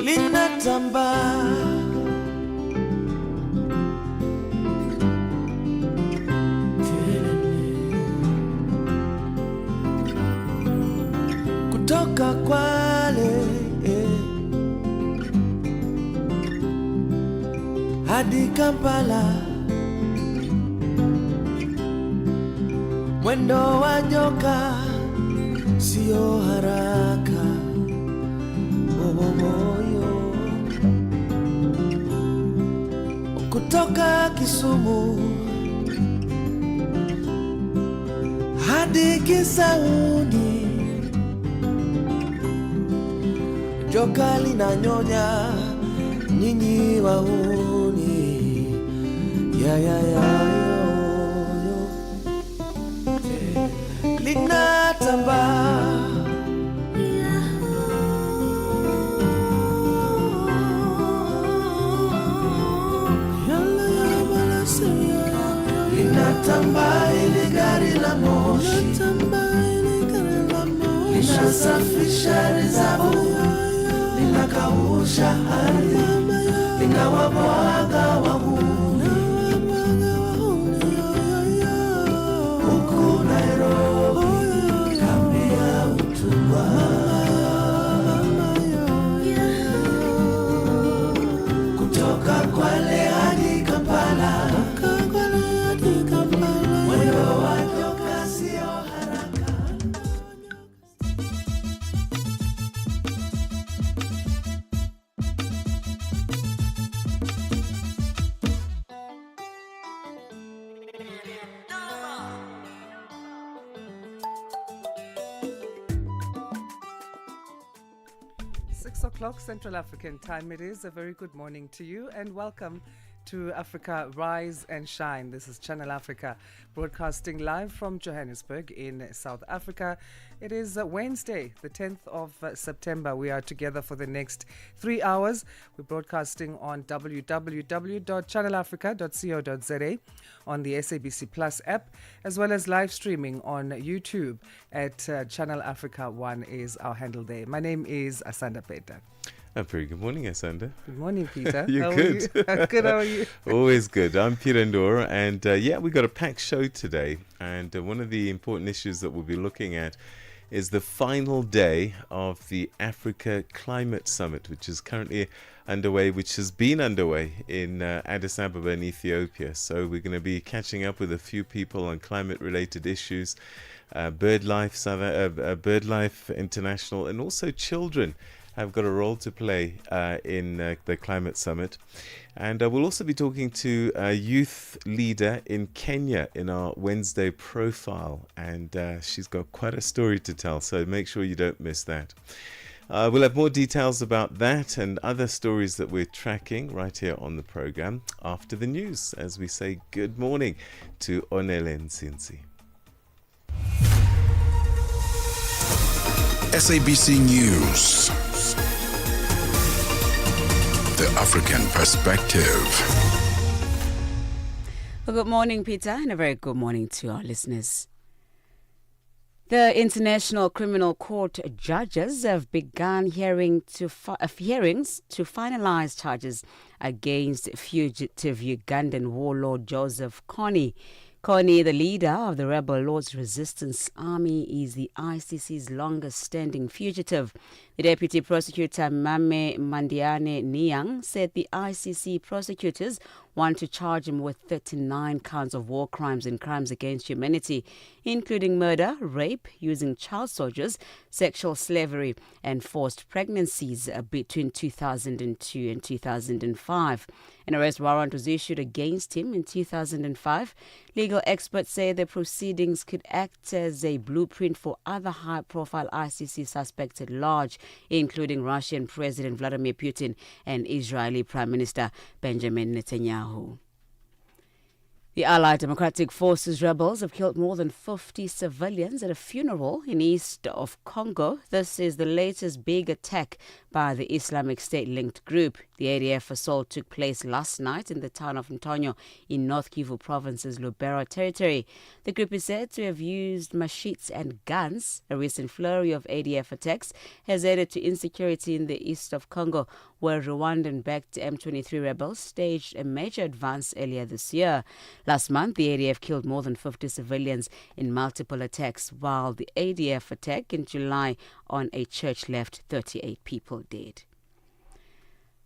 linatamba kutoka Kwale hadi Kampala, mwendo wa nyoka sio haraka, moyo kutoka Kisumu hadi Kisauni, joka linanyonya nyinyi wahuni, ya yo linatamba linatamba ile gari la moshi, linasafisha rezabu, linakausha ardhi, linawabwaga wahuni huku Nairobi, kambi ya utumwa. Kutoka Kwale hadi Kampala, mwendo wa nyoka sio haraka. O'clock Central African time it is. A very good morning to you and welcome to Africa Rise and Shine. This is Channel Africa broadcasting live from Johannesburg in South Africa. It is Wednesday, the 10th of September. We are together for the next 3 hours. We're broadcasting on www.channelafrica.co.za, on the SABC Plus app, as well as live streaming on YouTube at Channel Africa 1 is our handle there. My name is Asanda, Beda. A very good morning, Asanda. Good morning, Peter. You're good. Good, how are you? Always good. I'm Peter Ndoro, and we got a packed show today. And one of the important issues that we'll be looking at is the final day of the Africa Climate Summit, which is currently underway, which has been underway in Addis Ababa in Ethiopia. So we're going to be catching up with a few people on climate-related issues, BirdLife International, and also children have got a role to play in the Climate Summit. And we'll also be talking to a youth leader in Kenya in our Wednesday profile. And she's got quite a story to tell, so make sure you don't miss that. We'll have more details about that and other stories that we're tracking right here on the program after the news, as we say good morning to Onele Nsinsi. SABC News. The African Perspective. Well, good morning, Peter, and a very good morning to our listeners. The International Criminal Court judges have begun hearings to finalize charges against fugitive Ugandan warlord Joseph Kony. Kony, the leader of the rebel Lord's Resistance Army, is the ICC's longest-standing fugitive. The deputy prosecutor, Mame Mandiane Niang, said the ICC prosecutors want to charge him with 39 counts of war crimes and crimes against humanity, including murder, rape, using child soldiers, sexual slavery, and forced pregnancies between 2002 and 2005. An arrest warrant was issued against him in 2005. Legal experts say the proceedings could act as a blueprint for other high-profile ICC suspects at large, including Russian President Vladimir Putin and Israeli Prime Minister Benjamin Netanyahu. The Allied Democratic Forces rebels have killed more than 50 civilians at a funeral in east of Congo. This is the latest big attack by the Islamic State-linked group. The ADF assault took place last night in the town of Ntonyo in North Kivu Province's Lubero territory. The group is said to have used machetes and guns. A recent flurry of ADF attacks has added to insecurity in the east of Congo, where Rwandan-backed M23 rebels staged a major advance earlier this year. Last month, the ADF killed more than 50 civilians in multiple attacks, while the ADF attack in July on a church left 38 people dead.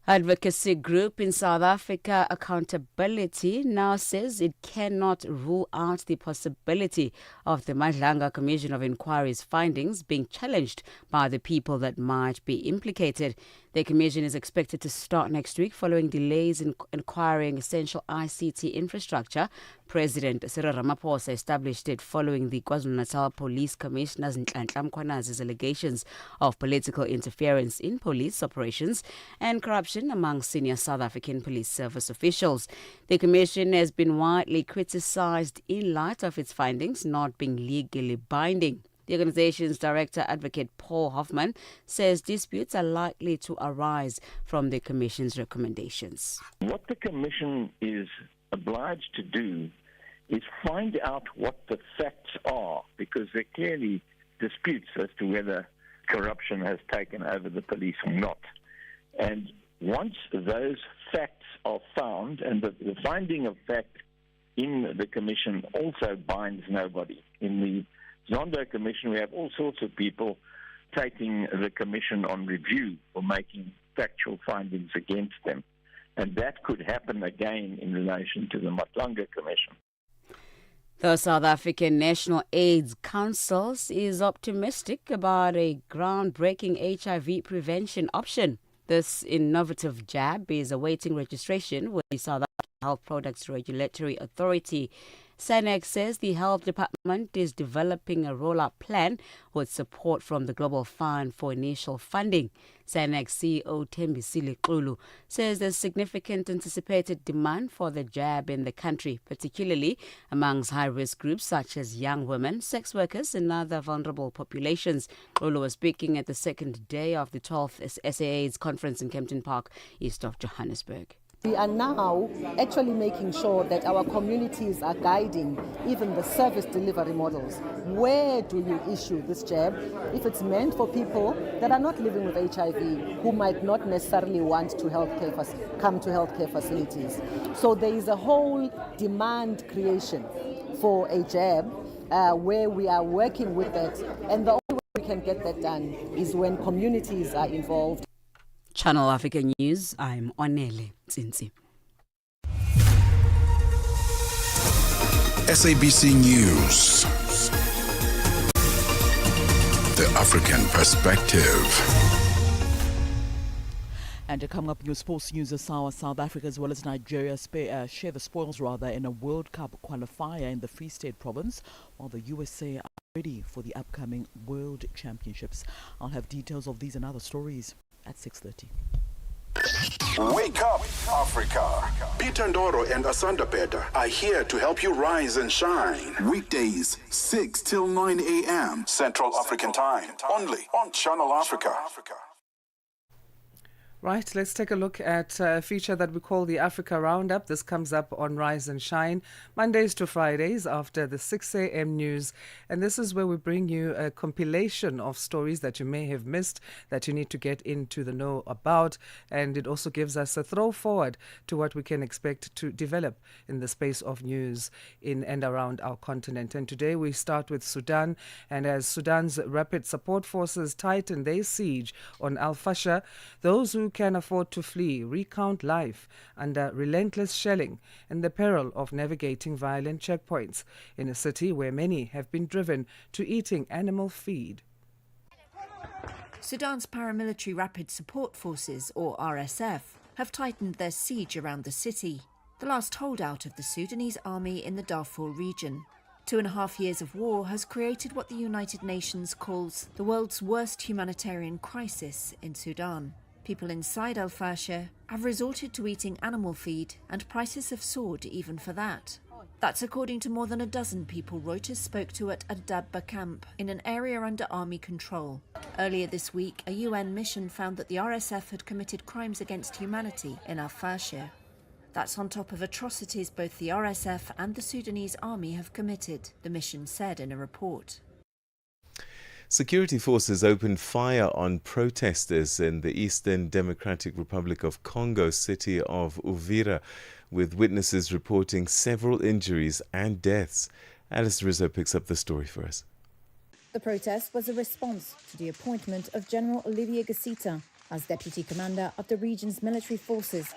Advocacy group in South Africa, Accountability, now says it cannot rule out the possibility of the Madlanga Commission of Inquiry's findings being challenged by the people that might be implicated. The commission is expected to start next week following delays in acquiring essential ICT infrastructure. President Cyril Ramaphosa established it following the KwaZulu-Natal Police Commissioner's Nhlanhla Mkhwanazi's allegations of political interference in police operations and corruption among senior South African police service officials. The commission has been widely criticized in light of its findings not being legally binding. The organization's director, Advocate Paul Hoffman, says disputes are likely to arise from the commission's recommendations. What the commission is obliged to do is find out what the facts are, because there are clearly disputes as to whether corruption has taken over the police or not. And once those facts are found, and the finding of fact in the commission also binds nobody. In the Zondo Commission, we have all sorts of people taking the commission on review for making factual findings against them. And that could happen again in relation to the Madlanga Commission. The South African National AIDS Council is optimistic about a groundbreaking HIV prevention option. This innovative jab is awaiting registration with the South African Health Products Regulatory Authority. SANEC says the health department is developing a rollout plan with support from the Global Fund for Initial Funding. SANEC CEO Thembisile Xulu says there's significant anticipated demand for the jab in the country, particularly amongst high-risk groups such as young women, sex workers and other vulnerable populations. Xulu was speaking at the second day of the 12th SAAIDS conference in Kempton Park, east of Johannesburg. We are now actually making sure that our communities are guiding even the service delivery models. Where do you issue this jab if it's meant for people that are not living with HIV, who might not necessarily want to come to healthcare facilities? So there is a whole demand creation for a jab where we are working with that. And the only way we can get that done is when communities are involved. Channel Africa News, I'm Onele Tsinzi. SABC News. The African Perspective. And coming up in your sports news, South Africa as well as Nigeria share the spoils in a World Cup qualifier in the Free State province, while the USA are ready for the upcoming World Championships. I'll have details of these and other stories at 6:30. Wake up, Africa. Peter Ndoro and Asanda Beda are here to help you rise and shine. Weekdays, 6 till 9 a.m. Central African Time. Only on Channel Africa. Right, let's take a look at a feature that we call the Africa Roundup. This comes up on Rise and Shine, Mondays to Fridays after the 6 a.m. news. And this is where we bring you a compilation of stories that you may have missed, that you need to get into the know about. And it also gives us a throw forward to what we can expect to develop in the space of news in and around our continent. And today we start with Sudan. And as Sudan's rapid support forces tighten their siege on Al-Fasher, those who can afford to flee recount life under relentless shelling and the peril of navigating violent checkpoints in a city where many have been driven to eating animal feed. Sudan's paramilitary Rapid Support Forces, or RSF, have tightened their siege around the city, the last holdout of the Sudanese army in the Darfur region. 2.5 years of war has created what the United Nations calls the world's worst humanitarian crisis in Sudan. People inside Al-Fasher have resorted to eating animal feed, and prices have soared even for that. That's according to more than a dozen people Reuters spoke to at Adabba camp in an area under army control. Earlier this week, a UN mission found that the RSF had committed crimes against humanity in Al-Fasher. That's on top of atrocities both the RSF and the Sudanese army have committed, the mission said in a report. Security forces opened fire on protesters in the Eastern Democratic Republic of Congo city of Uvira, with witnesses reporting several injuries and deaths. Alice Rizzo picks up the story for us. The protest was a response to the appointment of General Olivier Gasita as deputy commander of the region's military forces.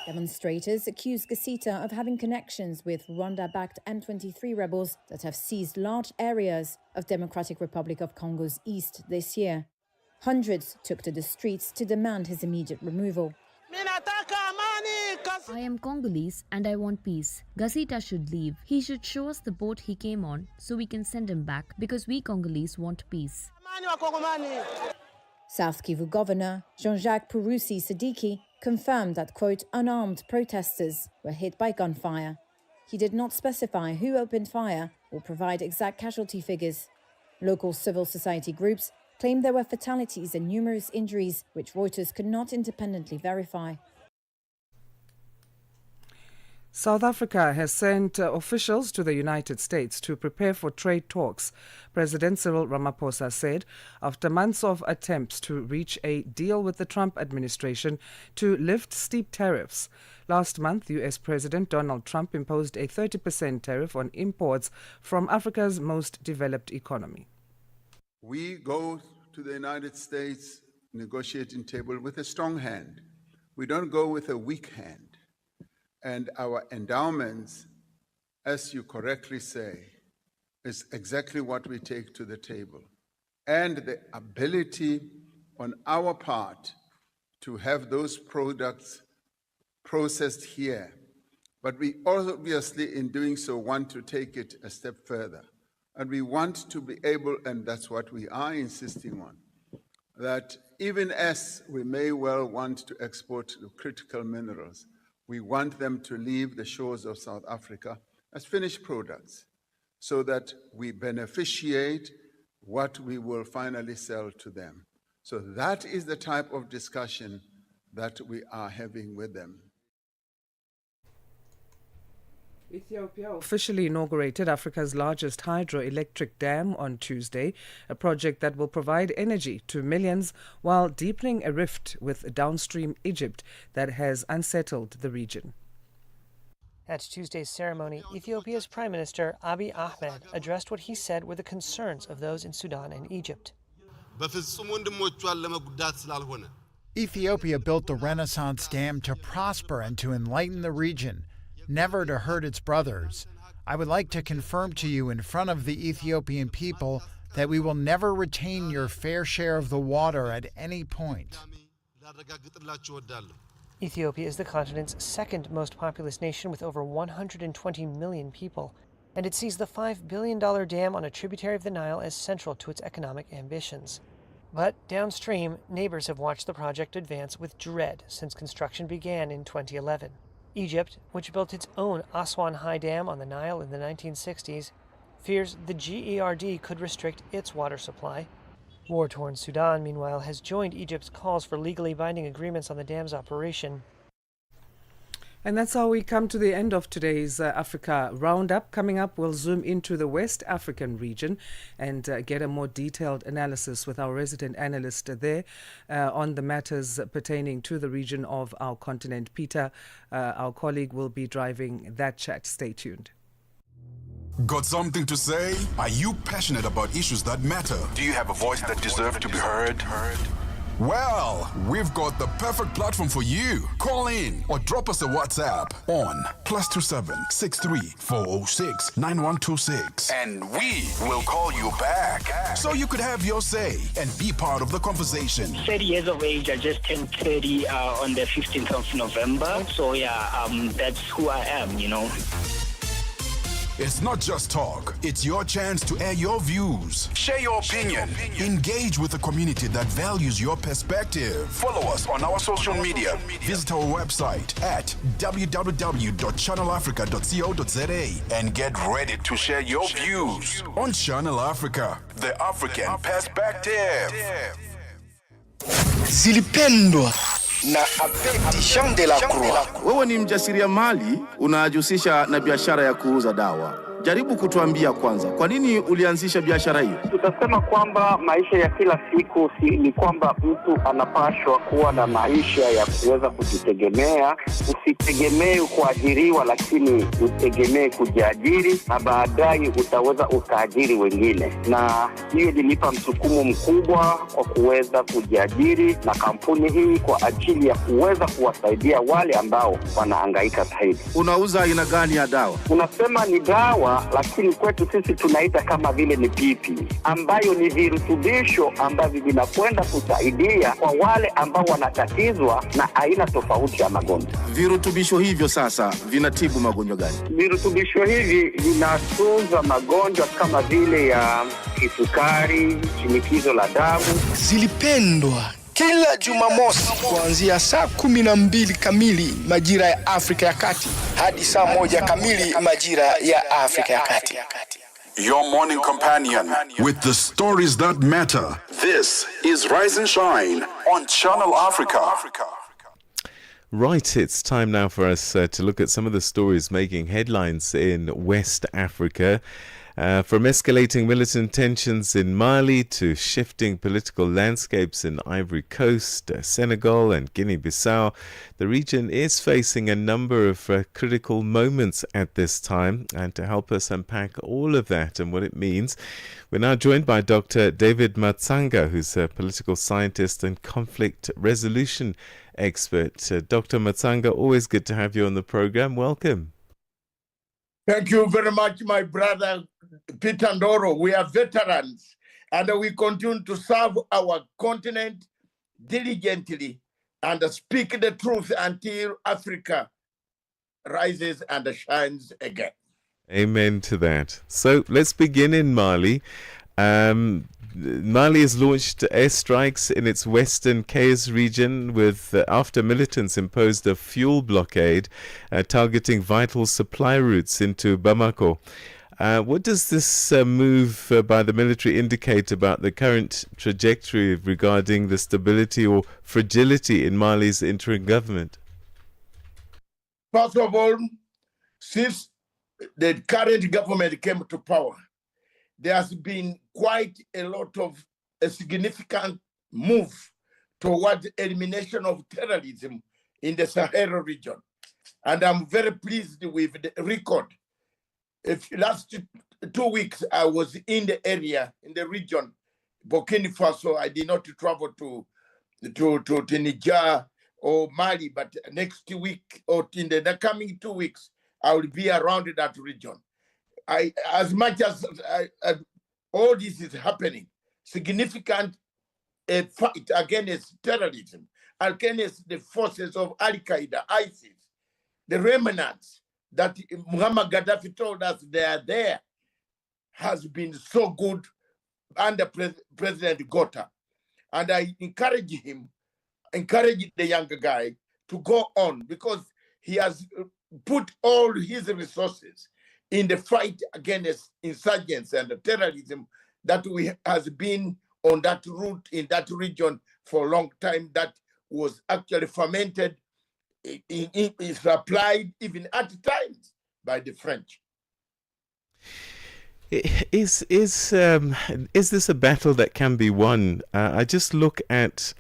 Demonstrators accused Gasita of having connections with Rwanda-backed M23 rebels that have seized large areas of Democratic Republic of Congo's east this year. Hundreds took to the streets to demand his immediate removal. I am Congolese and I want peace. Gasita should leave. He should show us the boat he came on so we can send him back because we Congolese want peace. South Kivu Governor Jean-Jacques Purusi Sidiki confirmed that, quote, unarmed protesters were hit by gunfire. He did not specify who opened fire or provide exact casualty figures. Local civil society groups claimed there were fatalities and numerous injuries, which Reuters could not independently verify. South Africa has sent officials to the United States to prepare for trade talks, President Cyril Ramaphosa said, after months of attempts to reach a deal with the Trump administration to lift steep tariffs. Last month, U.S. President Donald Trump imposed a 30% tariff on imports from Africa's most developed economy. We go to the United States negotiating table with a strong hand. We don't go with a weak hand. And our endowments, as you correctly say, is exactly what we take to the table. And the ability on our part to have those products processed here. But we obviously, in doing so, want to take it a step further. And we want to be able, and that's what we are insisting on, that even as we may well want to export critical minerals, we want them to leave the shores of South Africa as finished products so that we beneficiate what we will finally sell to them. So that is the type of discussion that we are having with them. Ethiopia officially inaugurated Africa's largest hydroelectric dam on Tuesday, a project that will provide energy to millions while deepening a rift with downstream Egypt that has unsettled the region. At Tuesday's ceremony, Ethiopia's Prime Minister Abiy Ahmed addressed what he said were the concerns of those in Sudan and Egypt. Ethiopia built the Renaissance Dam to prosper and to enlighten the region, never to hurt its brothers. I would like to confirm to you in front of the Ethiopian people that we will never retain your fair share of the water at any point. Ethiopia is the continent's second most populous nation with over 120 million people, and it sees the $5 billion dam on a tributary of the Nile as central to its economic ambitions. But downstream, neighbors have watched the project advance with dread since construction began in 2011. Egypt, which built its own Aswan High Dam on the Nile in the 1960s, fears the GERD could restrict its water supply. War-torn Sudan, meanwhile, has joined Egypt's calls for legally binding agreements on the dam's operation. And that's how we come to the end of today's Africa Roundup. Coming up, we'll zoom into the West African region and get a more detailed analysis with our resident analyst there on the matters pertaining to the region of our continent. Peter, our colleague, will be driving that chat. Stay tuned. Got something to say? Are you passionate about issues that matter? Do you have a voice that deserves to be heard? Well, we've got the perfect platform for you. Call in or drop us a WhatsApp on +27 63 406 9126. And we will call you back so you could have your say and be part of the conversation. 30 years of age. I just turned 30 on the 15th of November. So that's who I am, you know. It's not just talk. It's your chance to air your views. Share your opinion. Engage with the community that values your perspective. Follow us on our social media. Visit our website at www.channelafrica.co.za and get ready to share your views on Channel Africa, the African perspective. Zilipendwa na Abedi Jean de la Croix. Wewe ni mjasiriamali unajihusisha na biashara ya kuuza dawa. Jaribu kutuambia kwanza, kwa nini ulianzisha biashara hiyo? Tutasema kwamba maisha ya kila siku ni kwamba mtu anapashwa kuwa na maisha ya kuweza kujitegemea. Usitegemee kuajiriwa, lakini utegemee kujiajiri, na baadaye utaweza ukaajiri wengine. Na hiyo ilinipa msukumo mkubwa kwa kuweza kujiajiri na kampuni hii kwa ajili ya kuweza kuwasaidia wale ambao wanahangaika zaidi. Unauza aina gani ya dawa? Unasema ni dawa, lakini kwetu sisi tunaita kama vile ni pipi, ambayo ni virutubisho ambavyo vinakwenda kusaidia kwa wale ambao wanatatizwa na aina tofauti ya magonjwa. Virutubisho hivyo sasa vinatibu magonjwa gani? Virutubisho hivi vinatunza magonjwa kama vile ya kisukari, shinikizo la damu. Zilipendwa kila Jumamosi kuanzia saa 12 kamili majira ya Afrika ya Kati hadi saa 1 kamili majira ya Afrika ya Kati. Your morning companion with the stories that matter. This is Rise and Shine on Channel Africa. Right, it's time now for us to look at some of the stories making headlines in West Africa. From escalating militant tensions in Mali to shifting political landscapes in Ivory Coast, Senegal and Guinea-Bissau, the region is facing a number of critical moments at this time. And to help us unpack all of that and what it means, we're now joined by Dr. David Matsanga, who's a political scientist and conflict resolution expert. Dr. Matsanga, always good to have you on the program. Welcome. Thank you very much, my brother Peter Ndoro. We are veterans and we continue to serve our continent diligently and speak the truth until Africa rises and shines again. Amen to that. So let's begin in Mali. Mali has launched airstrikes in its western Kayes region with after militants imposed a fuel blockade targeting vital supply routes into Bamako. What does this move by the military indicate about the current trajectory regarding the stability or fragility in Mali's interim government? First of all, since the current government came to power, there has been quite a lot of a significant move towards elimination of terrorism in the Sahel region. And I'm very pleased with the record. Last 2 weeks, I was in the area, in the region, Burkina Faso. I did not travel to Niger or Mali, but next week or in the coming 2 weeks, I will be around that region. As much as all this is happening, significant fight against terrorism, against the forces of Al-Qaeda, ISIS, the remnants that Muammar Gaddafi told us they are there, has been so good under President Gota. And I encourage the younger guy to go on because he has put all his resources in the fight against insurgents and terrorism that has been on that route in that region for a long time, that was actually fermented, is applied even at times by the French. Is this a battle that can be won? I just look at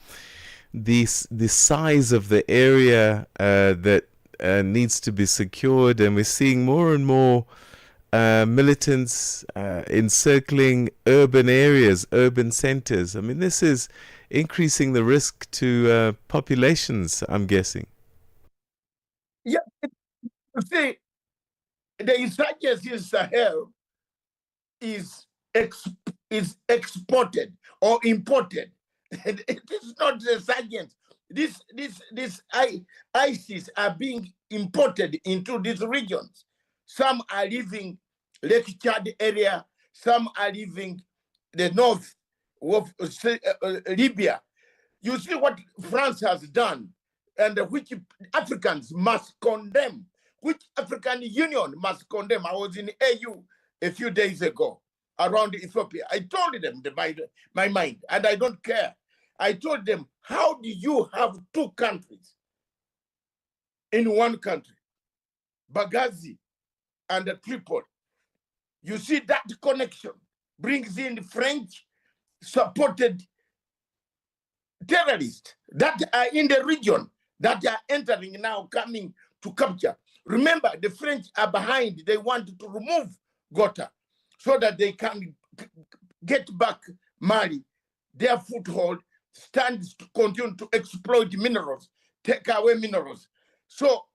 the size of the area that needs to be secured, and we're seeing more and more militants encircling urban areas, urban centers. I mean, this is increasing the risk to populations, I'm guessing. Yeah, you see, the insurgency in Sahel is exported or imported. It is not the insurgents. This ISIS are being imported into these regions. Some are leaving Lake Chad area. Some are leaving the north of Libya. You see what France has done, and which Africans must condemn, which African Union must condemn. I was in AU a few days ago around Ethiopia. I told them my mind, and I don't care. I told them, how do you have two countries in one country, Benghazi and Tripoli? You see that connection brings in French-supported terrorists that are in the region that are entering now, coming to capture. Remember, the French are behind. They want to remove Gota so that they can get back Mali, their foothold, stands to continue to exploit minerals, take away minerals. So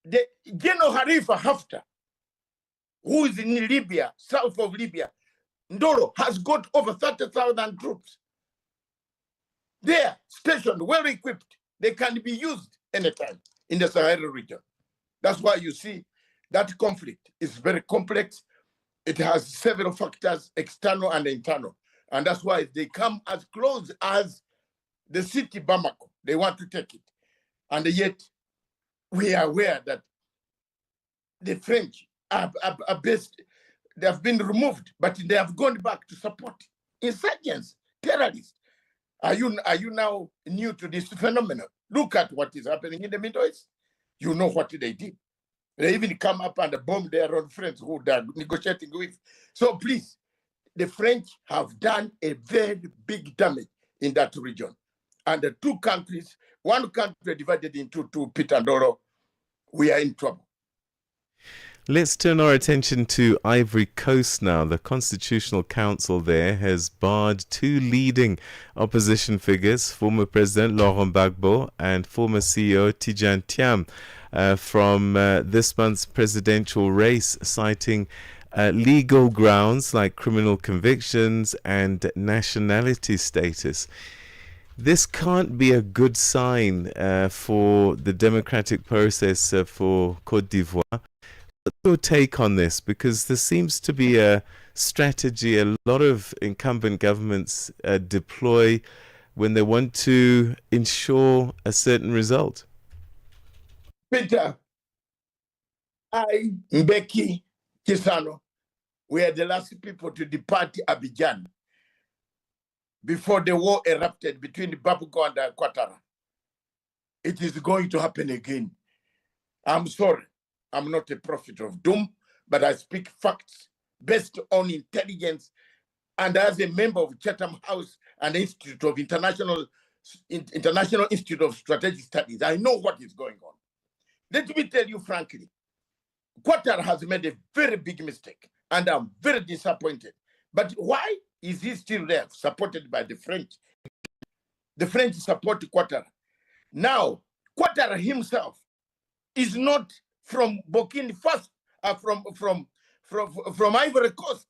the General Harifa Haftar, who is in Libya, south of Libya, Ndoro, has got over 30,000 troops. They are stationed, well equipped. They can be used anytime in the Sahel region. That's why you see that conflict is very complex. It has several factors, external and internal. And that's why they come as close as the city Bamako. They want to take it. And yet we are aware that the French are based, they have been removed, but they have gone back to support insurgents, terrorists. Are you now new to this phenomenon? Look at what is happening in the Middle East. You know what they did. They even come up and bomb their own friends who they're negotiating with. So please, the French have done a very big damage in that region. And the two countries, one country divided into two, Peter and Ndoro, we are in trouble. Let's turn our attention to Ivory Coast now. The Constitutional Council there has barred two leading opposition figures, former President Laurent Gbagbo and former CEO Tidjane Thiam, from this month's presidential race, citing legal grounds like criminal convictions and nationality status. This can't be a good sign for the democratic process for Côte d'Ivoire. What's your take on this? Because there seems to be a strategy a lot of incumbent governments deploy when they want to ensure a certain result. Peter, Mbeki, Kisano, we are the last people to depart Abidjan before the war erupted between Babuko and Ouattara. It is going to happen again. I'm sorry. I'm not a prophet of doom, but I speak facts based on intelligence. And as a member of Chatham House and Institute of International Institute of Strategic Studies, I know what is going on. Let me tell you frankly, Ouattara has made a very big mistake, and I'm very disappointed. But why is he still there, supported by the French? The French support Ouattara. Now, Ouattara himself is not from Burkina Faso, from Ivory Coast.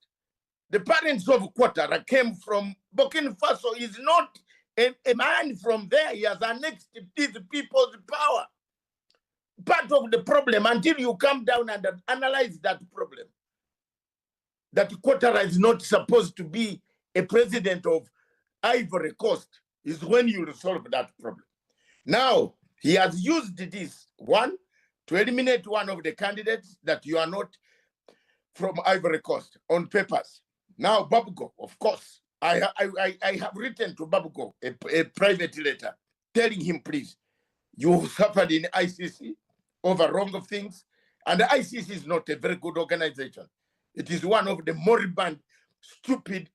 The parents of Ouattara came from Burkina Faso. He's not a man from there. He has annexed these people's power. Part of the problem, until you come down and analyze that problem, that Ouattara is not supposed to be a president of Ivory Coast, is when you resolve that problem. Now, he has used this, one, to eliminate one of the candidates that you are not from Ivory Coast on papers. Now, Babuko, of course, I have written to Babuko a private letter telling him, please, you suffered in ICC over wrong of things, and the ICC is not a very good organization. It is one of the moribund, stupid,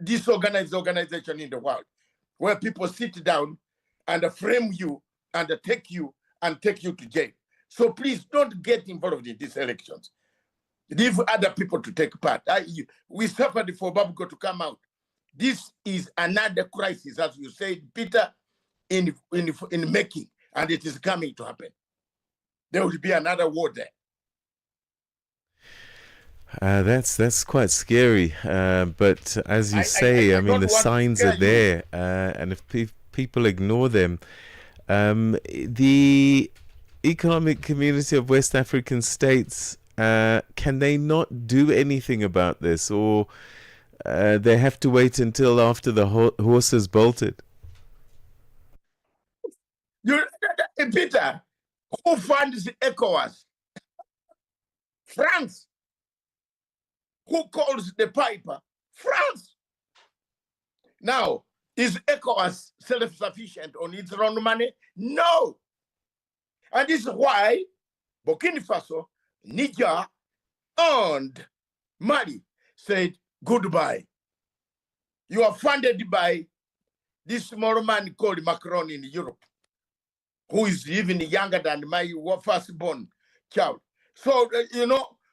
disorganized organization in the world, where people sit down and frame you and take you to jail. So please don't get involved in these elections. Leave other people to take part. We suffered for Babuko to come out. This is another crisis, as you said, Peter, in making, and it is coming to happen. There will be another war there. That's quite scary. But as you say, I mean, the signs are there, and if people ignore them, the Economic Community of West African States, can they not do anything about this, or they have to wait until after the horse has bolted? Peter, who funds ECOWAS? France. Who calls the piper? France. Now, is ECOWAS self-sufficient on its own money? No. And this is why Burkina Faso, Niger, and Mali said goodbye. You are funded by this small man called Macron in Europe, who is even younger than my firstborn child. So,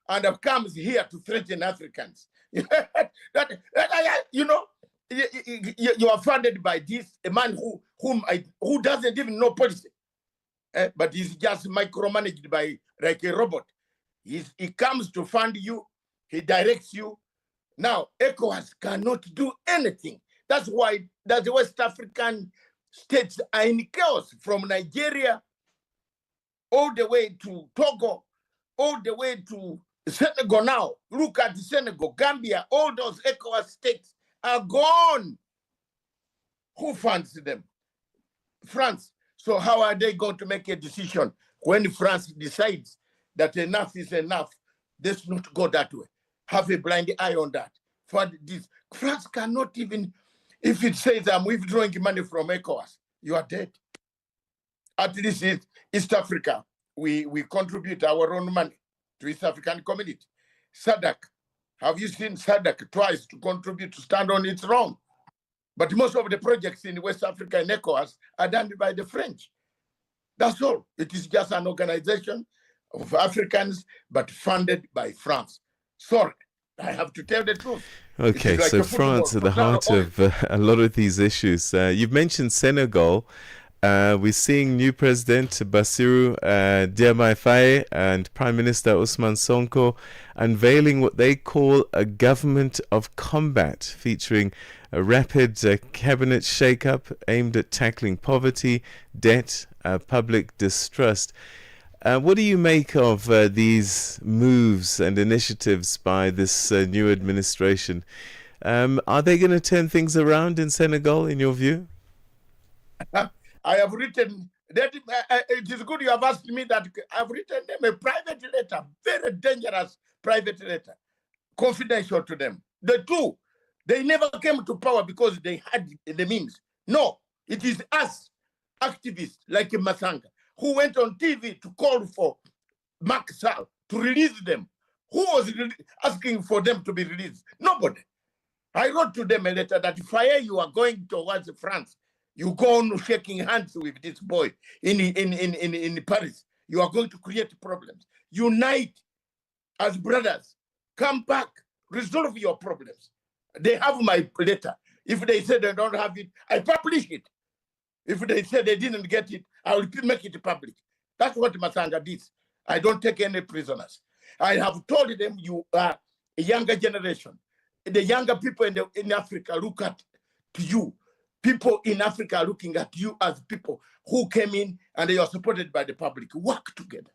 and comes here to threaten Africans. You are funded by this, a man who doesn't even know policy, but he's just micromanaged by like a robot. He comes to fund you, he directs you. Now, ECOWAS cannot do anything. That's why the West African states are in chaos, from Nigeria all the way to Togo, all the way to Senegal now. Look at Senegal, Gambia, all those ECOWAS states are gone. Who funds them? France. So how are they going to make a decision when France decides that enough is enough? Let's not go that way. Have a blind eye on that. For this, France cannot even, if it says I'm withdrawing money from ECOWAS, you are dead. At least in East Africa, we contribute our own money to East African community. SADC, have you seen SADC twice to contribute to stand on its own? But most of the projects in West Africa and ECOWAS are done by the French. That's all. It is just an organization of Africans, but funded by France. Sorry, I have to tell the truth. Okay, like so France at the heart of a lot of these issues. You've mentioned Senegal. We're seeing new President Bassirou Diomaye Faye and Prime Minister Ousmane Sonko unveiling what they call a government of combat, featuring a rapid cabinet shake-up aimed at tackling poverty, debt, public distrust. What do you make of these moves and initiatives by this new administration? Are they going to turn things around in Senegal, in your view? I have written that it is good you have asked me that. I've written them a private letter, very dangerous private letter, confidential to them. The two, they never came to power because they had the means. No, it is us, activists like Masanga, who went on TV to call for Macky Sall to release them. Who was asking for them to be released? Nobody. I wrote to them a letter that if you are going towards France, you go on shaking hands with this boy in Paris, you are going to create problems. Unite as brothers. Come back. Resolve your problems. They have my letter. If they say they don't have it, I publish it. If they say they didn't get it, I will make it public. That's what Masanga did. I don't take any prisoners. I have told them you are a younger generation. The younger people in Africa look at to you. People in Africa are looking at you as people who came in and they are supported by the public. Work together.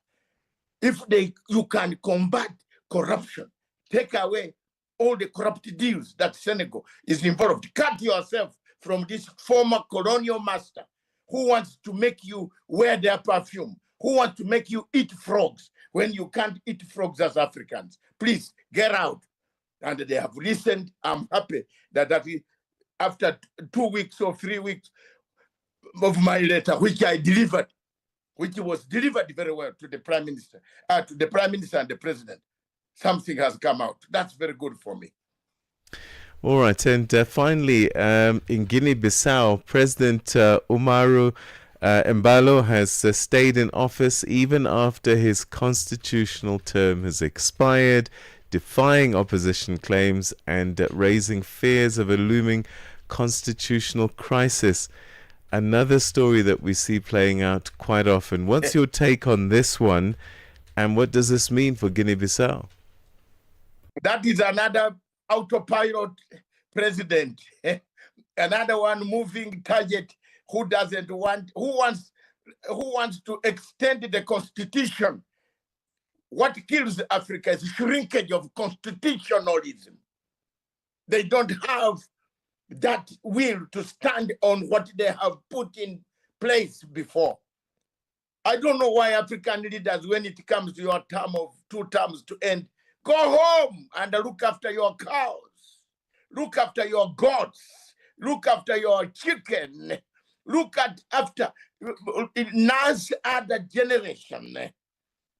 If you can combat corruption, take away all the corrupt deals that Senegal is involved. Cut yourself from this former colonial master who wants to make you wear their perfume, who wants to make you eat frogs when you can't eat frogs as Africans. Please get out. And they have listened. I'm happy that after 2 weeks or 3 weeks of my letter, which I delivered, which was delivered very well to the Prime Minister, and the President, something has come out. That's very good for me. All right, and finally, in Guinea-Bissau, President Umaru Embalo has stayed in office even after his constitutional term has expired, defying opposition claims and raising fears of a looming constitutional crisis. Another story that we see playing out quite often. What's your take on this one, and what does this mean for Guinea-Bissau? That is another autopilot president, another one moving target who wants to extend the constitution. What kills Africa is shrinkage of constitutionalism. They don't have that will to stand on what they have put in place before. I don't know why African leaders, when it comes to your term of 2 terms to end, go home and look after your cows, look after your goats, look after your chicken, look after nurse other generation.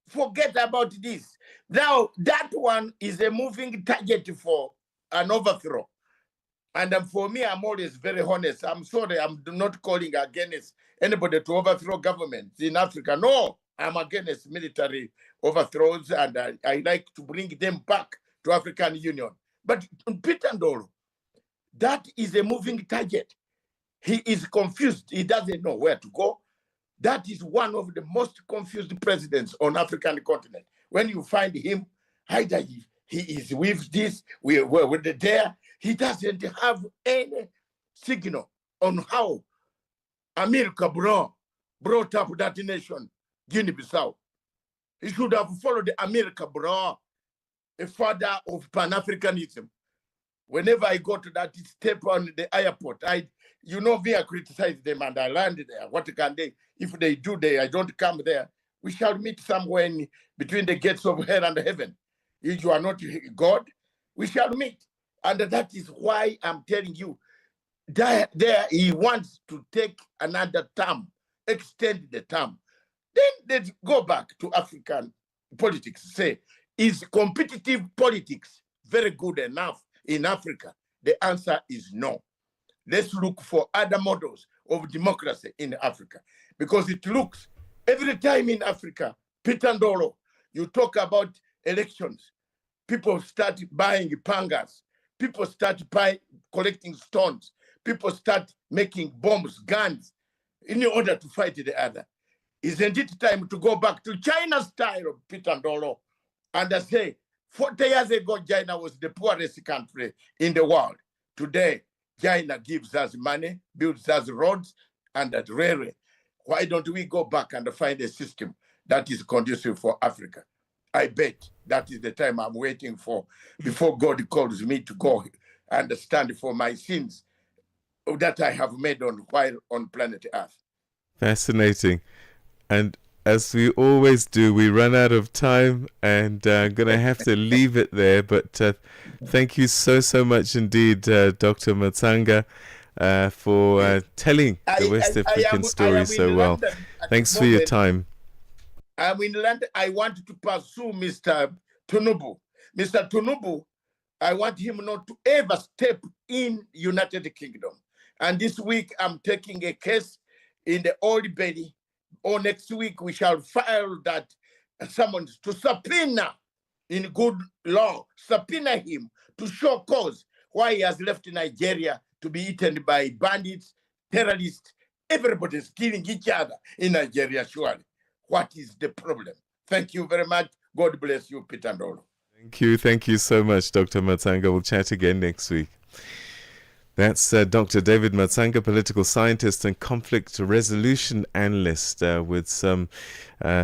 Forget about this. Now, that one is a moving target for an overthrow. And for me, I'm always very honest. I'm sorry, I'm not calling against anybody to overthrow governments in Africa. No, I'm against military overthrows, and I like to bring them back to African Union. But Peter Ndoro, that is a moving target. He is confused. He doesn't know where to go. That is one of the most confused presidents on African continent. When you find him, either he is with this, we're with the there. He doesn't have any signal on how America brought up that nation, Guinea-Bissau. He should have followed America, a father of Pan-Africanism. Whenever I go to that step on the airport, I criticize them and I land there. What can they, if they do I don't come there, we shall meet somewhere between the gates of hell and heaven. If you are not God, we shall meet. And that is why I'm telling you, there he wants to take another term, extend the term. Then let's go back to African politics. Say, is competitive politics very good enough in Africa? The answer is no. Let's look for other models of democracy in Africa, because it looks every time in Africa, Peter Ndoro, you talk about elections, people start buying pangas, people start collecting stones, people start making bombs, guns, in order to fight the other. Isn't it time to go back to China style of Peter Ndoro and say, 40 years ago, China was the poorest country in the world. Today, China gives us money, builds us roads and a railway. Why don't we go back and find a system that is conducive for Africa? I bet that is the time I'm waiting for before God calls me to go and stand for my sins that I have made while on planet Earth. Fascinating. And as we always do, we run out of time, and I'm going to have to leave it there. But thank you so much indeed, Dr. Matsanga, for telling the West African story so well. Thanks for your time. I'm in London. I want to pursue Mr. Tinubu. Mr. Tinubu, I want him not to ever step in United Kingdom. And this week, I'm taking a case in the Old Beda. Or next week, we shall file that summons to subpoena in good law, subpoena him to show cause why he has left Nigeria to be eaten by bandits, terrorists. Everybody's killing each other in Nigeria, surely. What is the problem? Thank you very much. God bless you, Peter Ndoro. Thank you so much, Dr. Matsanga. We'll chat again next week. That's Dr. David Matsanga, political scientist and conflict resolution analyst, with some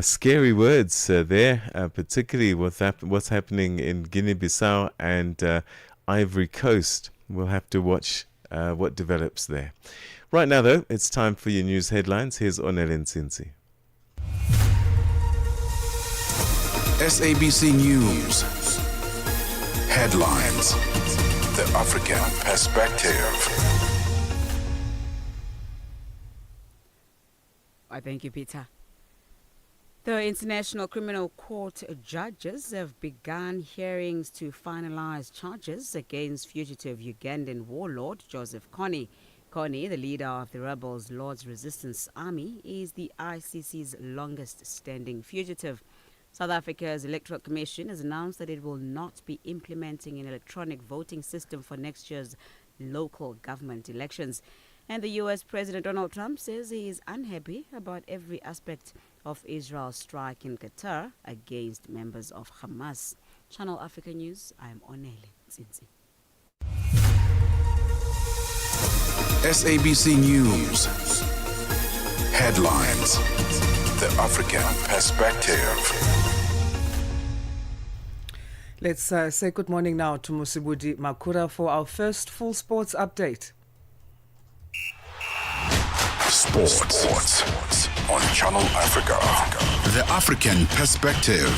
scary words there, particularly what's happening in Guinea-Bissau and Ivory Coast. We'll have to watch what develops there. Right now, though, it's time for your news headlines. Here's Onel Nsinsi. SABC News headlines. The African perspective. I thank you, Peter. The International Criminal Court judges have begun hearings to finalize charges against fugitive Ugandan warlord Joseph Kony. Kony, the leader of the rebels Lord's Resistance Army, is the ICC's longest-standing fugitive. South Africa's Electoral Commission has announced that it will not be implementing an electronic voting system for next year's local government elections. And the U.S. President Donald Trump says he is unhappy about every aspect of Israel's strike in Qatar against members of Hamas. Channel Africa News, I am Onele Nsinsi. SABC News headlines. The African perspective. Let's say good morning now to Musibudi Makura for our first full sports update. Sports on Channel Africa. The African perspective.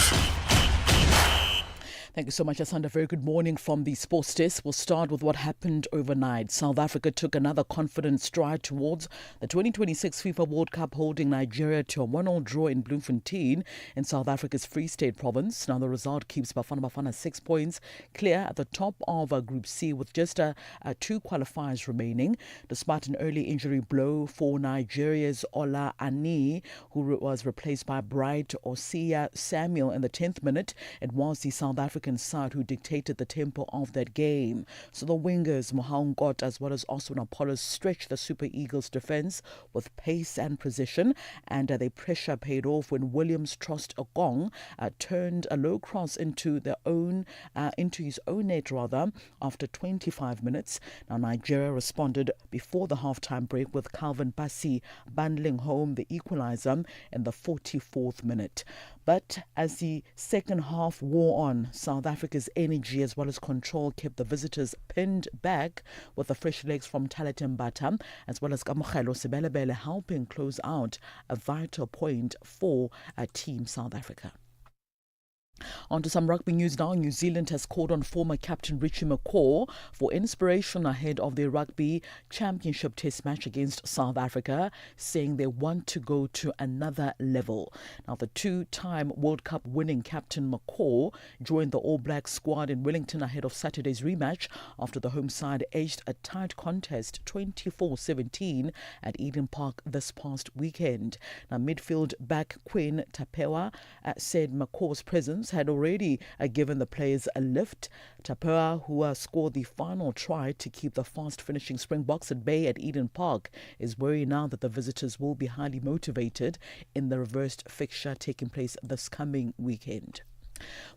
Thank you so much, Asanda. Very good morning from the sports desk. We'll start with what happened overnight. South Africa took another confident stride towards the 2026 FIFA World Cup, holding Nigeria to a 1-1 draw in Bloemfontein in South Africa's Free State province. Now the result keeps Bafana 6 points clear at the top of Group C with just 2 qualifiers remaining. Despite an early injury blow for Nigeria's Ola Ani, who was replaced by Bright Osia Samuel in the 10th minute, it was the South African side who dictated the tempo of that game. So the wingers, Mohaungot as well as Osman Apollos, stretched the Super Eagles defence with pace and precision, and their pressure paid off when Williams Trost Okong turned a low cross into his own net after 25 minutes. Now Nigeria responded before the half-time break with Calvin Bassey bundling home the equaliser in the 44th minute. But as the second half wore on, South Africa's energy as well as control kept the visitors pinned back, with the fresh legs from Talet Mbata as well as Kamokhelo Sibelebele helping close out a vital point for Team South Africa. On to some rugby news now. New Zealand has called on former captain Richie McCaw for inspiration ahead of their rugby championship test match against South Africa, saying they want to go to another level. Now, the 2-time World Cup winning captain McCaw joined the All Blacks squad in Wellington ahead of Saturday's rematch after the home side edged a tight contest 24-17 at Eden Park this past weekend. Now, midfield back Quinn Tapewa said McCaw's presence had already given the players a lift. Tapewa, who scored the final try to keep the fast-finishing Springboks at bay at Eden Park, is worried now that the visitors will be highly motivated in the reversed fixture taking place this coming weekend.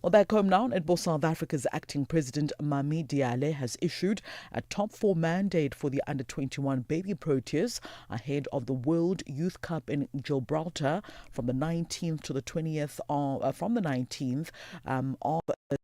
Well, back home now, Netball South Africa's acting president Mami Diale has issued a top 4 mandate for the under-21 baby Proteas ahead of the World Youth Cup in Gibraltar from the 19th to the 20th of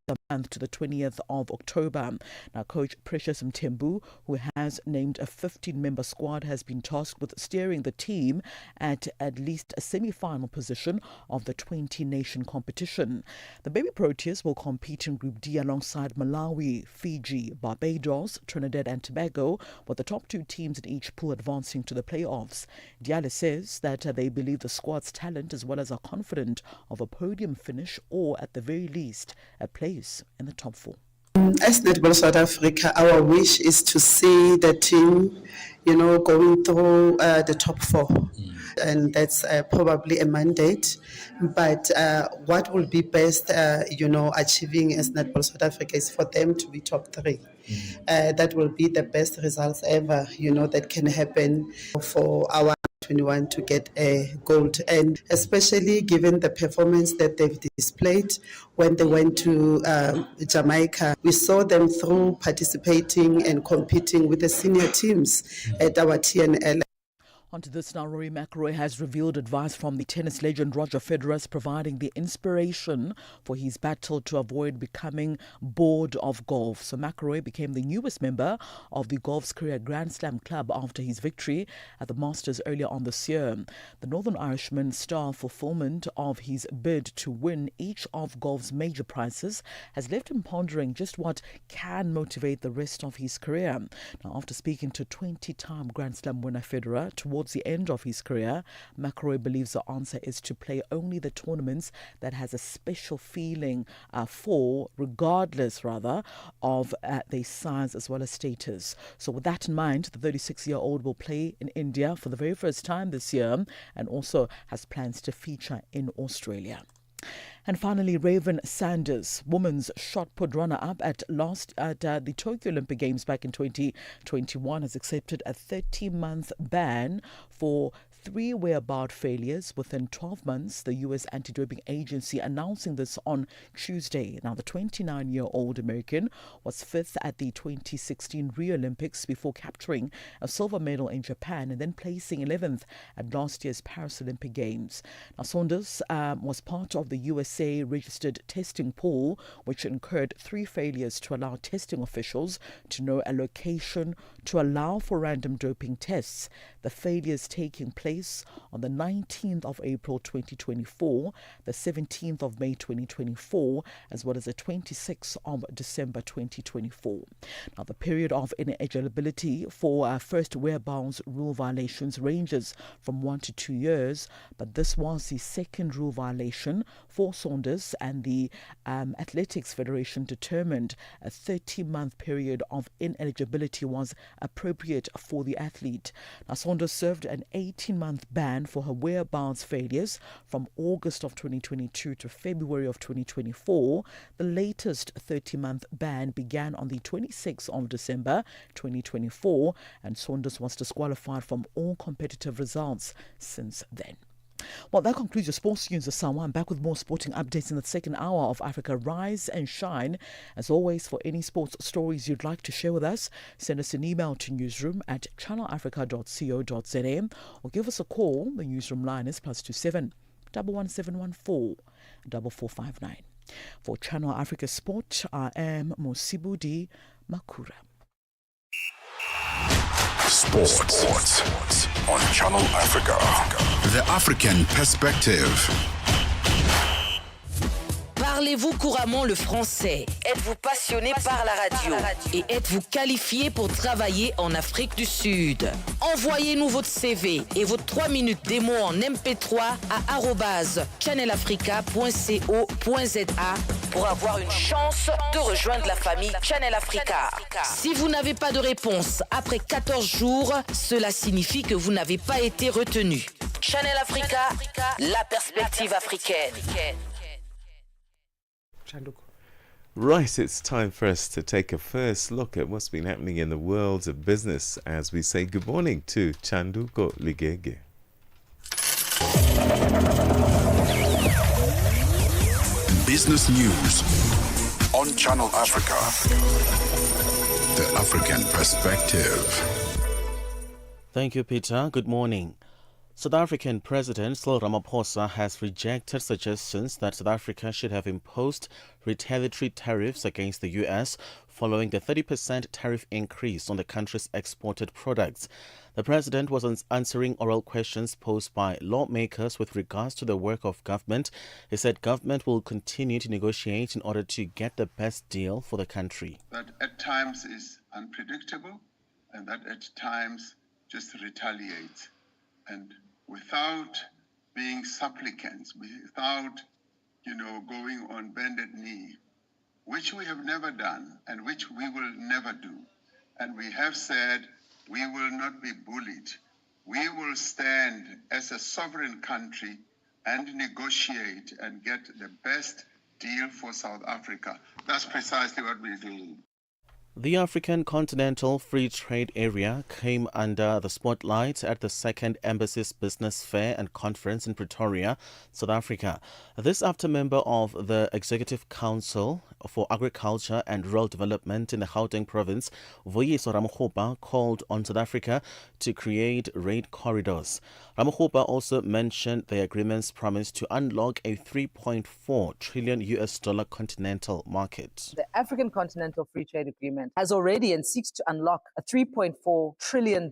the month to the 20th of October. Now, coach Precious Mtembu, who has named a 15-member squad, has been tasked with steering the team at least a semi-final position of the 20-nation competition. The baby Proteas will compete in Group D alongside Malawi, Fiji, Barbados, Trinidad and Tobago, with the top 2 teams in each pool advancing to the playoffs. Diale says that they believe the squad's talent as well as are confident of a podium finish or, at the very least, a place in the top 4. As Netball South Africa, our wish is to see the team, going through the top 4. And that's probably a mandate. But what will be best, achieving as Netball South Africa is for them to be top 3. That will be the best results ever, that can happen for our 21 to get a gold, and especially given the performance that they've displayed when they went to Jamaica. We saw them through participating and competing with the senior teams at our TNL. On to this now. Rory McIlroy has revealed advice from the tennis legend Roger Federer, providing the inspiration for his battle to avoid becoming bored of golf. So McIlroy became the newest member of the golf's career Grand Slam club after his victory at the Masters earlier on this year. The Northern Irishman's star fulfillment of his bid to win each of golf's major prizes has left him pondering just what can motivate the rest of his career. Now, after speaking to 20-time Grand Slam winner Federer towards the end of his career, McIlroy believes the answer is to play only the tournaments that has a special feeling regardless of their size as well as status. So with that in mind, the 36-year-old will play in India for the very first time this year and also has plans to feature in Australia. And finally, Raven Sanders, women's shot put runner-up at the Tokyo Olympic Games back in 2021, has accepted a 30-month ban for 3 whereabout failures within 12 months, the U.S. anti-doping agency announcing this on Tuesday. Now, the 29-year-old American was 5th at the 2016 Rio Olympics before capturing a silver medal in Japan and then placing 11th at last year's Paris Olympic Games. Now, Saunders was part of the USA-registered testing pool, which incurred 3 failures to allow testing officials to know a location to allow for random doping tests. The failures taking place place on the 19th of April 2024, the 17th of May 2024, as well as the 26th of December 2024. Now, the period of ineligibility for first whereabouts rule violations ranges from 1 to 2 years, but this was the second rule violation for Saunders, and the Athletics Federation determined a 30-month period of ineligibility was appropriate for the athlete. Now, Saunders served an 18-month ban for her whereabouts failures from August of 2022 to February of 2024. The latest 30-month ban began on the 26th of December 2024, and Saunders was disqualified from all competitive results since then. Well, that concludes your sports news, Asawa. I'm back with more sporting updates in the second hour of Africa Rise and Shine. As always, for any sports stories you'd like to share with us, send us an email to newsroom@channelafrica.co.za or give us a call. The newsroom line is +27 11714 4459. For Channel Africa Sport, I am Mosibudi Makura. Sports on Channel Africa. The African Perspective. Parlez-vous couramment le français? Êtes-vous passionné par la radio? Et êtes-vous qualifié pour travailler en Afrique du Sud? Envoyez-nous votre CV et vos 3 minutes démo en MP3 à @channelafrica.co.za pour avoir une chance de rejoindre la famille Channel Africa. Si vous n'avez pas de réponse après 14 jours, cela signifie que vous n'avez pas été retenu. Channel Africa, la perspective africaine. Right, it's time for us to take a first look at what's been happening in the world of business as we say good morning to Chanduko Ligege. Business news on Channel Africa. The African Perspective. Thank you, Peter. Good morning. South African President Cyril Ramaphosa has rejected suggestions that South Africa should have imposed retaliatory tariffs against the U.S. following the 30% tariff increase on the country's exported products. The president was answering oral questions posed by lawmakers with regards to the work of government. He said government will continue to negotiate in order to get the best deal for the country. That at times is unpredictable and that at times just retaliates. And without being supplicants, without, going on bended knee, which we have never done and which we will never do. And we have said we will not be bullied. We will stand as a sovereign country and negotiate and get the best deal for South Africa. That's precisely what we're doing. The African Continental Free Trade Area came under the spotlight at the second Embassy's Business Fair and Conference in Pretoria, South Africa. This after member of the Executive Council for Agriculture and Rural Development in the Gauteng province, Vuyiswa Ramokgopa, called on South Africa to create trade corridors. Ramokgopa also mentioned the agreement's promise to unlock a $3.4 trillion continental market. The African Continental Free Trade Agreement has already and seeks to unlock a $3.4 trillion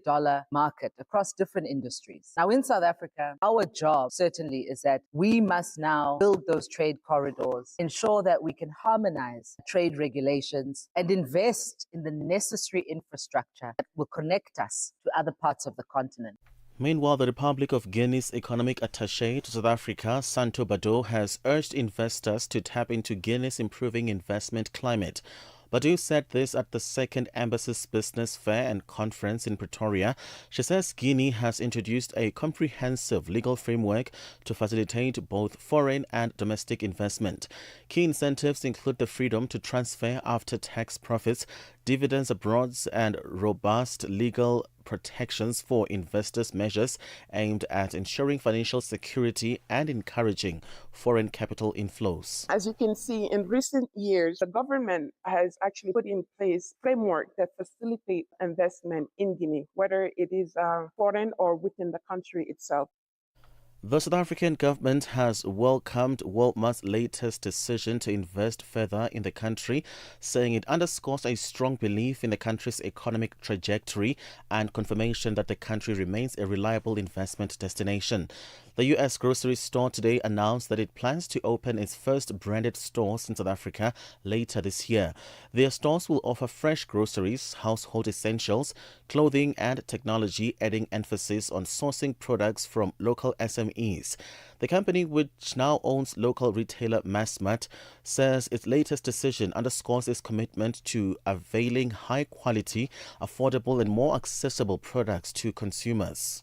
market across different industries. Now, in South Africa, our job certainly is that we must now build those trade corridors, ensure that we can harmonize trade regulations, and invest in the necessary infrastructure that will connect us to other parts of the continent. Meanwhile, the Republic of Guinea's economic attaché to South Africa, Santo Bado, has urged investors to tap into Guinea's improving investment climate. Badu said this at the second Embassy's Business Fair and Conference in Pretoria. She says Guinea has introduced a comprehensive legal framework to facilitate both foreign and domestic investment. Key incentives include the freedom to transfer after-tax profits, dividends abroad, and robust legal protections for investors, measures aimed at ensuring financial security and encouraging foreign capital inflows. As you can see, in recent years, the government has actually put in place framework that facilitate investment in Guinea, whether it is foreign or within the country itself. The South African government has welcomed Walmart's latest decision to invest further in the country, saying it underscores a strong belief in the country's economic trajectory and confirmation that the country remains a reliable investment destination. The U.S. grocery store today announced that it plans to open its first branded stores in South Africa later this year. Their stores will offer fresh groceries, household essentials, clothing and technology, adding emphasis on sourcing products from local SMEs. The company, which now owns local retailer Massmart, says its latest decision underscores its commitment to availing high-quality, affordable and more accessible products to consumers.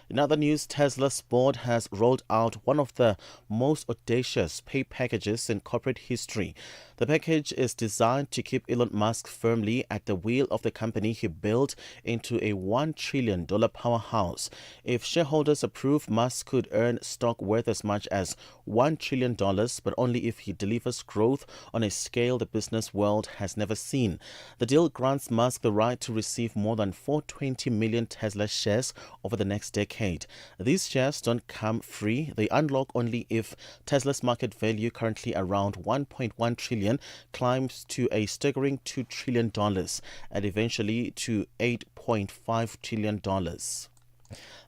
In other news, Tesla's board has rolled out one of the most audacious pay packages in corporate history. The package is designed to keep Elon Musk firmly at the wheel of the company he built into a $1 trillion powerhouse. If shareholders approve, Musk could earn stock worth as much as $1 trillion, but only if he delivers growth on a scale the business world has never seen. The deal grants Musk the right to receive more than 420 million Tesla shares over the next decade. These shares don't come free. They unlock only if Tesla's market value, currently around $1.1 trillion, climbs to a staggering $2 trillion and eventually to $8.5 trillion.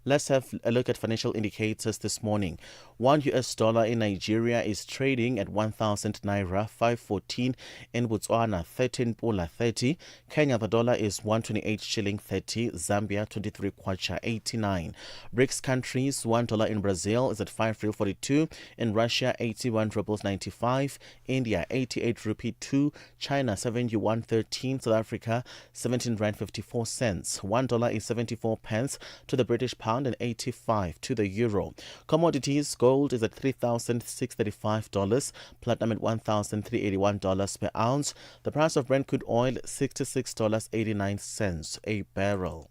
Let's have a look at financial indicators this morning. $1 in Nigeria is trading at 1,000 naira 514, in Botswana 13 pula 30, Kenya the dollar is 128 shilling 30, Zambia 23 kwacha 89. BRICS countries, $1 in Brazil is at 5 real 42, in Russia 81 rubles 95, India 88 rupee 2, China 7 yuan 13, South Africa 17 rand 54 cents. $1 is 74 pence to the British pound and 85 to the euro. Commodities, gold is at $3,635, platinum at $1,381 per ounce. The price of Brent crude oil $66.89 a barrel.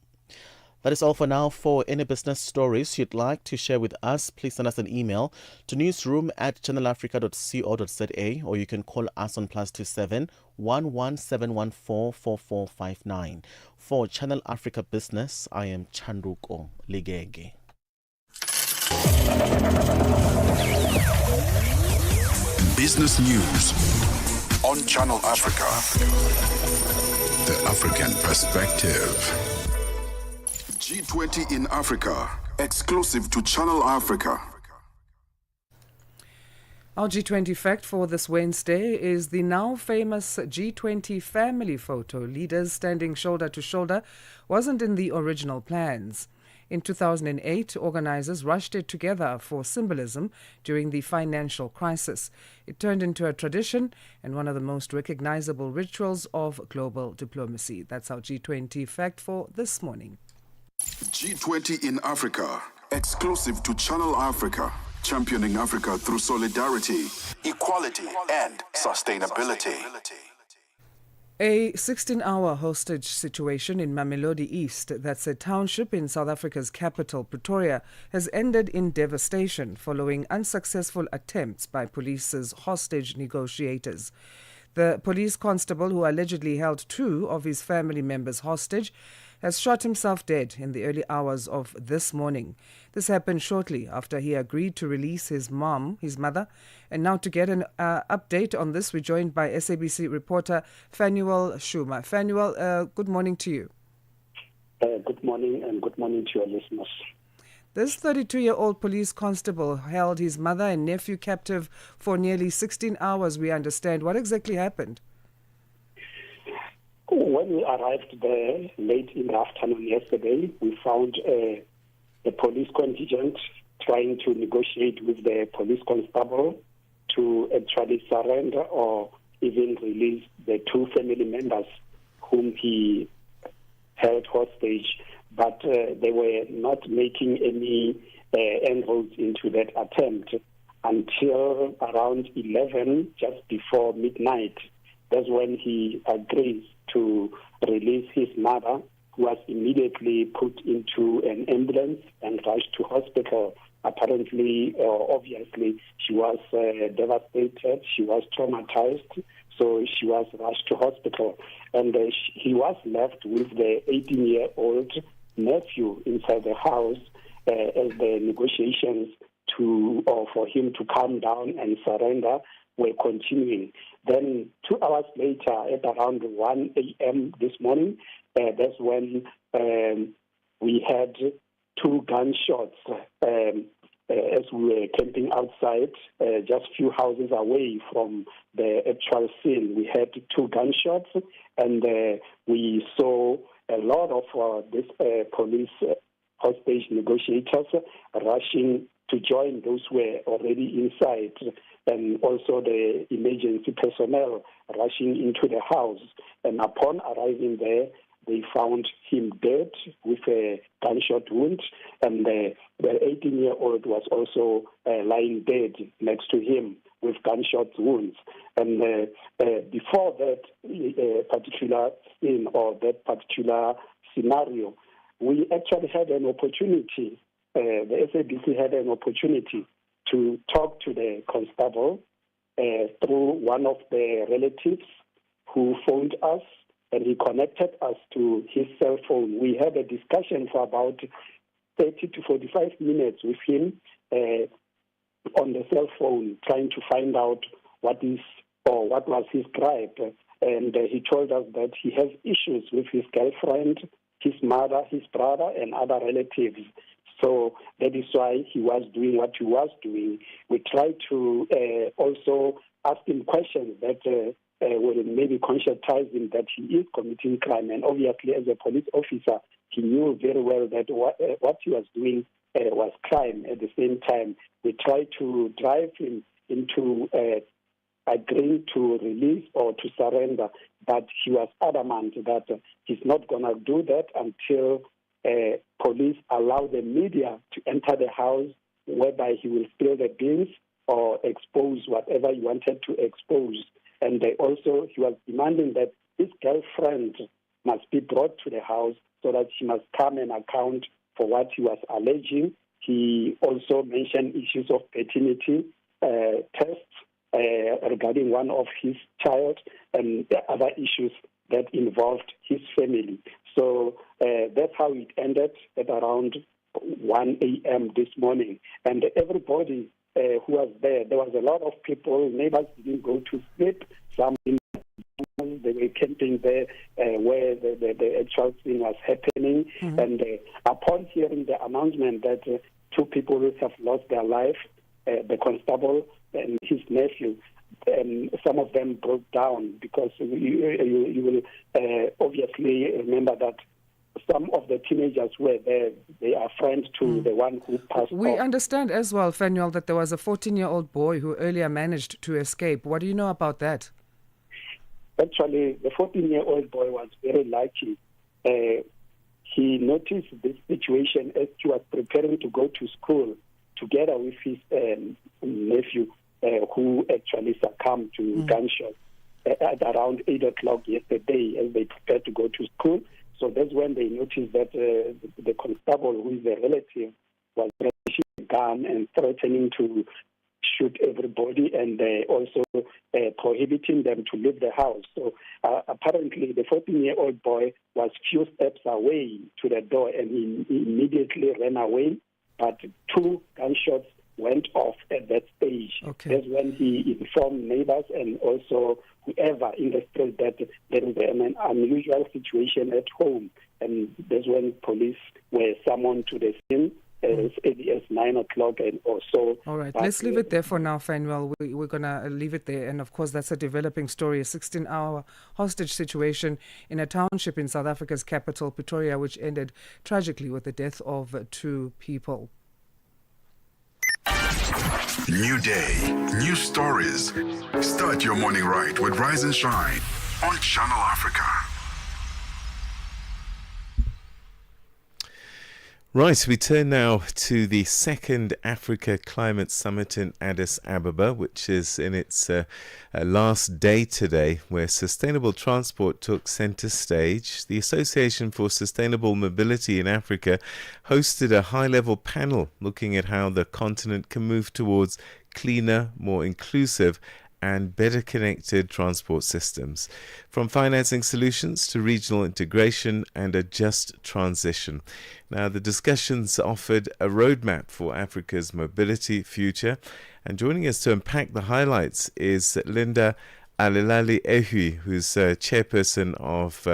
That is all for now. For any business stories you'd like to share with us, please send us an email to newsroom@channelafrica.co.za, or you can call us on +27 11714 4459. For Channel Africa Business, I am Chanduko Ligege. Business News on Channel Africa. The African Perspective. G20 in Africa, exclusive to Channel Africa. Our G20 fact for this Wednesday is the now famous G20 family photo, leaders standing shoulder to shoulder, wasn't in the original plans. In 2008, organizers rushed it together for symbolism during the financial crisis. It turned into a tradition and one of the most recognizable rituals of global diplomacy. That's our G20 fact for this morning. G20 in Africa, exclusive to Channel Africa, championing Africa through solidarity, equality, and sustainability. A 16-hour hostage situation in Mamelodi East, that's a township in South Africa's capital, Pretoria, has ended in devastation following unsuccessful attempts by police's hostage negotiators. The police constable who allegedly held 2 of his family members hostage has shot himself dead in the early hours of this morning. This happened shortly after he agreed to release his mother. And now to get an update on this, we're joined by SABC reporter Fanuel Shuma. Fanuel, good morning to you. Good morning, and good morning to your listeners. This 32-year-old police constable held his mother and nephew captive for nearly 16 hours, we understand. What exactly happened? When we arrived there late in the afternoon yesterday, we found a police contingent trying to negotiate with the police constable to actually surrender or even release the 2 family members whom he held hostage, but they were not making any inroads into that attempt until around 11, just before midnight. That's when he agrees to release his mother, who was immediately put into an ambulance and rushed to hospital. Apparently, obviously, she was devastated, she was traumatized, so she was rushed to hospital. And he was left with the 18-year-old nephew inside the house, as the negotiations or for him to calm down and surrender were continuing. Then 2 hours later, at around 1 a.m. this morning, that's when we had 2 gunshots as we were camping outside, just few houses away from the actual scene. We had 2 gunshots, and we saw a lot of this police hostage negotiators rushing to join those who were already inside, and also the emergency personnel rushing into the house. And upon arriving there, they found him dead with a gunshot wound, and the 18-year-old was also lying dead next to him with gunshot wounds. And before that particular scene or that particular scenario, we actually had an opportunity, the SABC had an opportunity to talk to the constable through one of the relatives who phoned us, and he connected us to his cell phone. We had a discussion for about 30 to 45 minutes with him on the cell phone, trying to find out what was his gripe. And he told us that he has issues with his girlfriend, his mother, his brother, and other relatives. So that is why he was doing what he was doing. We tried to also ask him questions that will maybe conscientize him that he is committing crime. And obviously, as a police officer, he knew very well that what he was doing was crime. At the same time, we tried to drive him into agreeing to release or to surrender, but he was adamant that he's not going to do that until police allow the media to enter the house, whereby he will spill the beans or expose whatever he wanted to expose. And he was demanding that his girlfriend must be brought to the house so that she must come and account for what he was alleging. He also mentioned issues of paternity tests regarding one of his child and other issues that involved his family. So that's how it ended at around 1 a.m. this morning. And everybody who was there was a lot of people. Neighbors didn't go to sleep. Some they were camping there where the actual thing was happening. Mm-hmm. And upon hearing the announcement that 2 people have lost their life, the constable and his nephew, some of them broke down, because you will obviously remember that some of the teenagers were there. They are friends to the one who passed We off. understand as well, Fanuel, that there was a 14-year-old boy who earlier managed to escape. What do you know about that? Actually, the 14-year-old boy was very lucky. He noticed this situation as he was preparing to go to school together with his nephew, who actually succumbed to gunshots at around 8 o'clock yesterday as they prepared to go to school. So that's when they noticed that the constable, who is a relative, was brandishing a gun and threatening to shoot everybody, and also prohibiting them to leave the house. So apparently the 14-year-old boy was few steps away to the door, and he immediately ran away. But 2 gunshots went off at that stage. Okay. That's when he informed neighbors and also whoever in the street that there is an unusual situation at home. And that's when police were summoned to the scene as early as 9 o'clock or so. All right, let's leave it there for now, Fanuel. We're going to leave it there. And of course, that's a developing story, a 16-hour hostage situation in a township in South Africa's capital, Pretoria, which ended tragically with the death of 2 people. New day, new stories. Start your morning right with Rise and Shine on Channel Africa. Right, we turn now to the second Africa Climate Summit in Addis Ababa, which is in its last day today, where sustainable transport took center stage. The Association for Sustainable Mobility in Africa hosted a high-level panel looking at how the continent can move towards cleaner, more inclusive and better connected transport systems, from financing solutions to regional integration and a just transition. Now, the discussions offered a roadmap for Africa's mobility future, and joining us to unpack the highlights is Linda Alilali Ehui, who's chairperson of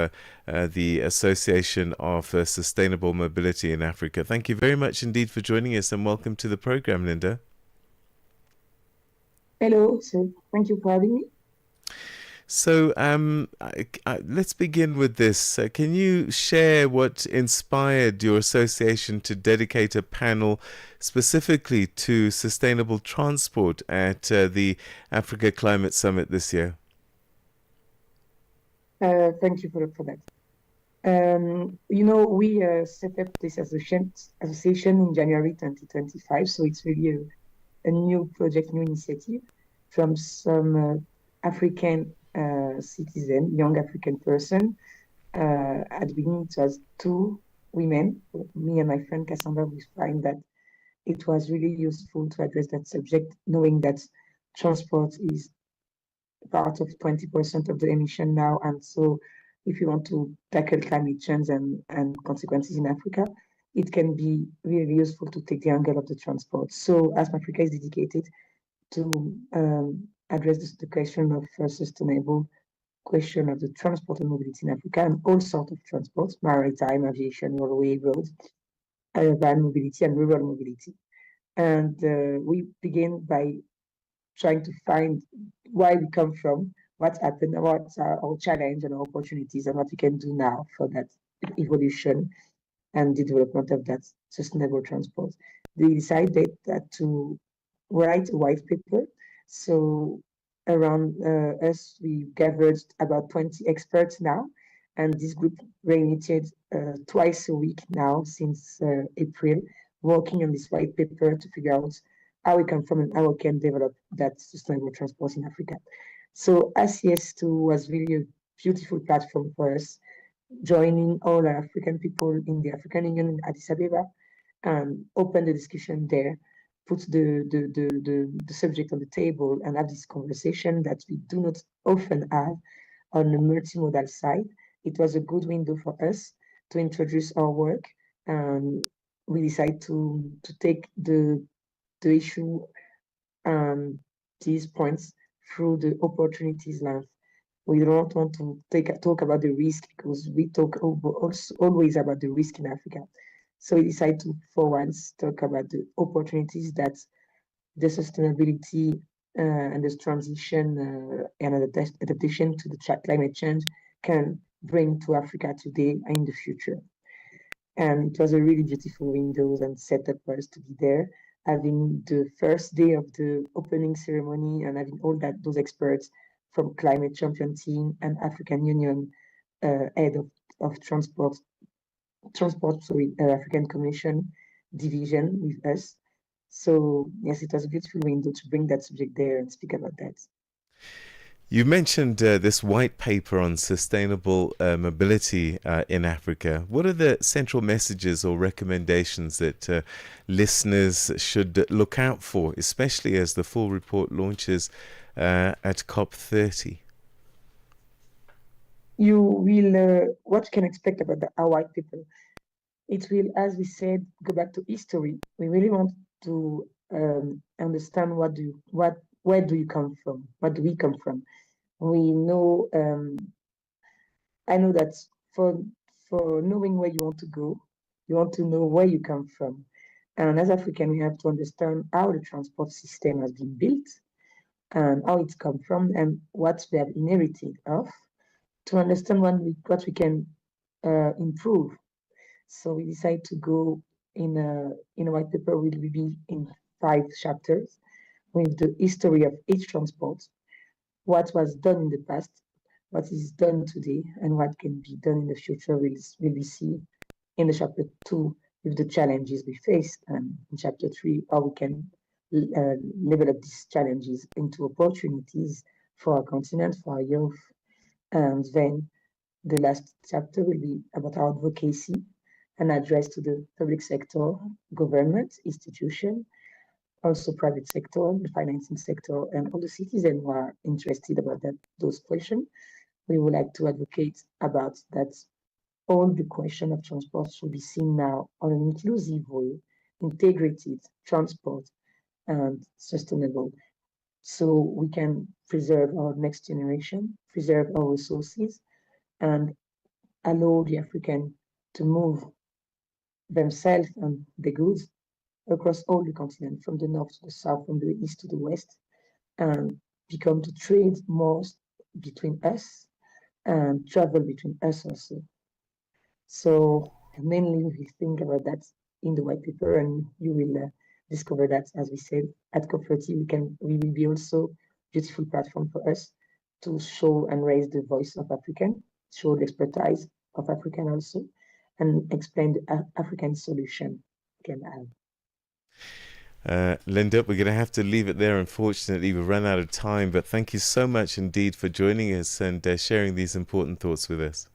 the Association of Sustainable Mobility in Africa. Thank you very much indeed for joining us, and welcome to the program, Linda. Hello, so thank you for having me. So let's begin with this. Can you share what inspired your association to dedicate a panel specifically to sustainable transport at the Africa Climate Summit this year? Thank you for that. We set up this association in January 2025, so it's really a new project, new initiative from some African citizen, young African person. At the beginning, it was two women, me and my friend Asanda. We find that it was really useful to address that subject, knowing that transport is part of 20% of the emission now. And so if you want to tackle climate change and consequences in Africa, it can be really useful to take the angle of the transport. So as Africa is dedicated to address the question of sustainable question of the transport and mobility in Africa, and all sorts of transports, maritime, aviation, railway, roads, urban mobility and rural mobility. And we begin by trying to find where we come from, what happened, what's our challenge and our opportunities, and what we can do now for that evolution and the development of that sustainable transport. We decided that to write a white paper. So around us, we gathered about 20 experts now, and this group reunited twice a week now since April, working on this white paper to figure out how we come from and how we can develop that sustainable transport in Africa. So ACS2 was really a beautiful platform for us, joining all our African people in the African Union in Addis Ababa, and open the discussion there, put the subject on the table, and have this conversation that we do not often have on the multimodal side. It was a good window for us to introduce our work, and we decided to take the issue, these points, through the opportunities lens. We don't want to talk about the risk, because we talk always about the risk in Africa. So we decided to, for once, talk about the opportunities that the sustainability and this transition and adaptation to the climate change can bring to Africa today and in the future. And it was a really beautiful window and setup for us to be there, having the first day of the opening ceremony and having all those experts from Climate Champion Team and African Union head of transport, African Commission division with us. So yes, it was a beautiful window to bring that subject there and speak about that. You mentioned this white paper on sustainable mobility in Africa. What are the central messages or recommendations that listeners should look out for, especially as the full report launches at COP30? You will, what you can expect about our white paper. It will, as we said, go back to history. We really want to understand where do you come from? Where do we come from? We know, I know that for knowing where you want to go, you want to know where you come from. And as African, we have to understand how the transport system has been built and how it's come from and what we have inherited of, to understand what we can improve. So we decided to go in a white paper. Will be in 5 chapters with the history of each transport, what was done in the past, what is done today, and what can be done in the future. Will be see in the chapter 2 with the challenges we faced, and in chapter 3 how we can develop these challenges into opportunities for our continent, for our youth. And then the last chapter will be about our advocacy and address to the public sector, government, institution, also private sector, the financing sector, and all the citizens who are interested about those questions. We would like to advocate about that all the question of transport should be seen now on an inclusive way, integrated transport and sustainable. So we can preserve our next generation, preserve our resources, and allow the African to move themselves and the goods across all the continent, from the north to the south, from the east to the west, and become to trade more between us and travel between us also. So mainly we think about that in the white paper, and you will discover that, as we said, at COP30, we will be also beautiful platform for us to show and raise the voice of African, show the expertise of African also, and explain the African solution can have. Linda, we're going to have to leave it there. Unfortunately, we've run out of time, but thank you so much indeed for joining us and sharing these important thoughts with us.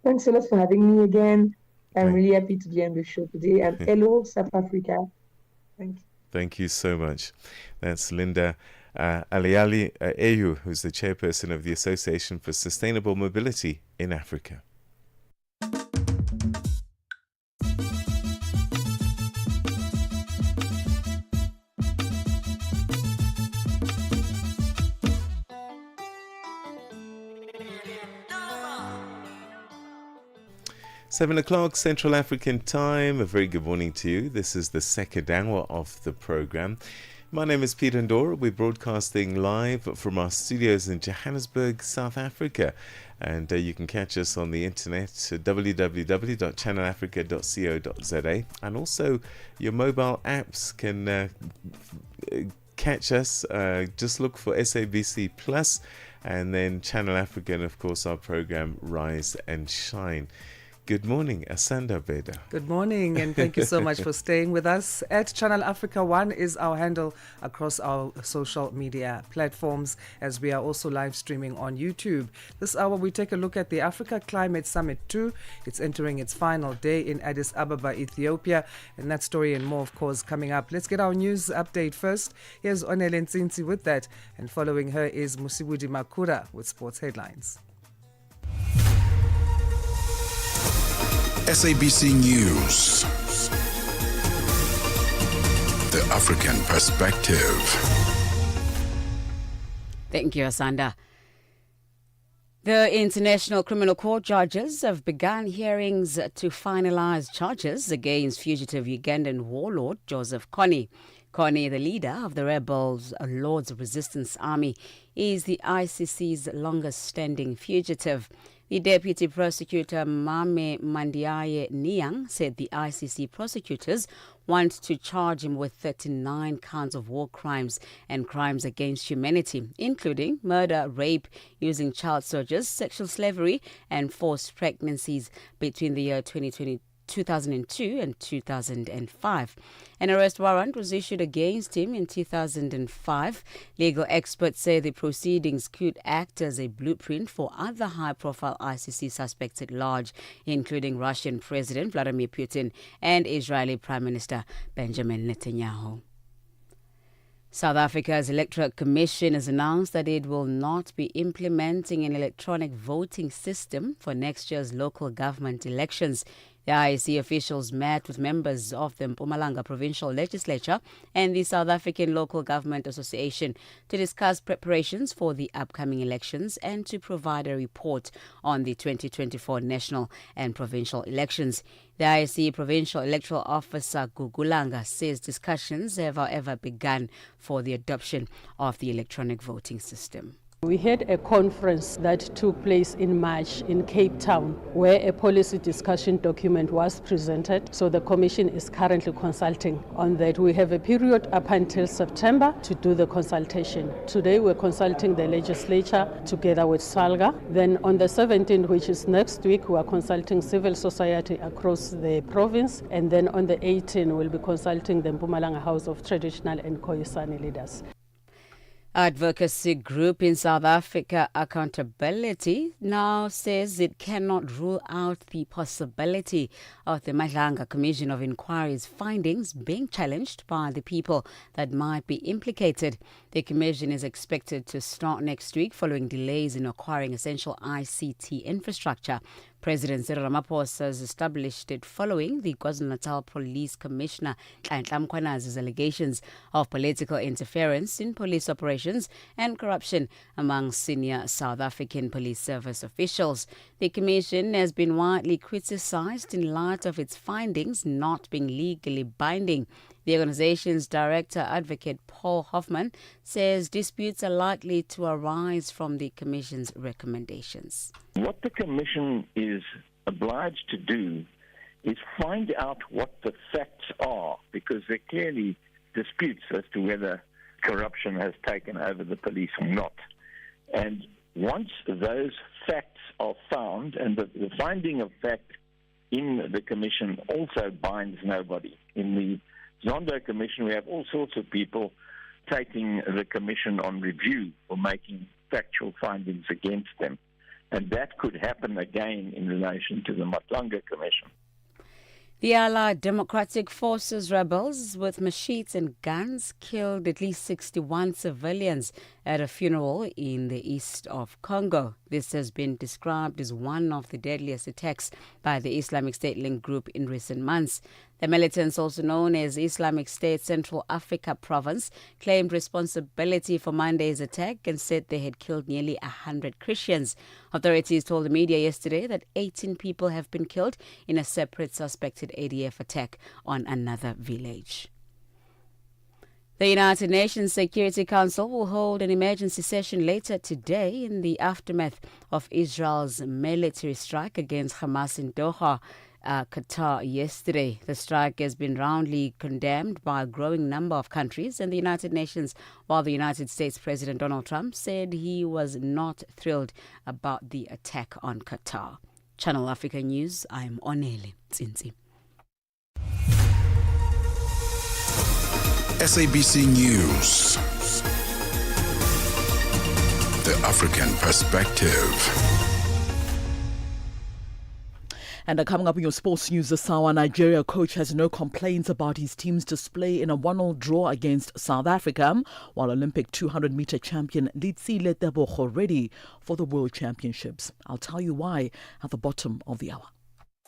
Thanks a lot for having me again. I'm really happy to be on the show today. And hello, South Africa. Thank you. Thank you so much. That's Linda Aliali Eyu, who's the chairperson of the Association for Sustainable Mobility in Africa. Seven o'clock Central African time. A very good morning to you. This is the second hour of the program. My name is Peter Ndoro. We're broadcasting live from our studios in Johannesburg, South Africa. And you can catch us on the internet at www.channelafrica.co.za. And also your mobile apps can catch us. Just look for SABC Plus and then Channel Africa, and of course our program Rise and Shine. Good morning, Asanda, Beda. Good morning, and thank you so much for staying with us. At Channel Africa 1 is our handle across our social media platforms, as we are also live streaming on YouTube. This hour, we take a look at the Africa Climate Summit 2. It's entering its final day in Addis Ababa, Ethiopia, and that story and more, of course, coming up. Let's get our news update first. Here's Onele Nsinsi with that, and following her is Musibudi Makura with sports headlines. SABC News. The African Perspective. Thank you, Asanda. The International Criminal Court judges have begun hearings to finalize charges against fugitive Ugandan warlord Joseph Kony. Kony, the leader of the rebels Lord's Resistance Army, is the ICC's longest-standing fugitive. The deputy prosecutor Mame Mandiaye Niang said the ICC prosecutors want to charge him with 39 counts of war crimes and crimes against humanity, including murder, rape, using child soldiers, sexual slavery, and forced pregnancies between the year 2002 and 2005. An arrest warrant was issued against him in 2005. Legal experts say the proceedings could act as a blueprint for other high-profile ICC suspects at large, including Russian President Vladimir Putin and Israeli Prime Minister Benjamin Netanyahu. South Africa's Electoral Commission has announced that it will not be implementing an electronic voting system for next year's local government elections. The IEC officials met with members of the Mpumalanga Provincial Legislature and the South African Local Government Association to discuss preparations for the upcoming elections and to provide a report on the 2024 national and provincial elections. The IEC Provincial Electoral Officer Gugulanga says discussions have, however, begun for the adoption of the electronic voting system. We had a conference that took place in March in Cape Town where a policy discussion document was presented. So the Commission is currently consulting on that. We have a period up until September to do the consultation. Today we're consulting the legislature together with SALGA. Then on the 17th, which is next week, we are consulting civil society across the province. And then on the 18th, we'll be consulting the Mpumalanga House of Traditional and Khoisan leaders. Advocacy group in South Africa, Accountability, now says it cannot rule out the possibility of the Madlanga Commission of Inquiry's findings being challenged by the people that might be implicated. The commission is expected to start next week following delays in acquiring essential ICT infrastructure. President Cyril Ramaphosa has established it following the KwaZulu-Natal Police Commissioner Nhlanhla Mkhwanazi's allegations of political interference in police operations and corruption among senior South African police service officials. The commission has been widely criticized in light of its findings not being legally binding. The organization's director, Advocate Paul Hoffman, says disputes are likely to arise from the commission's recommendations. What the commission is obliged to do is find out what the facts are, because there are clearly disputes as to whether corruption has taken over the police or not. And once those facts are found, and the finding of fact in the commission also binds nobody. In the Zondo Commission, we have all sorts of people taking the commission on review for making factual findings against them. And that could happen again in relation to the Matlanga Commission. The Allied Democratic Forces rebels with machetes and guns killed at least 61 civilians at a funeral in the east of Congo. This has been described as one of the deadliest attacks by the Islamic State-linked group in recent months. The militants, also known as Islamic State Central Africa Province, claimed responsibility for Monday's attack and said they had killed nearly 100 Christians. Authorities told the media yesterday that 18 people have been killed in a separate suspected ADF attack on another village. The United Nations Security Council will hold an emergency session later today in the aftermath of Israel's military strike against Hamas in Doha, Qatar yesterday. The strike has been roundly condemned by a growing number of countries and the United Nations, while the United States President Donald Trump said he was not thrilled about the attack on Qatar. Channel Africa News, I'm Onele Tsinzi. SABC News. The African Perspective. And coming up in your sports news this hour, Nigeria coach has no complaints about his team's display in a 1-1 draw against South Africa, while Olympic 200-meter champion Letsile Tebogo ready for the World Championships. I'll tell you why at the bottom of the hour.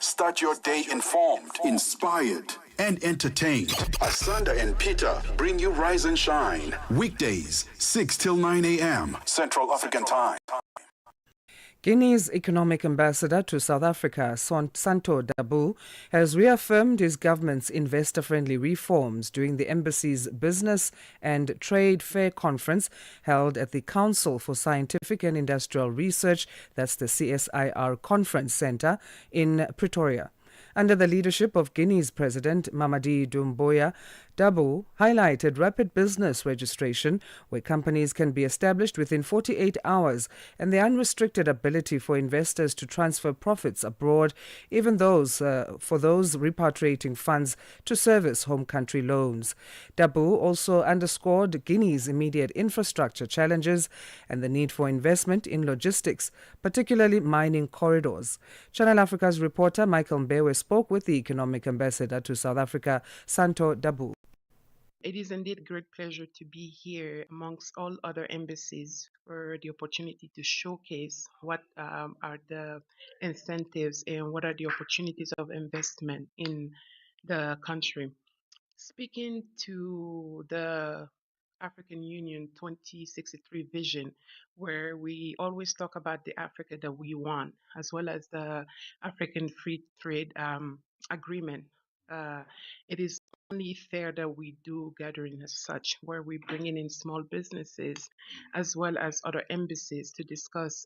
Start your day informed, inspired, and entertained. Asanda and Peter bring you Rise and Shine. Weekdays, 6 till 9 a.m. Central African Time. Guinea's economic ambassador to South Africa, Santo Dabu, has reaffirmed his government's investor-friendly reforms during the embassy's Business and Trade Fair conference held at the Council for Scientific and Industrial Research, that's the CSIR Conference Centre, in Pretoria. Under the leadership of Guinea's President Mamadi Doumbouya, Dabu highlighted rapid business registration, where companies can be established within 48 hours, and the unrestricted ability for investors to transfer profits abroad, even for those repatriating funds to service home country loans. Dabu also underscored Guinea's immediate infrastructure challenges and the need for investment in logistics, particularly mining corridors. Channel Africa's reporter Michael Mbewe spoke with the economic ambassador to South Africa, Santo Dabu. It is indeed a great pleasure to be here amongst all other embassies for the opportunity to showcase what are the incentives and what are the opportunities of investment in the country. Speaking to the African Union 2063 vision, where we always talk about the Africa that we want, as well as the African Free Trade Agreement. It is only fair that we do gathering as such, where we bring in small businesses as well as other embassies to discuss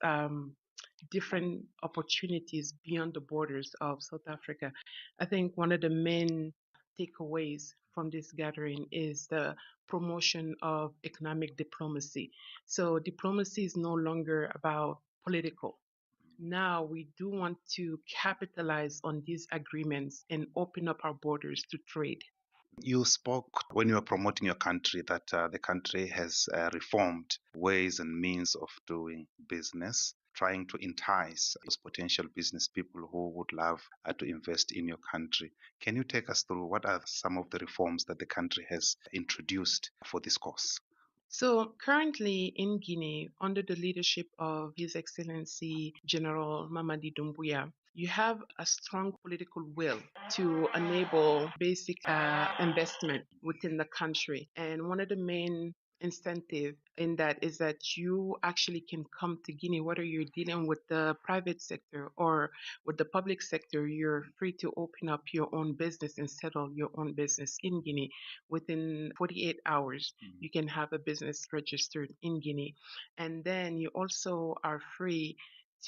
different opportunities beyond the borders of South Africa. I think one of the main takeaways from this gathering is the promotion of economic diplomacy. So diplomacy is no longer about political. Now we do want to capitalize on these agreements and open up our borders to trade. You spoke when you were promoting your country that the country has reformed ways and means of doing business, trying to entice those potential business people who would love to invest in your country. Can you take us through what are some of the reforms that the country has introduced for this cause? So currently in Guinea, under the leadership of His Excellency General Mamadi Doumbouya, you have a strong political will to enable basic investment within the country. And one of the main incentive in that is that you actually can come to Guinea, whether you're dealing with the private sector or with the public sector, you're free to open up your own business and settle your own business in Guinea. Within 48 hours, you can have a business registered in Guinea. And then you also are free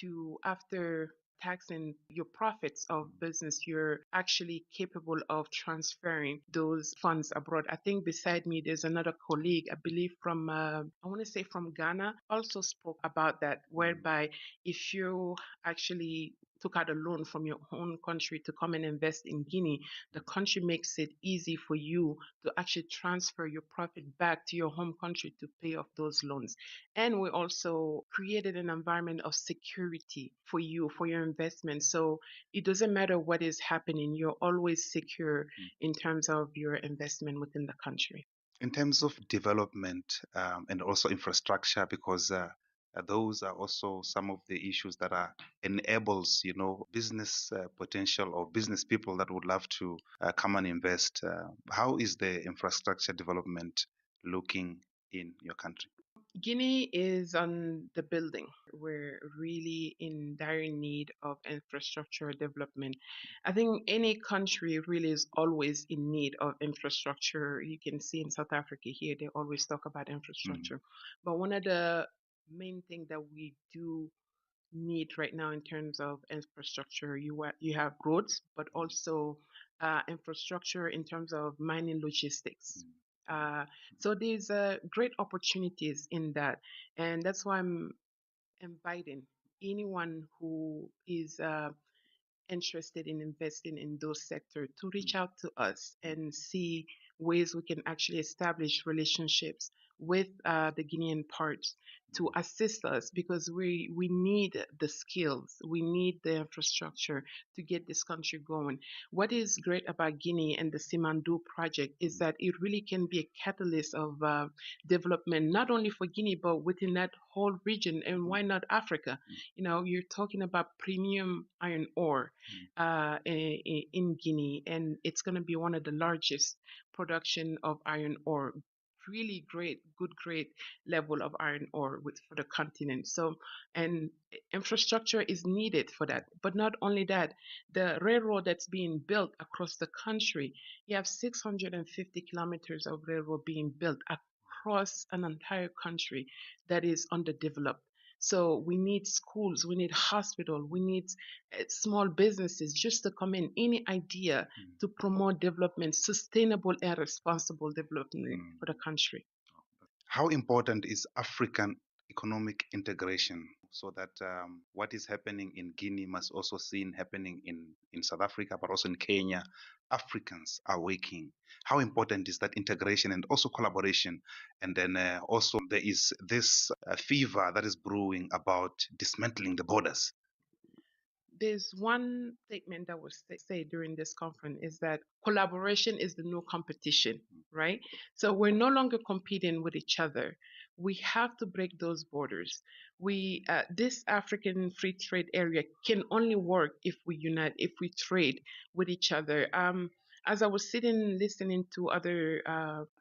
to, after taxing your profits of business, you're actually capable of transferring those funds abroad. I think beside me, there's another colleague, I believe from, I want to say from Ghana, also spoke about that, whereby if you actually took out a loan from your own country to come and invest in Guinea, the country makes it easy for you to actually transfer your profit back to your home country to pay off those loans. And we also created an environment of security for you, for your investment. So it doesn't matter what is happening, you're always secure in terms of your investment within the country. In terms of development and also infrastructure, because those are also some of the issues that are enables, business potential or business people that would love to come and invest. How is the infrastructure development looking in your country? Guinea is on the building. We're really in dire need of infrastructure development. I think any country really is always in need of infrastructure. You can see in South Africa here, they always talk about infrastructure. But one of the main things that we do need right now in terms of infrastructure, you have roads, but also infrastructure in terms of mining logistics. So there's great opportunities in that, and that's why I'm inviting anyone who is interested in investing in those sectors to reach out to us and see ways we can actually establish relationships with the Guinean parts to assist us, because we need the skills, we need the infrastructure to get this country going. What is great about Guinea and the Simandu project is that it really can be a catalyst of development, not only for Guinea, but within that whole region, and why not Africa? You're talking about premium iron ore in Guinea, and it's going to be one of the largest production of iron ore. Really good grade level of iron ore for the continent. So, and infrastructure is needed for that. But not only that, the railroad that's being built across the country, you have 650 kilometers of railroad being built across an entire country that is underdeveloped. So we need schools, we need hospital, we need small businesses just to come in. Any idea to promote development, sustainable and responsible development for the country. How important is African economic integration so that what is happening in Guinea must also seen happening in South Africa, but also in Kenya? Africans are waking. How important is that integration and also collaboration? And then also there is this fever that is brewing about dismantling the borders. There's one statement that was said during this conference is that collaboration is the new competition, right? So we're no longer competing with each other. We have to break those borders. This African free trade area can only work if we unite, if we trade with each other. As I was sitting listening to other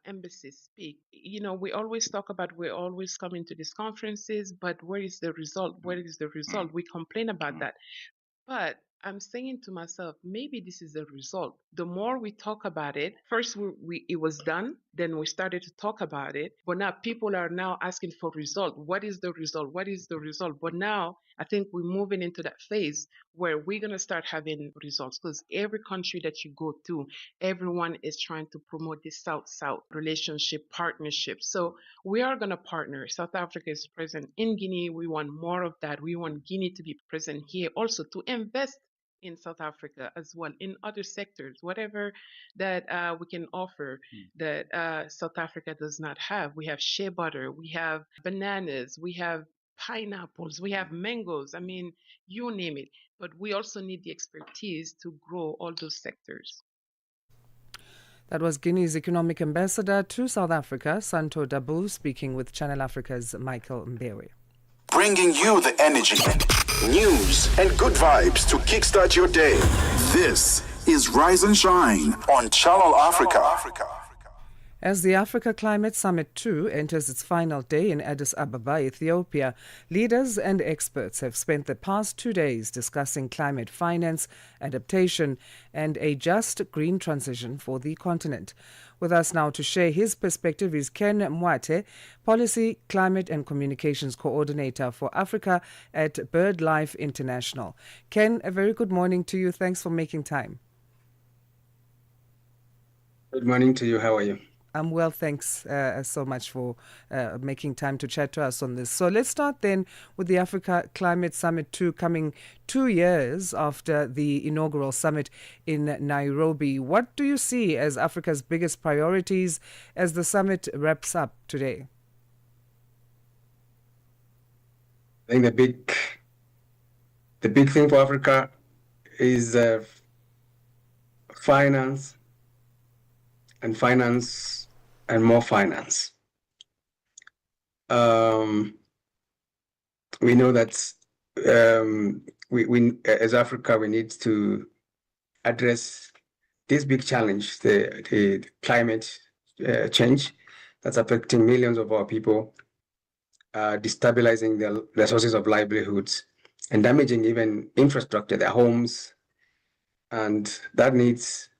embassies speak, we always talk about we're always coming to these conferences, but where is the result? Where is the result? We complain about that. But I'm saying to myself, maybe this is a result. The more we talk about it, first it was done, then we started to talk about it. But now people are now asking for result. What is the result? What is the result? But now I think we're moving into that phase where we're going to start having results, because every country that you go to, everyone is trying to promote this South-South relationship, partnership. So we are going to partner. South Africa is present in Guinea. We want more of that. We want Guinea to be present here also to invest in South Africa as well, in other sectors, whatever that we can offer that South Africa does not have. We have shea butter, we have bananas, we have pineapples, we have mangoes. I mean, you name it. But we also need the expertise to grow all those sectors. That was Guinea's economic ambassador to South Africa, Santo Dabu, speaking with Channel Africa's Michael Mbewe. Bringing you the energy, news, and good vibes to kickstart your day. This is Rise and Shine on Channel Africa. As the Africa Climate Summit 2 enters its final day in Addis Ababa, Ethiopia, leaders and experts have spent the past 2 days discussing climate finance, adaptation, and a just green transition for the continent. With us now to share his perspective is Ken Mwate, Policy, Climate and Communications Coordinator for Africa at BirdLife International. Ken, a very good morning to you. Thanks for making time. Good morning to you. How are you? I'm well, thanks so much for making time to chat to us on this. So let's start then with the Africa Climate Summit 2 coming 2 years after the inaugural summit in Nairobi. What do you see as Africa's biggest priorities as the summit wraps up today? I think the big thing for Africa is finance and more finance. We know that we as Africa, we need to address this big challenge, the climate change that's affecting millions of our people, destabilizing their sources of livelihoods and damaging even infrastructure, their homes, and that needs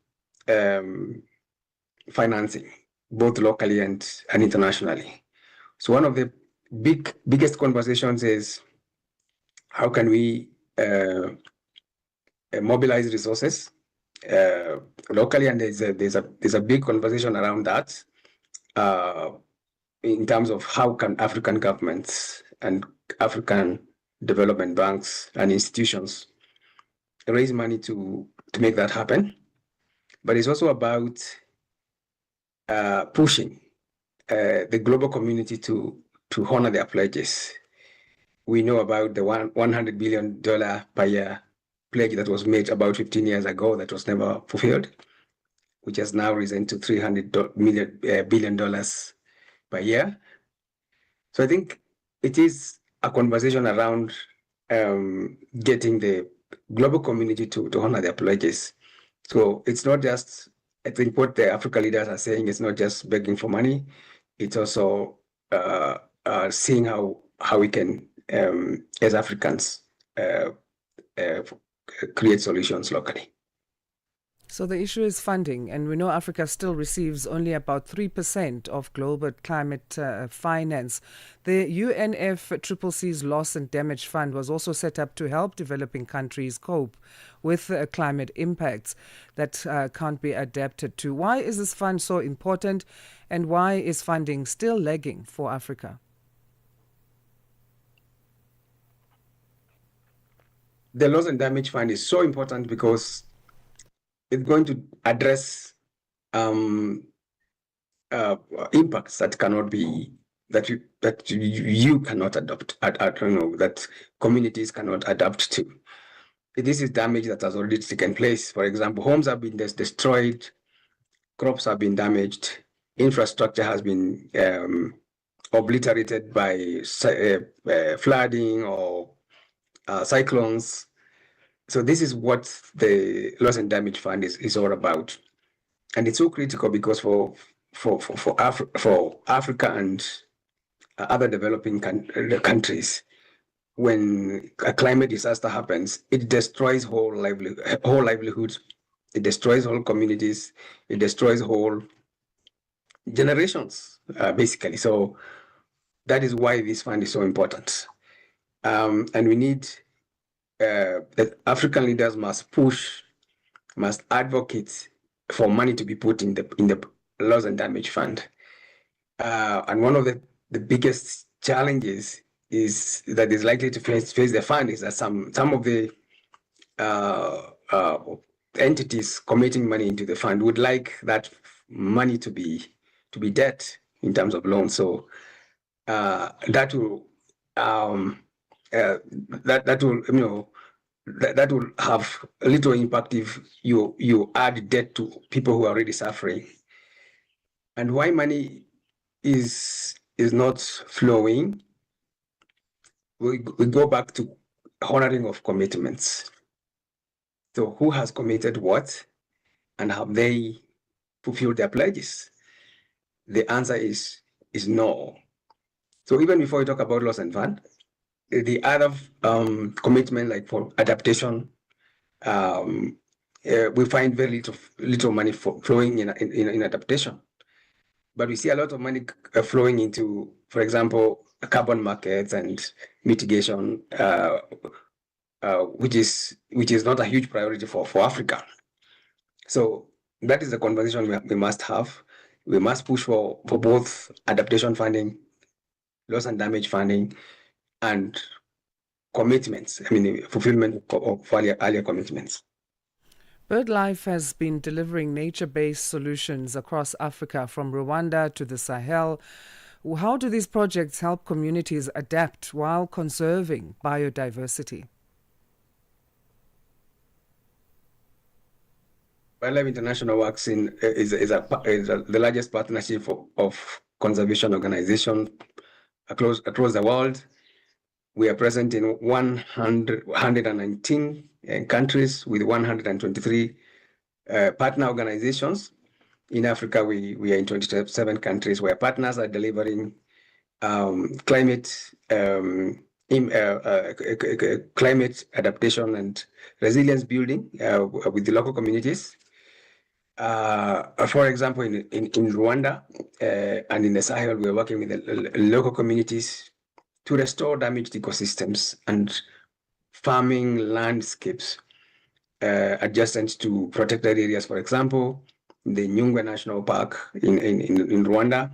financing, both locally and internationally. So one of the biggest conversations is how can we mobilize resources locally, and there's a big conversation around that in terms of how can African governments and African development banks and institutions raise money to make that happen. But it's also about pushing the global community to honor their pledges. We know about the $100 billion per year pledge that was made about 15 years ago that was never fulfilled, which has now risen to $300 billion per year. So I think it is a conversation around getting the global community to honor their pledges. So it's not just, I think what the Africa leaders are saying is not just begging for money, it's also seeing how we can, as Africans, create solutions locally. So the issue is funding, and we know Africa still receives only about 3% of global climate finance. The UNFCCC's Loss and Damage Fund was also set up to help developing countries cope with climate impacts that can't be adapted to. Why is this fund so important, and why is funding still lagging for Africa? The Loss and Damage Fund is so important because it's going to address impacts that cannot be that you cannot adopt. That communities cannot adapt to. This is damage that has already taken place. For example, homes have been destroyed, crops have been damaged, infrastructure has been obliterated by flooding or cyclones. So this is what the Loss and Damage Fund is all about, and it's so critical because for Africa and other developing countries, when a climate disaster happens, it destroys whole livelihoods, it destroys whole communities, it destroys whole generations, basically. So that is why this fund is so important, and we need. That African leaders must advocate for money to be put in the Loss and Damage Fund. And one of the biggest challenges is that is likely to face the fund is that some of the entities committing money into the fund would like that money to be debt in terms of loans. So that will that will that will have a little impact if you add debt to people who are already suffering. And why money is not flowing, we go back to honoring of commitments. So who has committed what, and have they fulfilled their pledges? The answer is no. So even before we talk about loss and fund, the other commitment, like for adaptation, we find very little money flowing in adaptation. But we see a lot of money flowing into, for example, carbon markets and mitigation, which is not a huge priority for Africa. So that is the conversation we must have. We must push for both adaptation funding, loss and damage funding, and commitments. I mean, fulfillment of earlier commitments. BirdLife has been delivering nature-based solutions across Africa, from Rwanda to the Sahel. How do these projects help communities adapt while conserving biodiversity? BirdLife International works is the largest partnership of conservation organizations across the world. We are present in 119 countries with 123 partner organizations. In Africa, we are in 27 countries where partners are delivering climate adaptation and resilience building with the local communities. For example, in Rwanda and in the Sahel, we are working with the local communities to restore damaged ecosystems and farming landscapes adjacent to protected areas. For example, the Nyungwe National Park in Rwanda.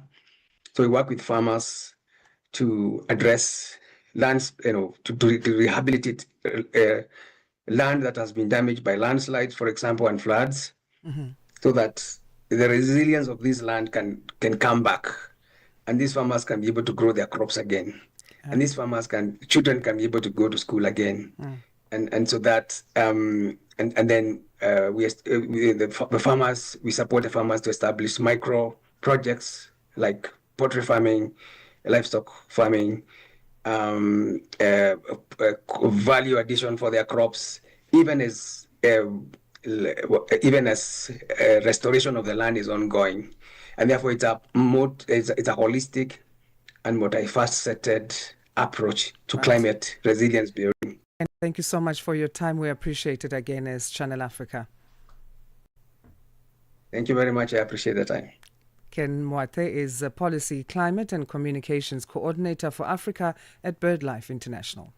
So we work with farmers to address lands, to rehabilitate land that has been damaged by landslides, for example, and floods, so that the resilience of this land can come back, and these farmers can be able to grow their crops again. And these children can be able to go to school again. And so that, and then we support the farmers to establish micro projects like poultry farming, livestock farming, value addition for their crops, even as restoration of the land is ongoing. And therefore it's a holistic and multifaceted approach to climate resilience building. And thank you so much for your time. We appreciate it again as Channel Africa. Thank you very much. I appreciate the time. Ken Mwate is a Policy, Climate and Communications Coordinator for Africa at BirdLife International.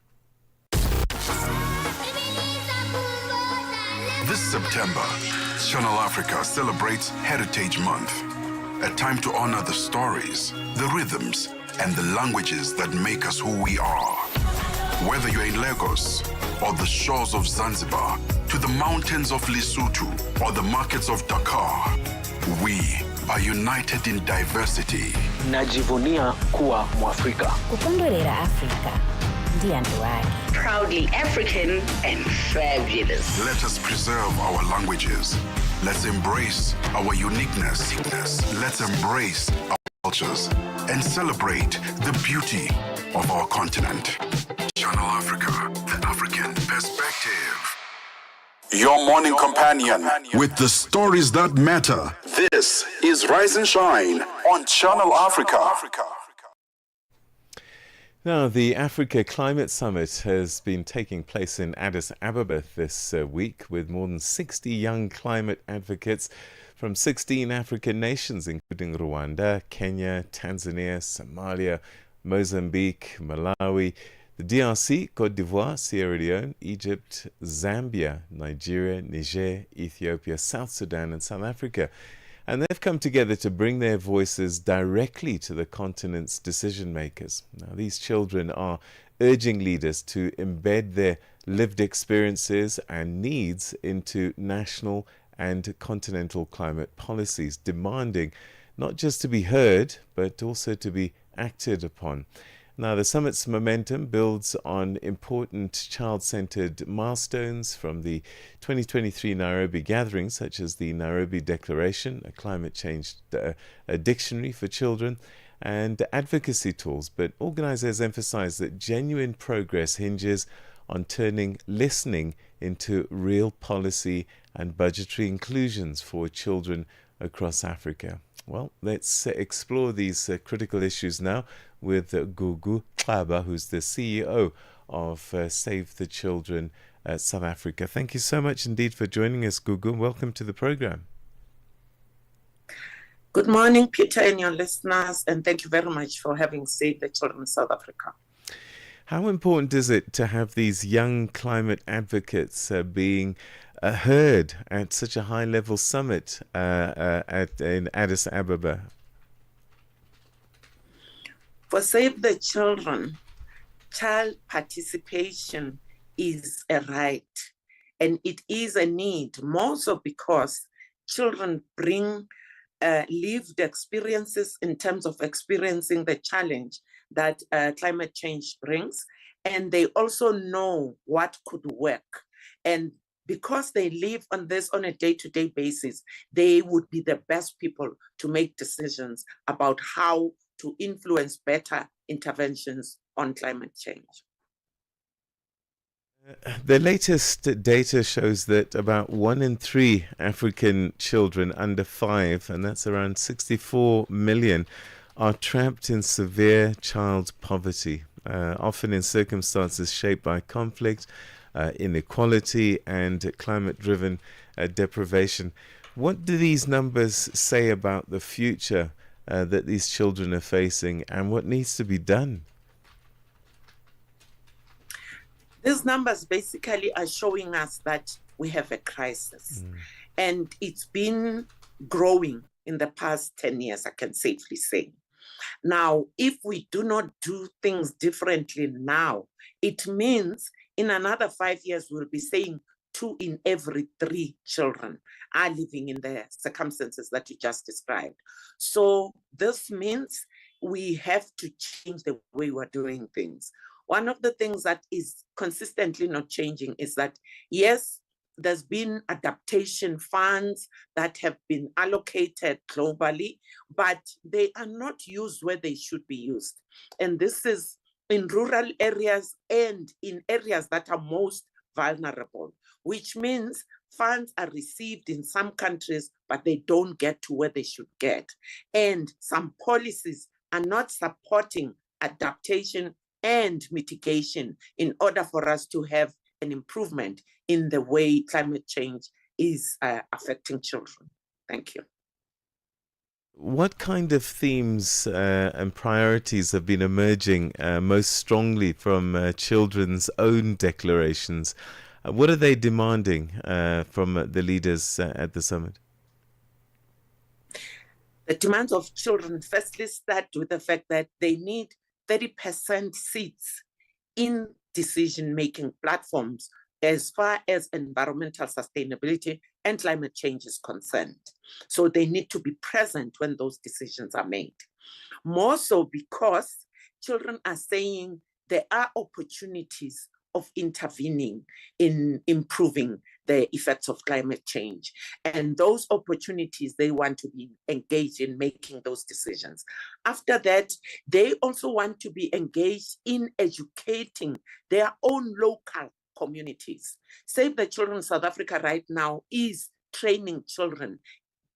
This September, Channel Africa celebrates Heritage Month, a time to honor the stories, the rhythms, and the languages that make us who we are. Whether you're in Lagos or the shores of Zanzibar, to the mountains of Lesotho or the markets of Dakar, we are united in diversity. Najivunia kuwa Mwafrika. Kukondolera Afrika ndiyo nduwake. Proudly African and fabulous. Let us preserve our languages. Let's embrace our uniqueness. Let's embrace our cultures and celebrate the beauty of our continent. Channel Africa, the African perspective. Your morning companion with the stories that matter. This is Rise and Shine on Channel Africa. Now, the Africa Climate Summit has been taking place in Addis Ababa this week, with more than 60 young climate advocates from 16 African nations, including Rwanda, Kenya, Tanzania, Somalia, Mozambique, Malawi, the DRC, Côte d'Ivoire, Sierra Leone, Egypt, Zambia, Nigeria, Niger, Ethiopia, South Sudan, and South Africa. And they've come together to bring their voices directly to the continent's decision makers. Now, these children are urging leaders to embed their lived experiences and needs into national and continental climate policies, demanding not just to be heard, but also to be acted upon. Now, the summit's momentum builds on important child-centered milestones from the 2023 Nairobi gatherings, such as the Nairobi Declaration, a climate change a dictionary for children, and advocacy tools. But organizers emphasize that genuine progress hinges on turning listening into real policy and budgetary inclusions for children across Africa. Well, let's explore these critical issues now with Gugu Xaba, who's the CEO of Save the Children South Africa. Thank you so much indeed for joining us, Gugu. Welcome to the program. Good morning, Peter and your listeners, and thank you very much for having Save the Children South Africa. How important is it to have these young climate advocates being heard at such a high-level summit in Addis Ababa? For Save the Children, child participation is a right, and it is a need, more so because children bring lived experiences in terms of experiencing the challenge that climate change brings, and they also know what could work. And because they live on this on a day-to-day basis, they would be the best people to make decisions about how to influence better interventions on climate change. The latest data shows that about 1 in 3 African children under 5, and that's around 64 million, are trapped in severe child poverty, often in circumstances shaped by conflict, inequality, and climate-driven deprivation. What do these numbers say about the future that these children are facing, and what needs to be done? These numbers basically are showing us that we have a crisis, and it's been growing in the past 10 years, I can safely say. Now, if we do not do things differently now, it means in another 5 years, we'll be saying 2 in every 3 children are living in the circumstances that you just described. So this means we have to change the way we're doing things. One of the things that is consistently not changing is that, yes, there's been adaptation funds that have been allocated globally, but they are not used where they should be used. And this is in rural areas and in areas that are most vulnerable, which means funds are received in some countries, but they don't get to where they should get. And some policies are not supporting adaptation and mitigation in order for us to have an improvement in the way climate change is affecting children. Thank you. What kind of themes and priorities have been emerging most strongly from children's own declarations? What are they demanding from the leaders at the summit? The demands of children firstly start with the fact that they need 30% seats in decision-making platforms as far as environmental sustainability and climate change is concerned. So they need to be present when those decisions are made. More so because children are saying there are opportunities of intervening in improving the effects of climate change. And those opportunities, they want to be engaged in making those decisions. After that, they also want to be engaged in educating their own local communities. Save the Children South Africa right now is training children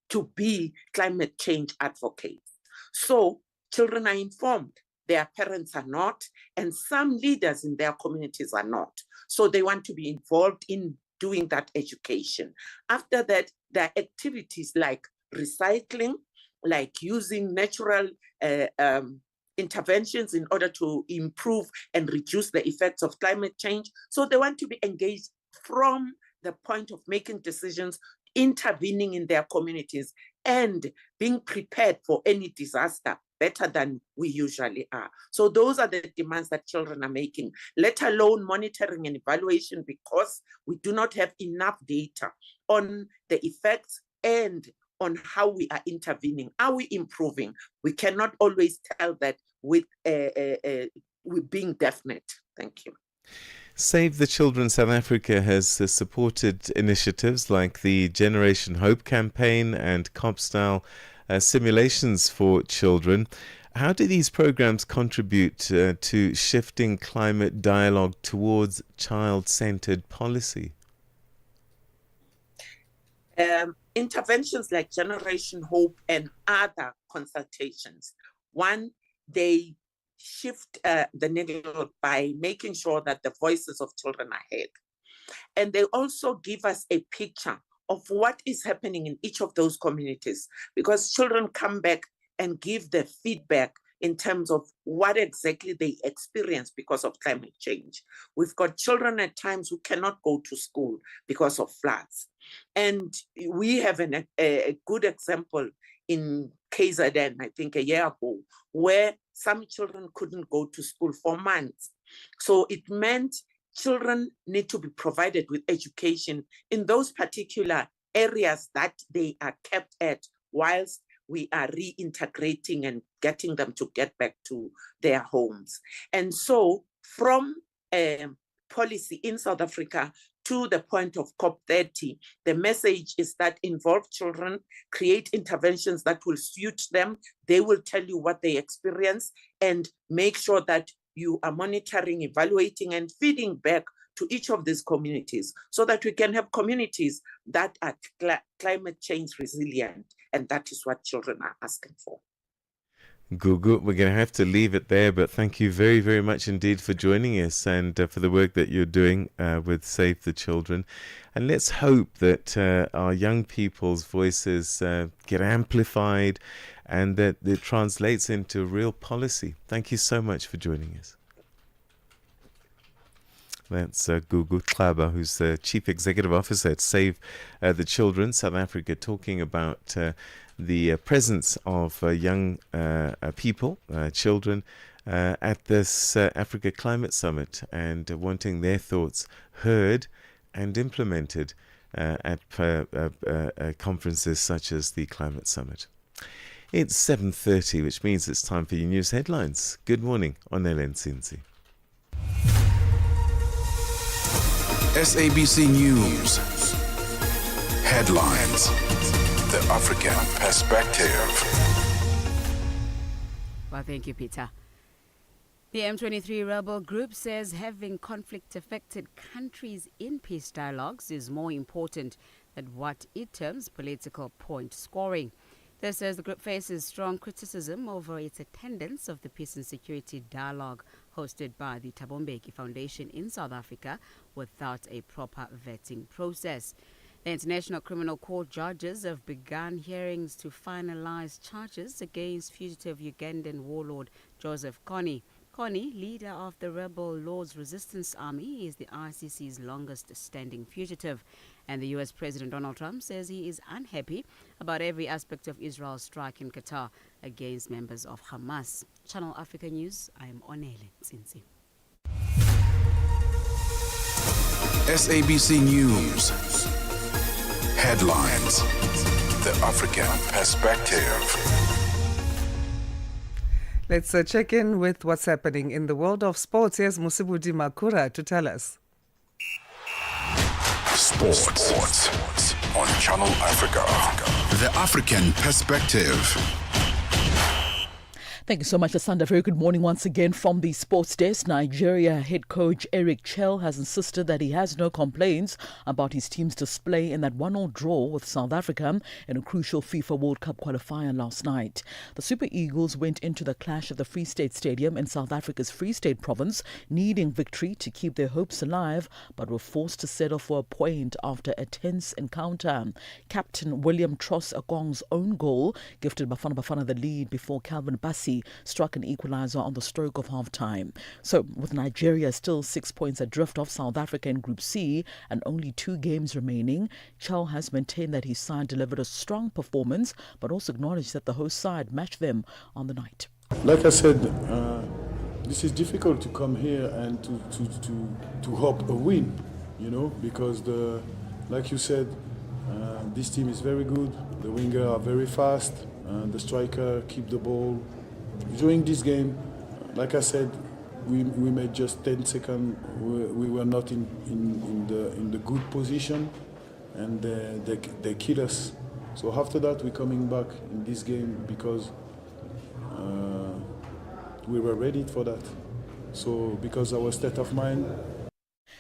to be climate change advocates. So children are informed. Their parents are not, and some leaders in their communities are not. So they want to be involved in doing that education. After that, there are activities like recycling, like using natural interventions in order to improve and reduce the effects of climate change. So they want to be engaged from the point of making decisions, intervening in their communities, and being prepared for any disaster better than we usually are. So those are the demands that children are making, let alone monitoring and evaluation, because we do not have enough data on the effects and on how we are intervening. Are we improving? We cannot always tell that with being definite. Thank you. Save the Children South Africa has supported initiatives like the Generation Hope campaign and COP-style simulations for children. How do these programs contribute to shifting climate dialogue towards child-centered policy? Interventions like Generation Hope and other consultations, one, they shift the needle by making sure that the voices of children are heard. And they also give us a picture of what is happening in each of those communities, because children come back and give the feedback in terms of what exactly they experience because of climate change. We've got children at times who cannot go to school because of floods. And we have a good example in KZN, I think a year ago, where some children couldn't go to school for months. So it meant children need to be provided with education in those particular areas that they are kept at, whilst we are reintegrating and getting them to get back to their homes. And so from policy in South Africa to the point of COP30, the message is that involve children, create interventions that will suit them. They will tell you what they experience, and make sure that you are monitoring, evaluating, and feeding back to each of these communities so that we can have communities that are climate change resilient. And that is what children are asking for. Gugu, we're going to have to leave it there, but thank you very, very much indeed for joining us and for the work that you're doing with Save the Children. And let's hope that our young people's voices get amplified and that it translates into real policy. Thank you so much for joining us. That's Gugu Tlaba, who's the Chief Executive Officer at Save the Children South Africa, talking about the presence of young people, children, at this Africa Climate Summit, and wanting their thoughts heard and implemented at conferences such as the Climate Summit. It's 7:30, which means it's time for your news headlines. Good morning, Onele Nsinzi. SABC News. Headlines. The African Perspective. Well, thank you, Peter. The M23 rebel group says having conflict-affected countries in peace dialogues is more important than what it terms political point scoring. This says the group faces strong criticism over its attendance of the Peace and Security Dialogue hosted by the Thabo Mbeki Foundation in South Africa without a proper vetting process. The International Criminal Court judges have begun hearings to finalize charges against fugitive Ugandan warlord Joseph Kony. Kony, leader of the rebel Lord's Resistance Army, is the ICC's longest-standing fugitive. And the U.S. President Donald Trump says he is unhappy about every aspect of Israel's strike in Qatar against members of Hamas. Channel Africa News, I am Onele Nsinzi. SABC News. Headlines. The African Perspective. Let's check in with what's happening in the world of sports. Here's Musibudi Makura to tell us. Sports on Channel Africa. The African Perspective. Thank you so much, Asanda. Very good morning once again from the sports desk. Nigeria head coach Eric Chell has insisted that he has no complaints about his team's display in that 1-1 draw with South Africa in a crucial FIFA World Cup qualifier last night. The Super Eagles went into the clash at the Free State Stadium in South Africa's Free State province, needing victory to keep their hopes alive, but were forced to settle for a point after a tense encounter. Captain William Tross Akong's own goal gifted Bafana Bafana the lead before Calvin Bassi Messi struck an equaliser on the stroke of half-time. So, with Nigeria still 6 points adrift of South Africa in Group C and only 2 games remaining, Chow has maintained that his side delivered a strong performance, but also acknowledged that the host side matched them on the night. Like I said, this is difficult to come here and to hope a win, because like you said, this team is very good. The winger are very fast. The striker keep the ball. During this game, like I said, we made just 10 seconds. We were not in the good position, and they killed us. So after that, we're coming back in this game because we were ready for that. So because our state of mind.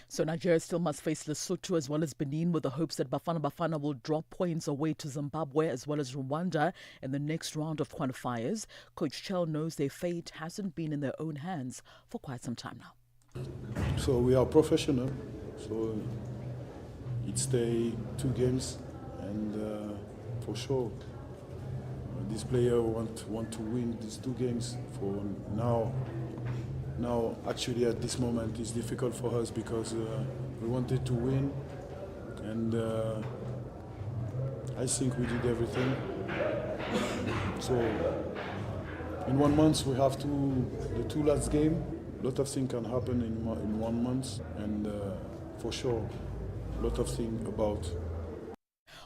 So Nigeria still must face Lesotho as well as Benin, with the hopes that Bafana will drop points away to Zimbabwe as well as Rwanda in the next round of qualifiers. Coach Chell knows their fate hasn't been in their own hands for quite some time now. So we are professional. So it's the 2 games, and for sure this player want to win these 2 games. For now, actually, at this moment, it's difficult for us because we wanted to win, and I think we did everything. So, in 1 month, we have the 2 last game. A lot of things can happen in 1 month, and for sure, a lot of things about.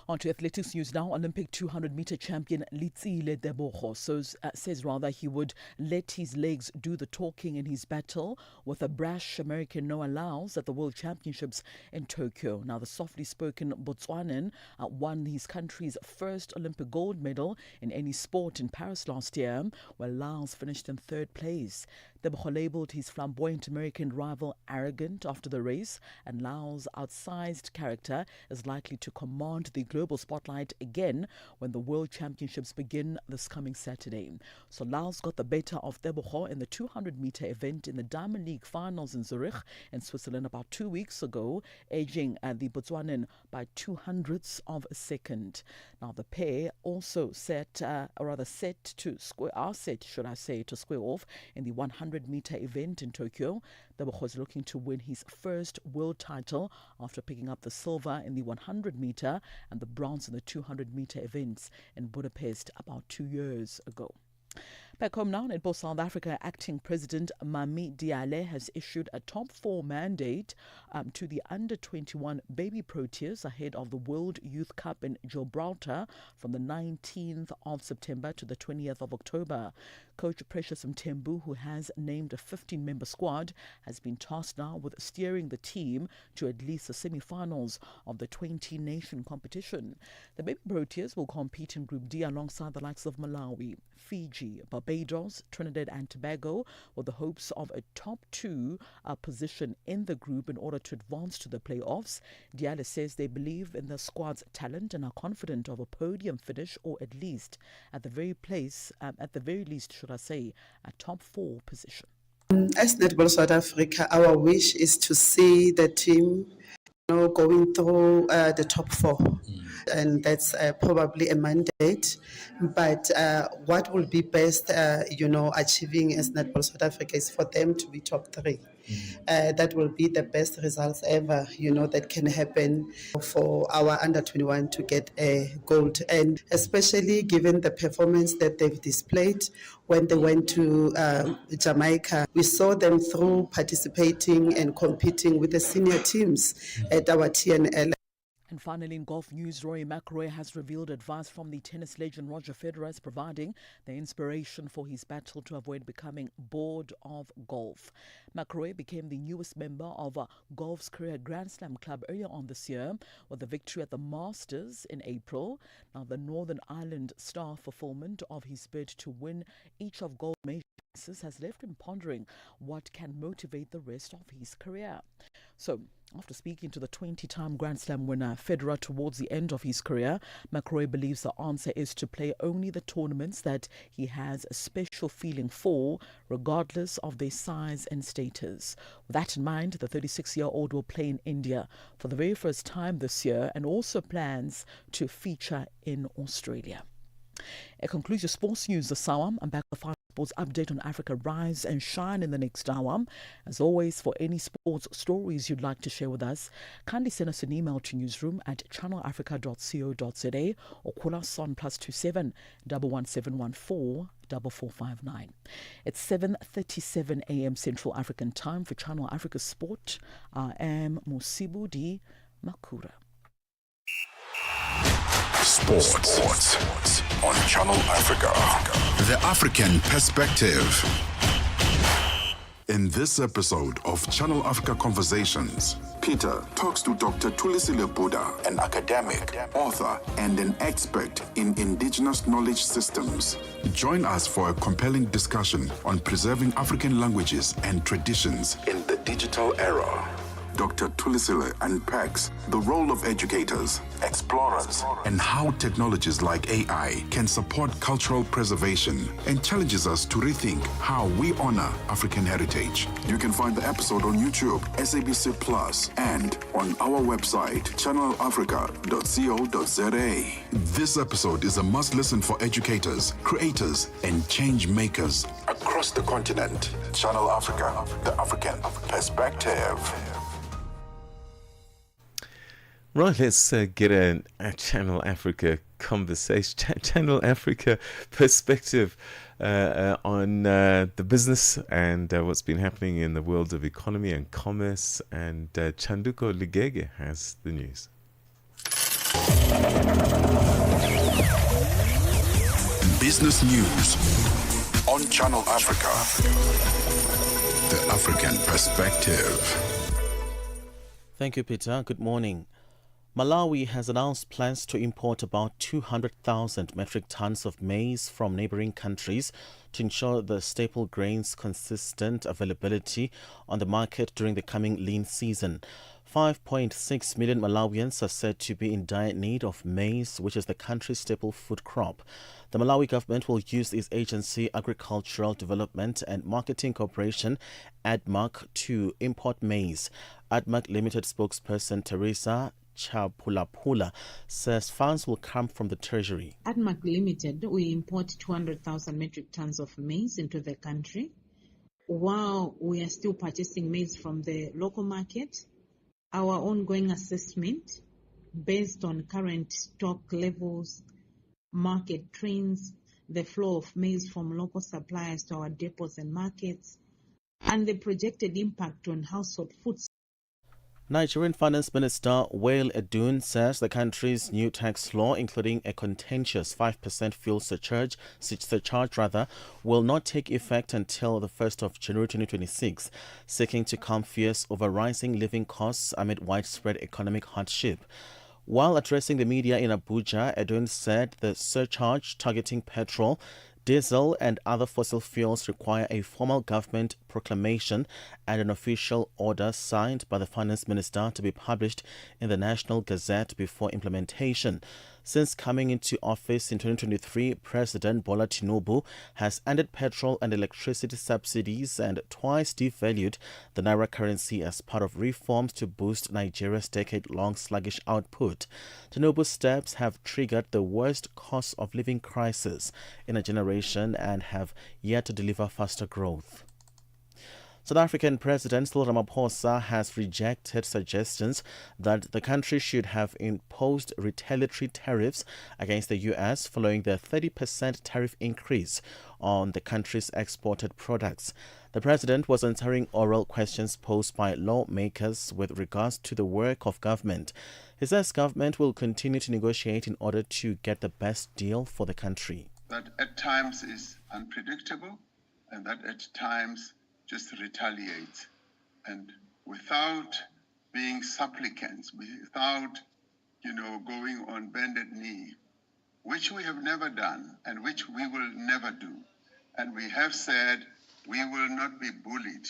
On to athletics news now. Olympic 200-meter champion Litsile Debogo says he would let his legs do the talking in his battle with a brash American Noah Lyles at the World Championships in Tokyo. Now, the softly spoken Botswanan won his country's first Olympic gold medal in any sport in Paris last year, where Lyles finished in 3rd place. Debogo labelled his flamboyant American rival arrogant after the race, and Lyles' outsized character is likely to command the global spotlight again when the World Championships begin this coming Saturday. So Lyles got the better of Debogo in the 200-meter event in the Diamond League finals in Zurich in Switzerland about 2 weeks ago, edging the Botswanan by 0.02 of a second. Now, the pair also set to square off in the 100-meter event in Tokyo. Debogo is looking to win his first world title after picking up the silver in the 100-meter and the bronze in the 200-meter events in Budapest about 2 years ago. Back home now, in both South Africa, acting President Mami Diale has issued a top 4 mandate to the under-21 baby Proteas ahead of the World Youth Cup in Gibraltar from the 19th of September to the 20th of October. Coach Precious Mthembu, who has named a 15-member squad, has been tasked now with steering the team to at least the semi-finals of the 20-nation competition. The baby Proteas will compete in Group D alongside the likes of Malawi, Fiji, Barbados, Trinidad and Tobago, with the hopes of a top 2 position in the group in order to advance to the playoffs. Diale says they believe in the squad's talent and are confident of a podium finish, or at least at the very least, a top 4 position. As Netball South Africa, our wish is to see the team going through the top 4. And that's probably a mandate. But what will be best, achieving as Netball South Africa is for them to be top 3. That will be the best results ever, that can happen for our under-21 to get a gold. And especially given the performance that they've displayed when they went to Jamaica, we saw them through participating and competing with the senior teams at our TNL. And finally, in golf news, Rory McIlroy has revealed advice from the tennis legend Roger Federer as providing the inspiration for his battle to avoid becoming bored of golf. McIlroy became the newest member of golf's career Grand Slam club earlier on this year with a victory at the Masters in April. Now, the Northern Ireland star fulfillment of his bid to win each of golf major has left him pondering what can motivate the rest of his career. So, after speaking to the 20-time Grand Slam winner Federer towards the end of his career, McIlroy believes the answer is to play only the tournaments that he has a special feeling for, regardless of their size and status. With that in mind, the 36-year-old will play in India for the very first time this year and also plans to feature in Australia. It concludes your sports news this hour. I'm back with sports update on Africa Rise and Shine in the next hour. As always, for any sports stories you'd like to share with us, kindly send us an email to newsroom@channelafrica.co.za or call us on +27 11714 4459. It's 7:37 a.m. Central African Time for Channel Africa Sport. I am Musibu Di Makura. Sports on Channel Africa. The African Perspective. In this episode of Channel Africa Conversations, Peter talks to Dr. Thulisile Beda, an academic, author, and an expert in indigenous knowledge systems. Join us for a compelling discussion on preserving African languages and traditions in the digital era. Dr. Thulisile unpacks the role of educators, explorers, and how technologies like AI can support cultural preservation, and challenges us to rethink how we honor African heritage. You can find the episode on YouTube, SABC Plus, and on our website, channelafrica.co.za. This episode is a must-listen for educators, creators, and change makers across the continent. Channel Africa, the African Perspective. Right, let's get a Channel Africa conversation, Channel Africa perspective on the business and what's been happening in the world of economy and commerce. And Chanduko Ligege has the news. Business news on Channel Africa. The African Perspective. Thank you, Peter. Good morning. Malawi has announced plans to import about 200,000 metric tons of maize from neighboring countries to ensure the staple grain's consistent availability on the market during the coming lean season. 5.6 million Malawians are said to be in dire need of maize, which is the country's staple food crop. The Malawi government will use its agency, Agricultural Development and Marketing Corporation, ADMAC, to import maize. ADMAC Limited spokesperson Teresa Chapulapula says funds will come from the treasury. ADMAC Limited, we import 200,000 metric tons of maize into the country. While we are still purchasing maize from the local market, our ongoing assessment based on current stock levels, market trends, the flow of maize from local suppliers to our depots and markets, and the projected impact on household food. Nigerian Finance Minister Wael Edun says the country's new tax law, including a contentious 5% fuel surcharge, will not take effect until the 1st of January 2026, seeking to calm fears over rising living costs amid widespread economic hardship. While addressing the media in Abuja, Edun said the surcharge targeting petrol, diesel and other fossil fuels require a formal government proclamation and an official order signed by the finance minister to be published in the National Gazette before implementation. Since coming into office in 2023, President Bola Tinubu has ended petrol and electricity subsidies and twice devalued the naira currency as part of reforms to boost Nigeria's decade-long sluggish output. Tinubu's steps have triggered the worst cost of living crisis in a generation and have yet to deliver faster growth. South African President Cyril Ramaphosa has rejected suggestions that the country should have imposed retaliatory tariffs against the U.S. following the 30% tariff increase on the country's exported products. The president was answering oral questions posed by lawmakers with regards to the work of government. He says government will continue to negotiate in order to get the best deal for the country. That at times is unpredictable and that at times just retaliate, and without being supplicants, without, going on bended knee, which we have never done and which we will never do. And we have said we will not be bullied.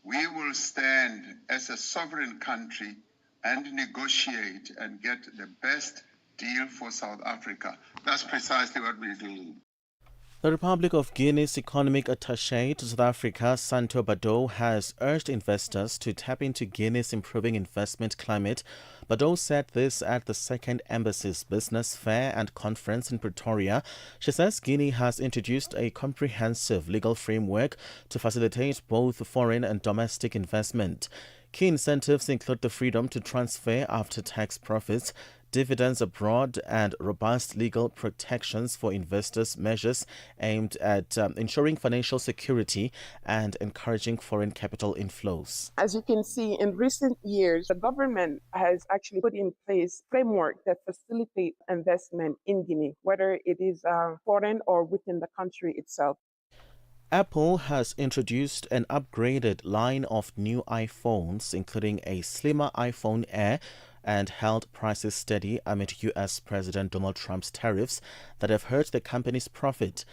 We will stand as a sovereign country and negotiate and get the best deal for South Africa. That's precisely what we're doing. The Republic of Guinea's economic attaché to South Africa, Santo Bado, has urged investors to tap into Guinea's improving investment climate. Bado said this at the second embassy's business fair and conference in Pretoria. She says Guinea has introduced a comprehensive legal framework to facilitate both foreign and domestic investment. Key incentives include the freedom to transfer after-tax profits, dividends abroad, and robust legal protections for investors, measures aimed at ensuring financial security and encouraging foreign capital inflows. As you can see, in recent years, the government has actually put in place framework that facilitate investment in Guinea, whether it is foreign or within the country itself. Apple has introduced an upgraded line of new iPhones, including a slimmer iPhone Air, and held prices steady amid U.S. President Donald Trump's tariffs that have hurt the company's profit.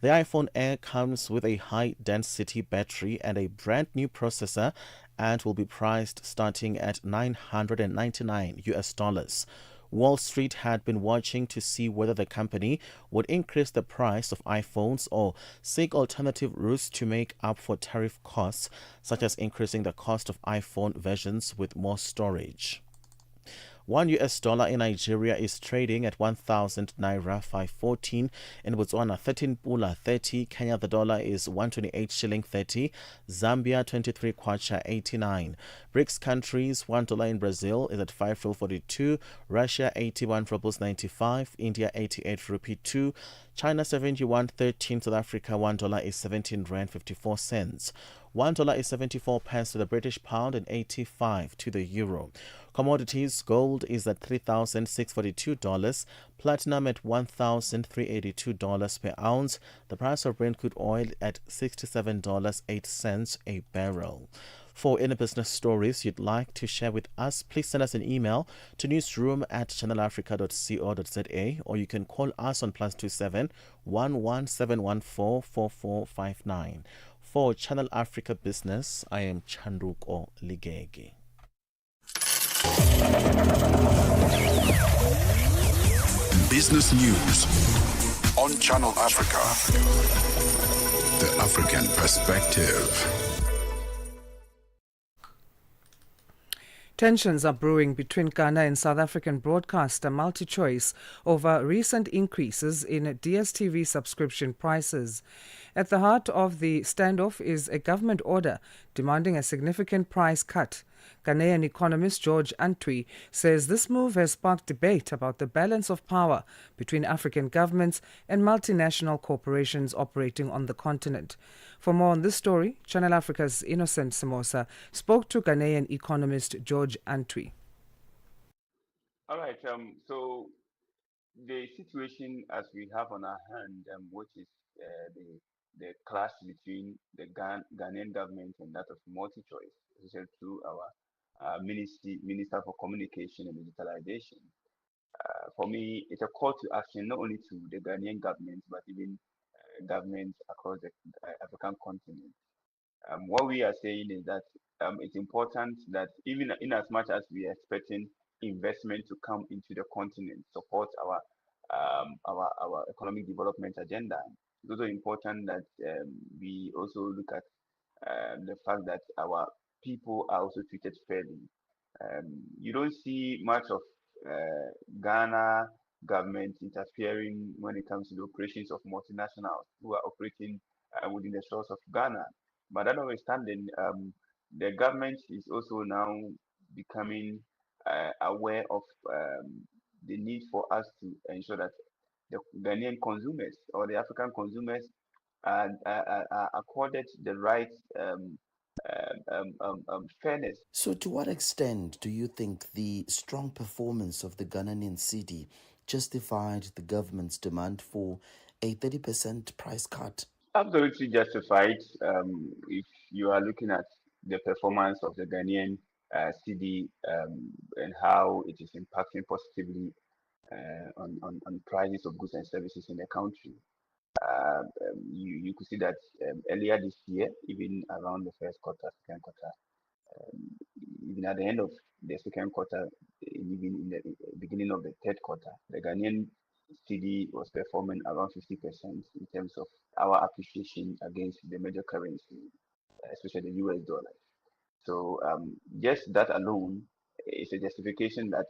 The iPhone Air comes with a high-density battery and a brand-new processor and will be priced starting at $999 US. Wall Street had been watching to see whether the company would increase the price of iPhones or seek alternative routes to make up for tariff costs, such as increasing the cost of iPhone versions with more storage. $1 in Nigeria is trading at 1,000 naira 514. In Botswana, 13 pula 30. Kenya, the dollar is 128 shilling 30. Zambia, 23 kwacha 89. BRICS countries, $1 in Brazil is at 5.42. Russia, 81 rubles 95. India, 88 rupee 2. China, 71.13. South Africa, $1 is 17 rand 54 cents. $1 is 74 pence to the British pound and 85 to the euro. Commodities: gold is at $3,642, platinum at $1,382 per ounce, the price of Brent crude oil at $67.08 a barrel. For any business stories you'd like to share with us, please send us an email to newsroom@channelafrica.co.za, or you can call us on +27 11714 4459. For Channel Africa Business, I am Chanduko Ligege. Business News on Channel Africa. The African Perspective. Tensions are brewing between Ghana and South African broadcaster MultiChoice over recent increases in DSTV subscription prices. At the heart of the standoff is a government order demanding a significant price cut. Ghanaian economist George Antwi says this move has sparked debate about the balance of power between African governments and multinational corporations operating on the continent. For more on this story, Channel Africa's Innocent Samosa spoke to Ghanaian economist George Antwi. All right, so the situation as we have on our hand, which is the clash between the Ghanaian government and that of MultiChoice, especially through our Minister for Communication and Digitalization. For me, it's a call to action not only to the Ghanaian government, but even governments across the African continent. What we are saying is that it's important that even in as much as we are expecting investment to come into the continent, support our economic development agenda, it's also important that we also look at the fact that our people are also treated fairly. You don't see much of Ghana government interfering when it comes to the operations of multinationals who are operating within the shores of Ghana. But that notwithstanding, the government is also now becoming aware of the need for us to ensure that the Ghanaian consumers or the African consumers are accorded the right fairness. So, to what extent do you think the strong performance of the Ghanaian cedi justified the government's demand for a 30% price cut? Absolutely justified. If you are looking at the performance of the Ghanaian cedi and how it is impacting positively on prices of goods and services in the country. You could see that earlier this year, even around the first quarter, second quarter, even at the end of the second quarter, even in the beginning of the third quarter, the Ghanaian CD was performing around 50% in terms of our appreciation against the major currency, especially the US dollar. So just that alone is a justification that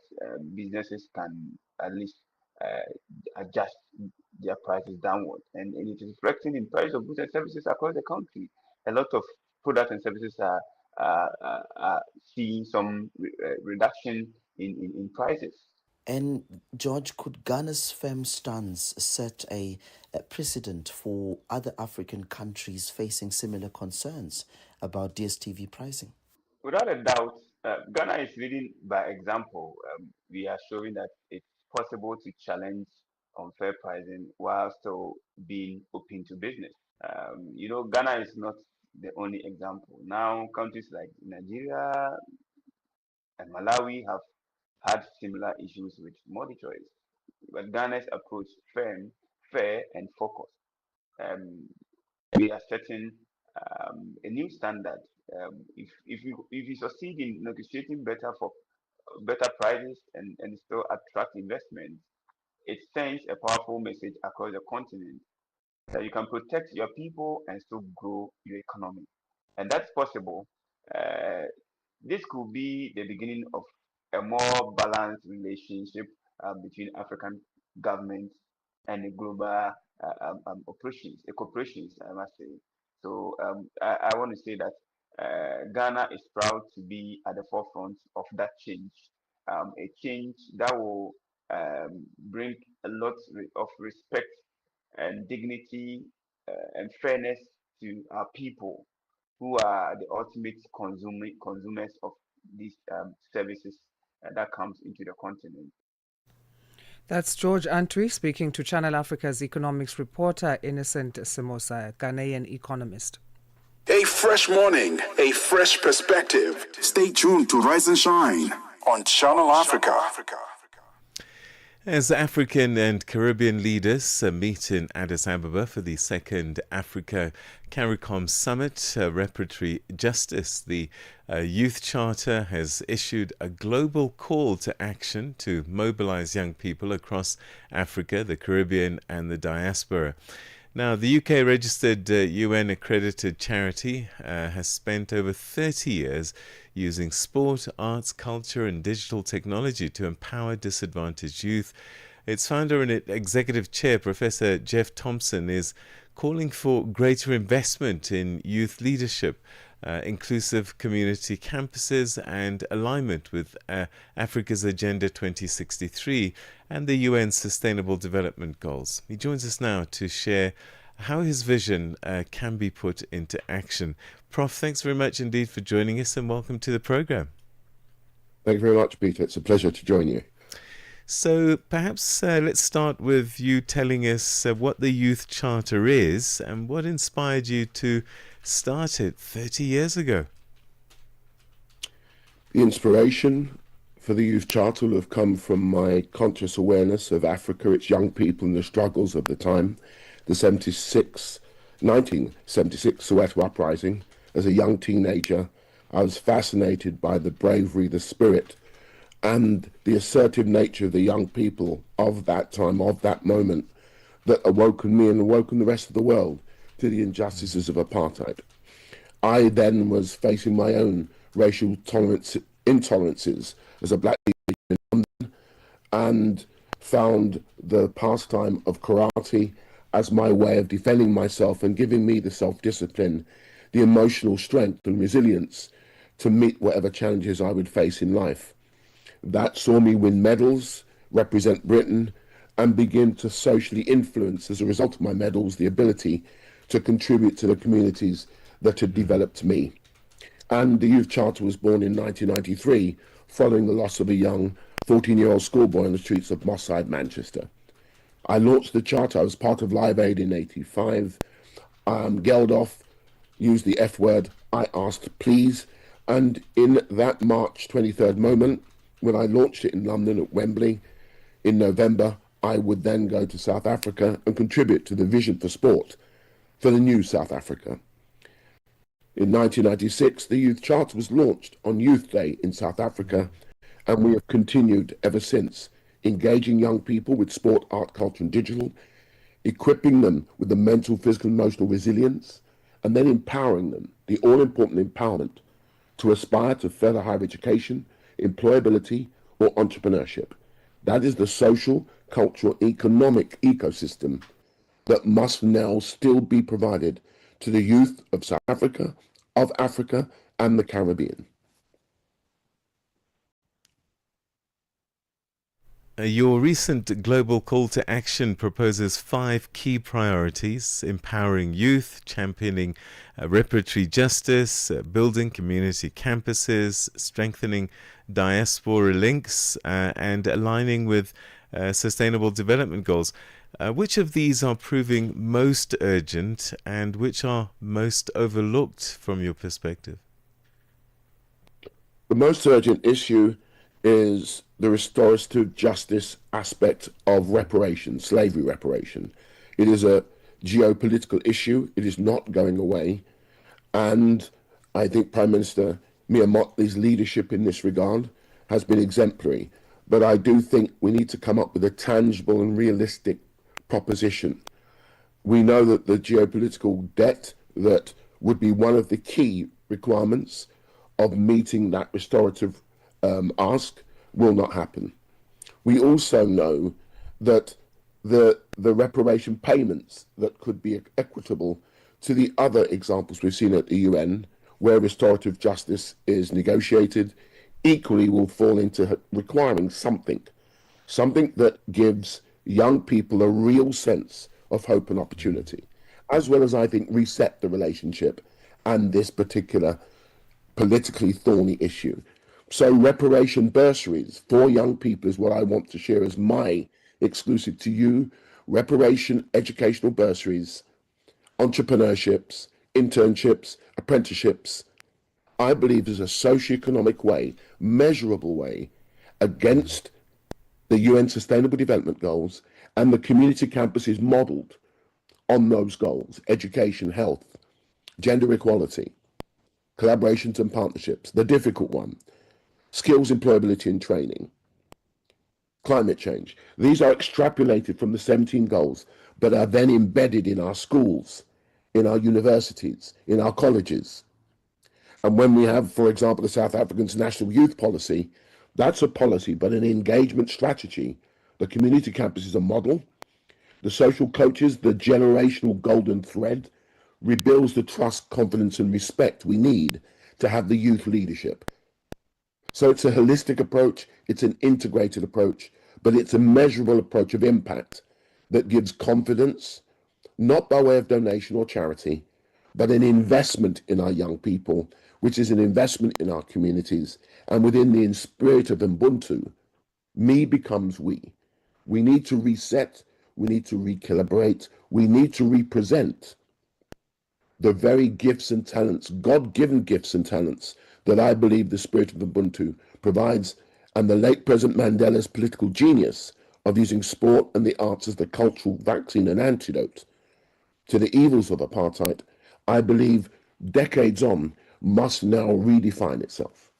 businesses can at least adjust their prices downward, and it is reflecting in price of goods and services across the country. A lot of products and services are seeing some reduction in prices. And George, could Ghana's firm stance set a precedent for other African countries facing similar concerns about DSTV pricing? Without a doubt, Ghana is leading by example. We are showing that it's possible to challenge unfair pricing while still being open to business. Ghana is not the only example. Now, countries like Nigeria and Malawi have had similar issues with multi-choice. But Ghana's approach firm, fair, and focused. We are setting a new standard. If you succeed in negotiating better prices and still attract investment, it sends a powerful message across the continent that you can protect your people and still grow your economy, and that's possible. Uh, this could be the beginning of a more balanced relationship between African governments and the global corporations, I must say. So I want to say that Ghana is proud to be at the forefront of that change, a change that will bring a lot of respect and dignity and fairness to our people who are the ultimate consumers of these services that comes into the continent. That's George Antwi speaking to Channel Africa's economics reporter Innocent Simosa, a Ghanaian economist. A fresh morning, a fresh perspective. Stay tuned to Rise and Shine on Channel Africa. As African and Caribbean leaders meet in Addis Ababa for the second Africa CARICOM Summit, Reparatory Justice, the Youth Charter, has issued a global call to action to mobilize young people across Africa, the Caribbean and the diaspora. Now, the UK-registered UN-accredited charity has spent over 30 years using sport, arts, culture and digital technology to empower disadvantaged youth. Its founder and executive chair, Professor Jeff Thompson, is calling for greater investment in youth leadership, inclusive community campuses and alignment with Africa's Agenda 2063 and the UN Sustainable Development Goals. He joins us now to share how his vision can be put into action. Prof, thanks very much indeed for joining us and welcome to the program. Thank you very much, Peter. It's a pleasure to join you. So perhaps let's start with you telling us what the Youth Charter is and what inspired you to start it 30 years ago. The inspiration for the Youth Charter will have come from my conscious awareness of Africa, its young people and the struggles of the time, the 1976 Soweto uprising. As a young teenager, I was fascinated by the bravery, the spirit, and the assertive nature of the young people of that time, of that moment, that awoken me and awoken the rest of the world to the injustices of apartheid. I then was facing my own racial intolerances as a black teenager in London and found the pastime of karate as my way of defending myself and giving me the self-discipline, the emotional strength and resilience to meet whatever challenges I would face in life. That saw me win medals, represent Britain, and begin to socially influence, as a result of my medals, the ability to contribute to the communities that had developed me. And the Youth Charter was born in 1993, following the loss of a young 14-year-old schoolboy on the streets of Moss Side, Manchester. I launched the Charter. I was part of Live Aid in 85. Geldof used the F word. I asked, please. And in that March 23rd moment, when I launched it in London at Wembley in November, I would then go to South Africa and contribute to the vision for sport for the new South Africa. In 1996, the Youth Charter was launched on Youth Day in South Africa, and we have continued ever since engaging young people with sport, art, culture, and digital, equipping them with the mental, physical, and emotional resilience, and then empowering them, the all-important empowerment, to aspire to further higher education, employability, or entrepreneurship. That is the social, cultural, economic ecosystem that must now still be provided to the youth of South Africa, and the Caribbean. Your recent global call to action proposes 5 key priorities: empowering youth, championing reparatory justice, building community campuses, strengthening diaspora links, and aligning with sustainable development goals. Which of these are proving most urgent and which are most overlooked from your perspective? The most urgent issue is the restorative justice aspect of reparation, slavery reparation. It is a geopolitical issue. It is not going away. And I think Prime Minister Mia Mottley's leadership in this regard has been exemplary. But I do think we need to come up with a tangible and realistic proposition. We know that the geopolitical debt that would be one of the key requirements of meeting that restorative ask will not happen. We also know that the reparation payments that could be equitable to the other examples we've seen at the UN, where restorative justice is negotiated, equally will fall into requiring something that gives young people a real sense of hope and opportunity, as well as, I think, reset the relationship and this particular politically thorny issue. So reparation bursaries for young people is what I want to share as my exclusive to you. Reparation educational bursaries, entrepreneurships, internships, apprenticeships, I believe is a socioeconomic way, measurable way, against the UN Sustainable Development Goals, and the community campus is modelled on those goals: education, health, gender equality, collaborations and partnerships, the difficult one, skills, employability and training, climate change. These are extrapolated from the 17 goals, but are then embedded in our schools, in our universities, in our colleges. And when we have, for example, the South African's National Youth Policy, that's a policy, but an engagement strategy. The community campus is a model. The social coaches, the generational golden thread, rebuilds the trust, confidence, and respect we need to have the youth leadership. So it's a holistic approach, it's an integrated approach, but it's a measurable approach of impact that gives confidence, not by way of donation or charity, but an investment in our young people, which is an investment in our communities. And within the spirit of Ubuntu, me becomes we. We need to reset, we need to recalibrate, we need to represent the very gifts and talents, God-given gifts and talents, that I believe the spirit of Ubuntu provides, and the late President Mandela's political genius of using sport and the arts as the cultural vaccine and antidote to the evils of apartheid, I believe decades on must now redefine itself.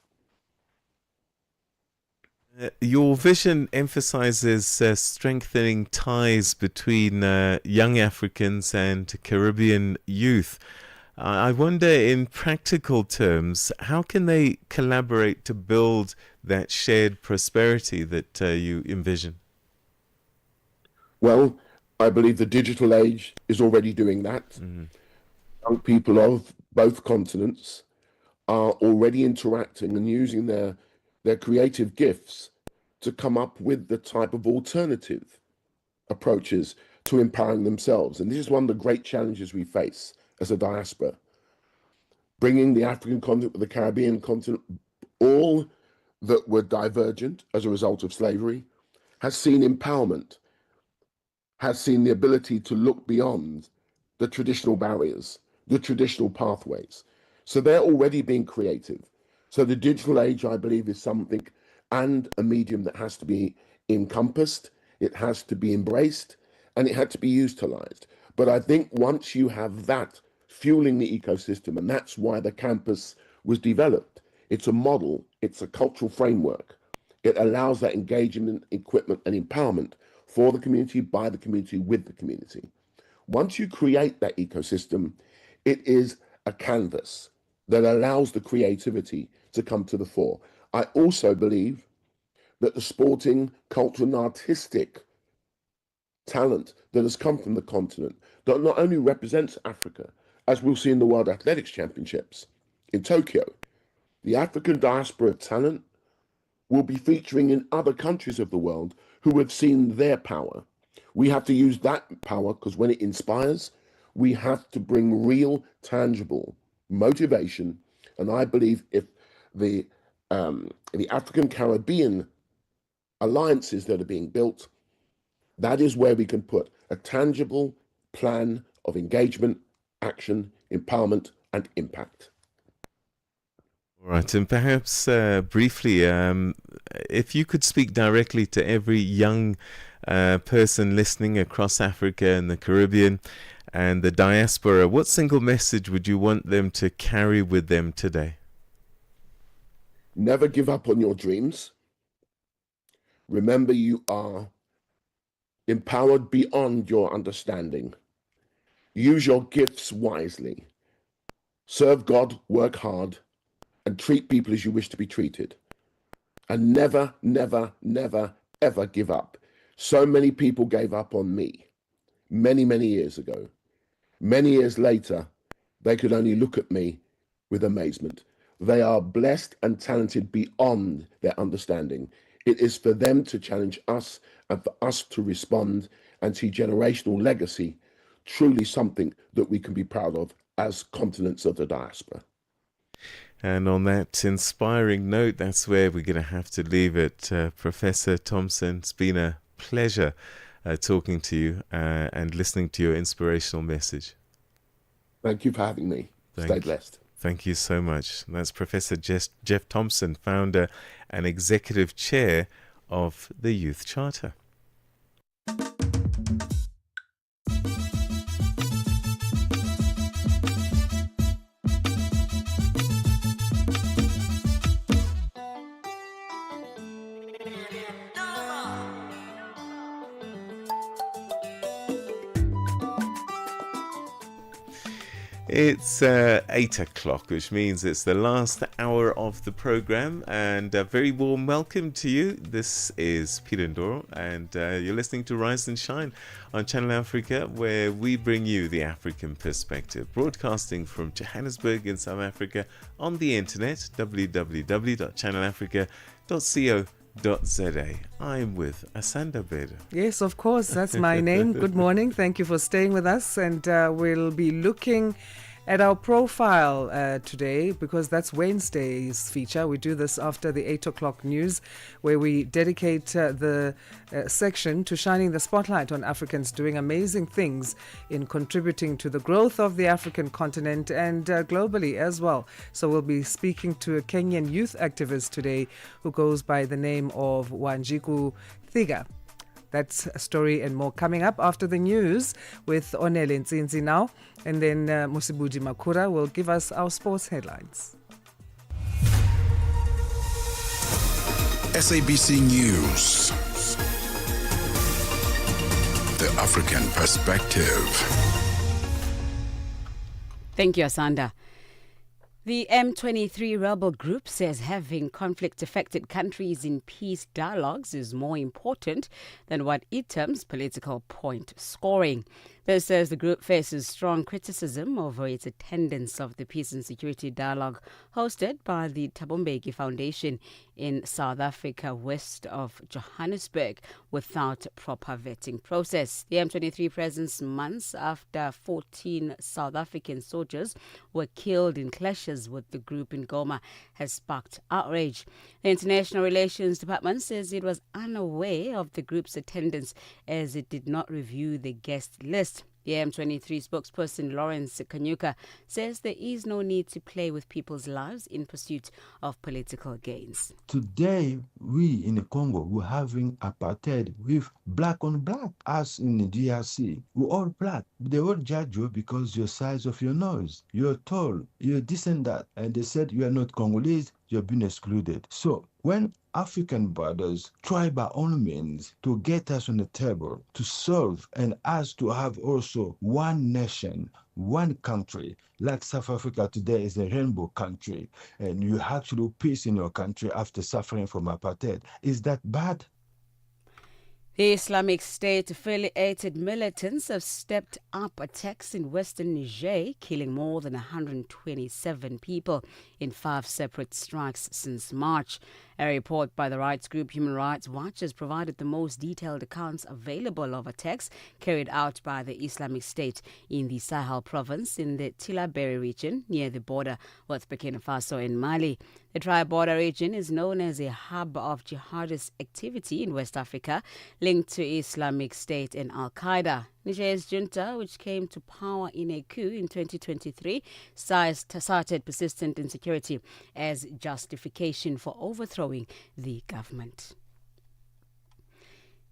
Your vision emphasizes strengthening ties between young Africans and Caribbean youth. I wonder, in practical terms, how can they collaborate to build that shared prosperity that you envision? Well, I believe the digital age is already doing that. Mm-hmm. Young people of both continents are already interacting and using their creative gifts to come up with the type of alternative approaches to empowering themselves. And this is one of the great challenges we face as a diaspora. Bringing the African continent with the Caribbean continent, all that were divergent as a result of slavery, has seen empowerment, has seen the ability to look beyond the traditional barriers, the traditional pathways. So they're already being creative. So the digital age, I believe, is something and a medium that has to be encompassed, it has to be embraced, and it had to be utilized. But I think once you have that fueling the ecosystem, and that's why the campus was developed, it's a model, it's a cultural framework, It allows that engagement, equipment, and empowerment for the community, by the community, with the community. Once you create that ecosystem, it is a canvas that allows the creativity to come to the fore. I also believe that the sporting, cultural, and artistic talent that has come from the continent that not only represents Africa, as we'll see in the World Athletics Championships in Tokyo, the African diaspora of talent will be featuring in other countries of the world who have seen their power. We have to use that power because when it inspires, we have to bring real, tangible motivation. And I believe if the African Caribbean alliances that are being built, that is where we can put a tangible plan of engagement, action, empowerment, and impact. All right, and perhaps briefly, if you could speak directly to every young person listening across Africa and the Caribbean and the diaspora, what single message would you want them to carry with them today? Never give up on your dreams. Remember, you are empowered beyond your understanding. Use your gifts wisely. Serve God, work hard, and treat people as you wish to be treated. And never, never, never, ever give up. So many people gave up on me many, many years ago. Many years later, they could only look at me with amazement. They are blessed and talented beyond their understanding. It is for them to challenge us and for us to respond and see generational legacy, truly something that we can be proud of as continents of the diaspora. And on that inspiring note, that's where we're going to have to leave it. Professor Thompson, it's been a pleasure talking to you and listening to your inspirational message. Thank you for having me. Stay blessed. Thank you so much. That's Professor Jeff Thompson, founder and executive chair of the Youth Charter. It's 8 o'clock, which means it's the last hour of the program, and a very warm welcome to you. This is Peter Ndoro, and you're listening to Rise and Shine on Channel Africa, where we bring you the African perspective, broadcasting from Johannesburg in South Africa on the internet, www.channelafrica.co.za. I'm with Asanda Beda. Yes, of course, that's my name. Good morning. Thank you for staying with us, and we'll be looking at our profile today, because that's Wednesday's feature. We do this after the 8 o'clock news, where we dedicate the section to shining the spotlight on Africans doing amazing things in contributing to the growth of the African continent and globally as well. So we'll be speaking to a Kenyan youth activist today who goes by the name of Wanjiku Thiga. That's a story and more coming up after the news with Onele Nzinzi now. And then Musibudi Makura will give us our sports headlines. SABC News. The African Perspective. Thank you, Asanda. The M23 rebel group says having conflict-affected countries in peace dialogues is more important than what it terms political point scoring. This says the group faces strong criticism over its attendance of the Peace and Security Dialogue hosted by the Thabo Mbeki Foundation in South Africa, west of Johannesburg, without proper vetting process. The M23 presence months after 14 South African soldiers were killed in clashes with the group in Goma has sparked outrage. The International Relations Department says it was unaware of the group's attendance as it did not review the guest list. The M23 spokesperson Lawrence Kanyuka says there is no need to play with people's lives in pursuit of political gains. Today, we in Congo, we're having apartheid with black on black. Us in the DRC, we're all black. They all judge you because your size of your nose. You're tall, you're this and that. And they said you are not Congolese, you're being excluded. So when African brothers try by all means to get us on the table to solve and us to have also one nation, one country, like South Africa today is a rainbow country, and you actually peace in your country after suffering from apartheid. Is that bad? The Islamic State-affiliated militants have stepped up attacks in western Niger, killing more than 127 people in 5 separate strikes since March. A report by the rights group Human Rights Watch has provided the most detailed accounts available of attacks carried out by the Islamic State in the Sahel province in the Tillabéri region near the border with Burkina Faso and Mali. The tri-border region is known as a hub of jihadist activity in West Africa, linked to Islamic State and Al-Qaeda. Niger's junta, which came to power in a coup in 2023, cited persistent insecurity as justification for overthrowing the government.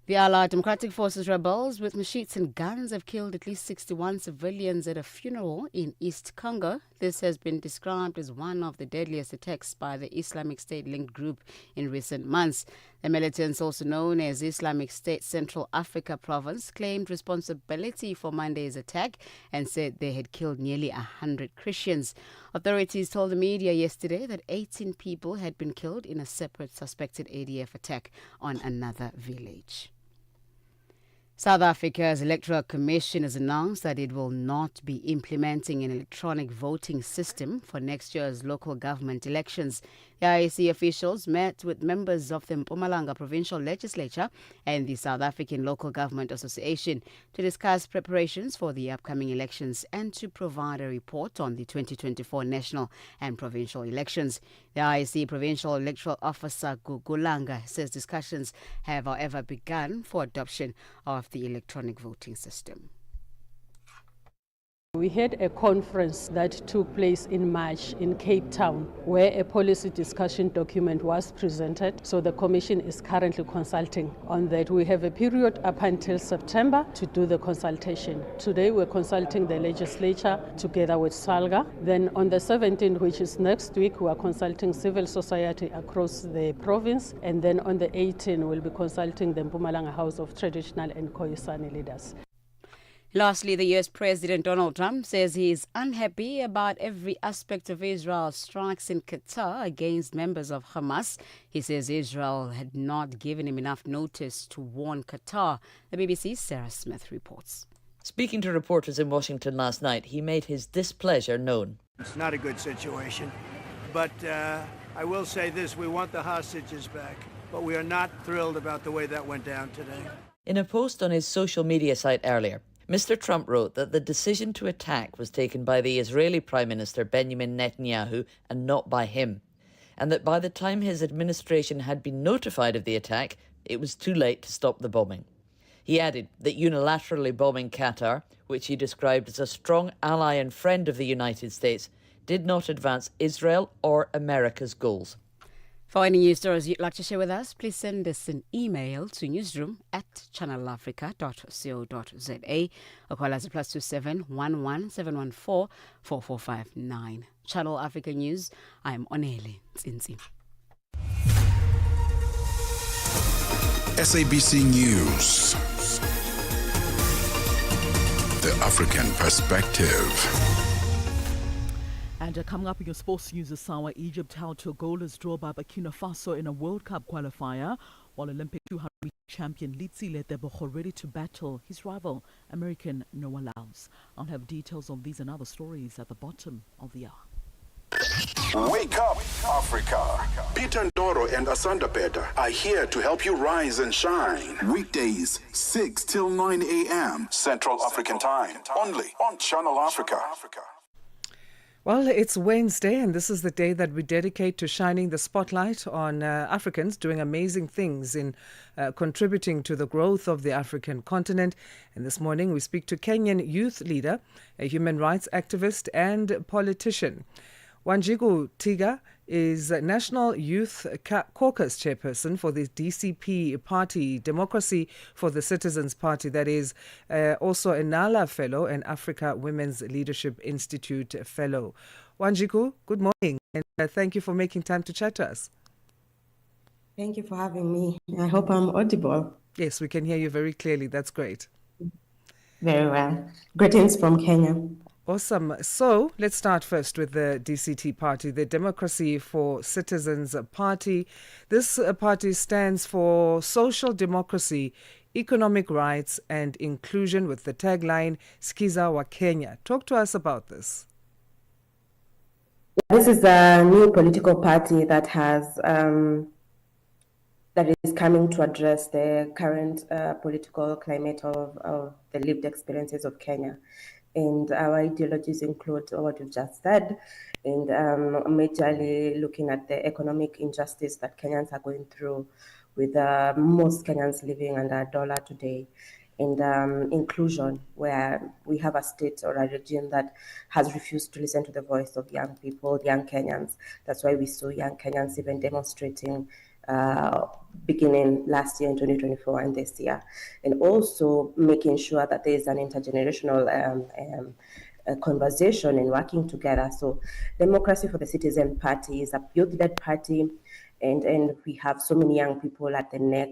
The Allied Democratic Forces rebels with machetes and guns have killed at least 61 civilians at a funeral in East Congo. This has been described as one of the deadliest attacks by the Islamic State-linked group in recent months. The militants, also known as Islamic State Central Africa Province, claimed responsibility for Monday's attack and said they had killed nearly 100 Christians. Authorities told the media yesterday that 18 people had been killed in a separate suspected ADF attack on another village. South Africa's Electoral Commission has announced that it will not be implementing an electronic voting system for next year's local government elections. The IEC officials met with members of the Mpumalanga Provincial Legislature and the South African Local Government Association to discuss preparations for the upcoming elections and to provide a report on the 2024 national and provincial elections. The IEC Provincial Electoral Officer Gugulanga says discussions have, however, begun for adoption of the electronic voting system. We had a conference that took place in March in Cape Town where a policy discussion document was presented. So the Commission is currently consulting on that. We have a period up until September to do the consultation. Today we're consulting the legislature together with SALGA. Then on the 17th, which is next week, we are consulting civil society across the province. And then on the 18th, we'll be consulting the Mpumalanga House of Traditional and Khoisan leaders. Lastly, the U.S. President Donald Trump says he is unhappy about every aspect of Israel's strikes in Qatar against members of Hamas. He says Israel had not given him enough notice to warn Qatar. The BBC's Sarah Smith reports. Speaking to reporters in Washington last night, he made his displeasure known. It's not a good situation, but I will say this, we want the hostages back, but we are not thrilled about the way that went down today. In a post on his social media site earlier, Mr. Trump wrote that the decision to attack was taken by the Israeli Prime Minister Benjamin Netanyahu and not by him, and that by the time his administration had been notified of the attack, it was too late to stop the bombing. He added that unilaterally bombing Qatar, which he described as a strong ally and friend of the United States, did not advance Israel or America's goals. For any news stories you'd like to share with us, please send us an email to newsroom@channelafrica.co.za or call us at +27 11 714 4459. Channel Africa News, I am Onele Tsinzi. SABC News. The African Perspective. And coming up in your sports news this hour, Egypt held to a goalless draw by Burkina Faso in a World Cup qualifier, while Olympic 200 champion Litsi Letebogo ready to battle his rival, American Noah Lyles. I'll have details on these and other stories at the bottom of the hour. Wake up, Africa. Peter Ndoro and Asanda Beda are here to help you rise and shine. Weekdays, 6 till 9 a.m. Central African Time. Only on Channel Africa. Well, it's Wednesday, and this is the day that we dedicate to shining the spotlight on Africans doing amazing things in contributing to the growth of the African continent. And this morning, we speak to Kenyan youth leader, a human rights activist, and politician. Wanjiku Tiga is National Youth Caucus chairperson for the DCP party, Democracy for the Citizens Party, that is also a NALA fellow and Africa Women's Leadership Institute fellow. Wanjiku, good morning, and thank you for making time to chat to us. Thank you for having me. I hope I'm audible. Yes, we can hear you very clearly. That's great. Very well. Greetings from Kenya. Awesome. So let's start first with the DCT party, the Democracy for Citizens Party. This party stands for social democracy, economic rights, and inclusion, with the tagline Skiza wa Kenya. Talk to us about this. This is a new political party that is coming to address the current political climate of the lived experiences of Kenya. And our ideologies include what you've just said, and majorly looking at the economic injustice that Kenyans are going through, with most Kenyans living under a dollar today, and inclusion, where we have a state or a regime that has refused to listen to the voice of young people, young Kenyans. That's why we saw young Kenyans even demonstrating beginning last year in 2024 and this year, and also making sure that there is an intergenerational conversation and working together. So Democracy for the Citizen Party is a youth-led party, and we have so many young people at the neck,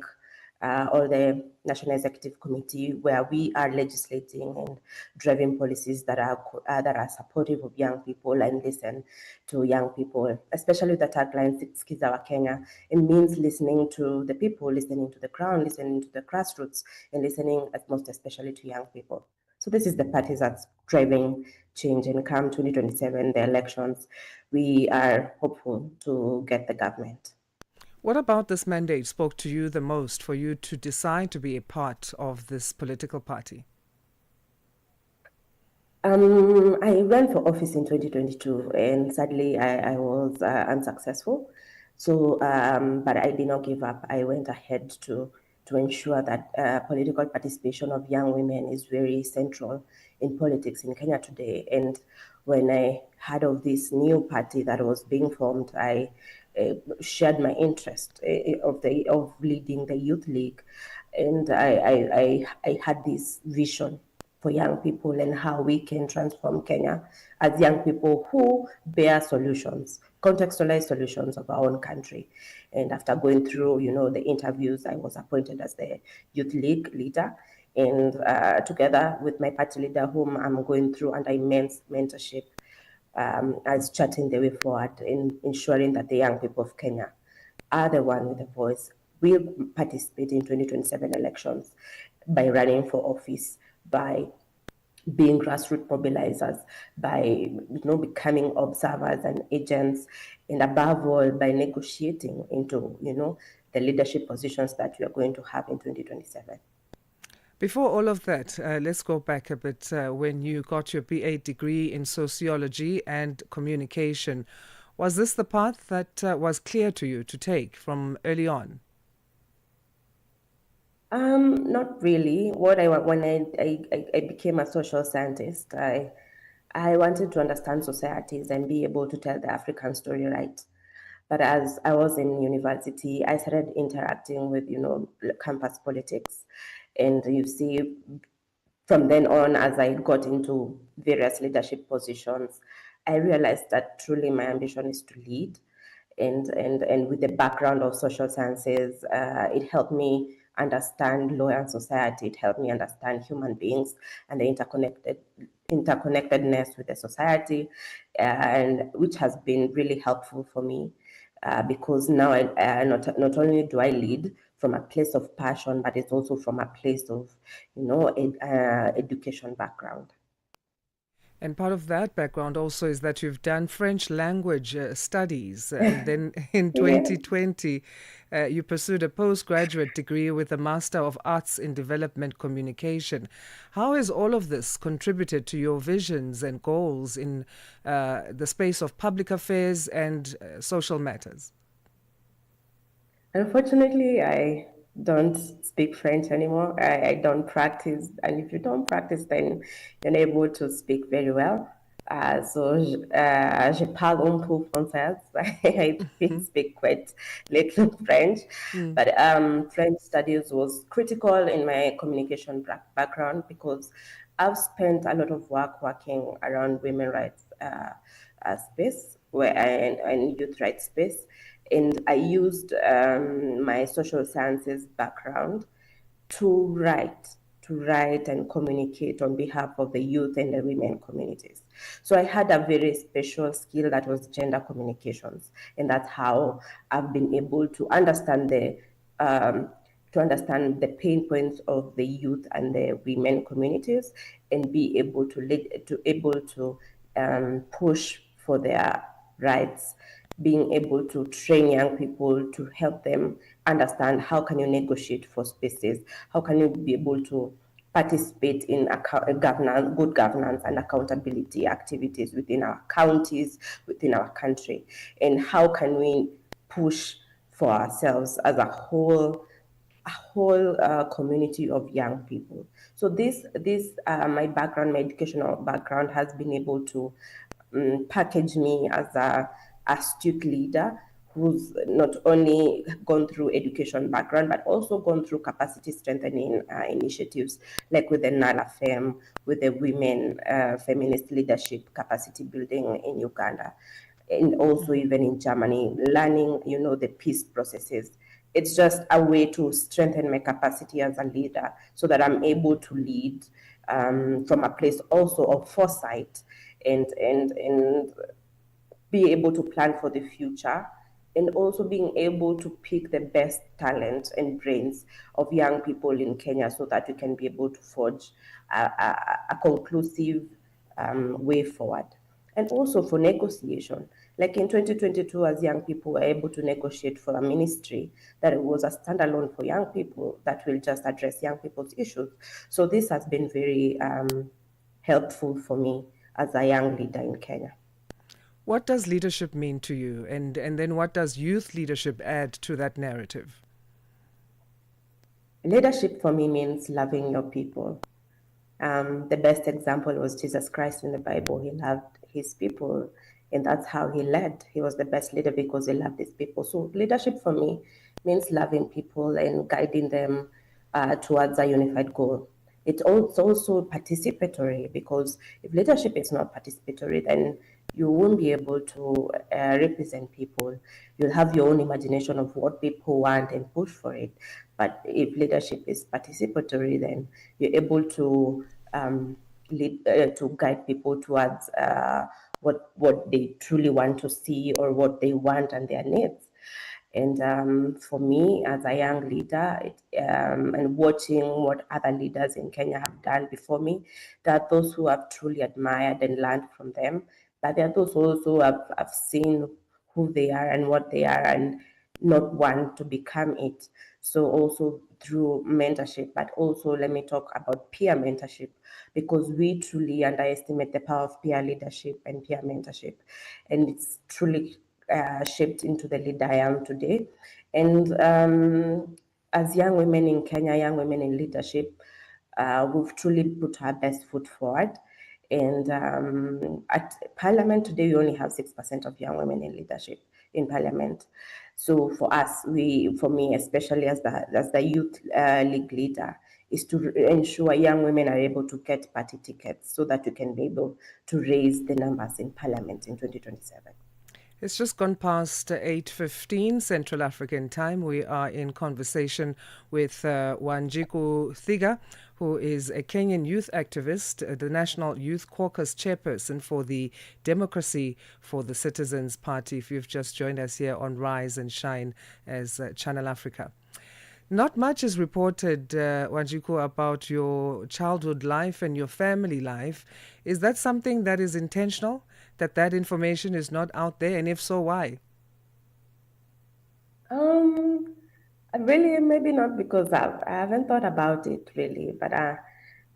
or the National Executive Committee, where we are legislating and driving policies that are supportive of young people and listen to young people, especially with the tagline Skiza wa Kenya. It means listening to the people, listening to the ground, listening to the grassroots, and listening most especially to young people. So this is the party that's driving change, and come 2027, the elections, we are hopeful to get the government. What about this mandate spoke to you the most for you to decide to be a part of this political party? I ran for office in 2022, and sadly I was unsuccessful. So, but I did not give up. I went ahead to ensure that political participation of young women is very central in politics in Kenya today. And when I heard of this new party that was being formed, I shared my interest of leading the youth league, and I had this vision for young people and how we can transform Kenya as young people who bear solutions, contextualized solutions of our own country. And after going through, the interviews, I was appointed as the youth league leader, and together with my party leader, whom I'm going through under immense mentorship, as charting the way forward in ensuring that the young people of Kenya are the one with a voice, will participate in 2027 elections by running for office, by being grassroots mobilizers, by becoming observers and agents, and above all by negotiating into the leadership positions that we are going to have in 2027. Before all of that, let's go back a bit. When you got your BA degree in sociology and communication, was this the path that was clear to you to take from early on? Not really. When I became a social scientist, I wanted to understand societies and be able to tell the African story right. But as I was in university, I started interacting with campus politics, and you see, from then on, as I got into various leadership positions, I realized that truly my ambition is to lead, and with the background of social sciences, it helped me understand law and society. It helped me understand human beings and the interconnectedness with the society, and which has been really helpful for me, because now I not only do I lead from a place of passion, but it's also from a place of education background. And part of that background also is that you've done French language studies. And then in 2020, you pursued a postgraduate degree with a Master of Arts in Development Communication. How has all of this contributed to your visions and goals in the space of public affairs and social matters? Unfortunately, I don't speak French anymore. I don't practice, and if you don't practice, then you're not able to speak very well. Je parle un peu français. I speak quite little French, but French studies was critical in my communication background, because I've spent a lot of work working around women's rights space where and youth rights space, and I used my social sciences background to write and communicate on behalf of the youth and the women communities. So I had a very special skill that was gender communications, and that's how I've been able to understand um, the pain points of the youth and the women communities, and be able to push for their rights, being able to train young people to help them understand how can you negotiate for spaces, how can you be able to participate in good governance and accountability activities within our counties, within our country, and how can we push for ourselves as a whole community of young people. So this my background, my educational background, has been able to package me as a astute leader who's not only gone through education background but also gone through capacity strengthening initiatives like with the Nala Fem, with the women feminist leadership capacity building in Uganda, and also even in Germany, learning, the peace processes. It's just a way to strengthen my capacity as a leader so that I'm able to lead from a place also of foresight and be able to plan for the future, and also being able to pick the best talent and brains of young people in Kenya so that we can be able to forge a conclusive way forward. And also for negotiation. Like in 2022, as young people were able to negotiate for a ministry that it was a standalone for young people that will just address young people's issues. So this has been very helpful for me as a young leader in Kenya. What does leadership mean to you? And then what does youth leadership add to that narrative? Leadership for me means loving your people. The best example was Jesus Christ in the Bible. He loved his people, and that's how he led. He was the best leader because he loved his people. So leadership for me means loving people and guiding them towards a unified goal. It's also participatory, because if leadership is not participatory, then you won't be able to represent people. You'll have your own imagination of what people want and push for it. But if leadership is participatory, then you're able to lead, to guide people towards what they truly want to see, or what they want and their needs. And for me, as a young leader, and watching what other leaders in Kenya have done before me, there are those who I've truly admired and learned from them, but there are those also I've seen who they are and what they are, and not want to become it. So also through mentorship, but also let me talk about peer mentorship, because we truly underestimate the power of peer leadership and peer mentorship, and it's truly shaped into the leader I am today. And as young women in Kenya, young women in leadership, we've truly put our best foot forward. And at Parliament today, we only have 6% of young women in leadership in Parliament. So for us, for me, especially as the youth league leader, is to ensure young women are able to get party tickets so that we can be able to raise the numbers in Parliament in 2027. It's just gone past 8:15 Central African time. We are in conversation with Wanjiku Thiga, who is a Kenyan youth activist, the National Youth Caucus chairperson for the Democracy for the Citizens Party, if you've just joined us here on Rise and Shine as Channel Africa. Not much is reported, Wanjiku, about your childhood life and your family life. Is that something that is intentional, that information is not out there? And if so, why? Really, maybe not, because I haven't thought about it really, but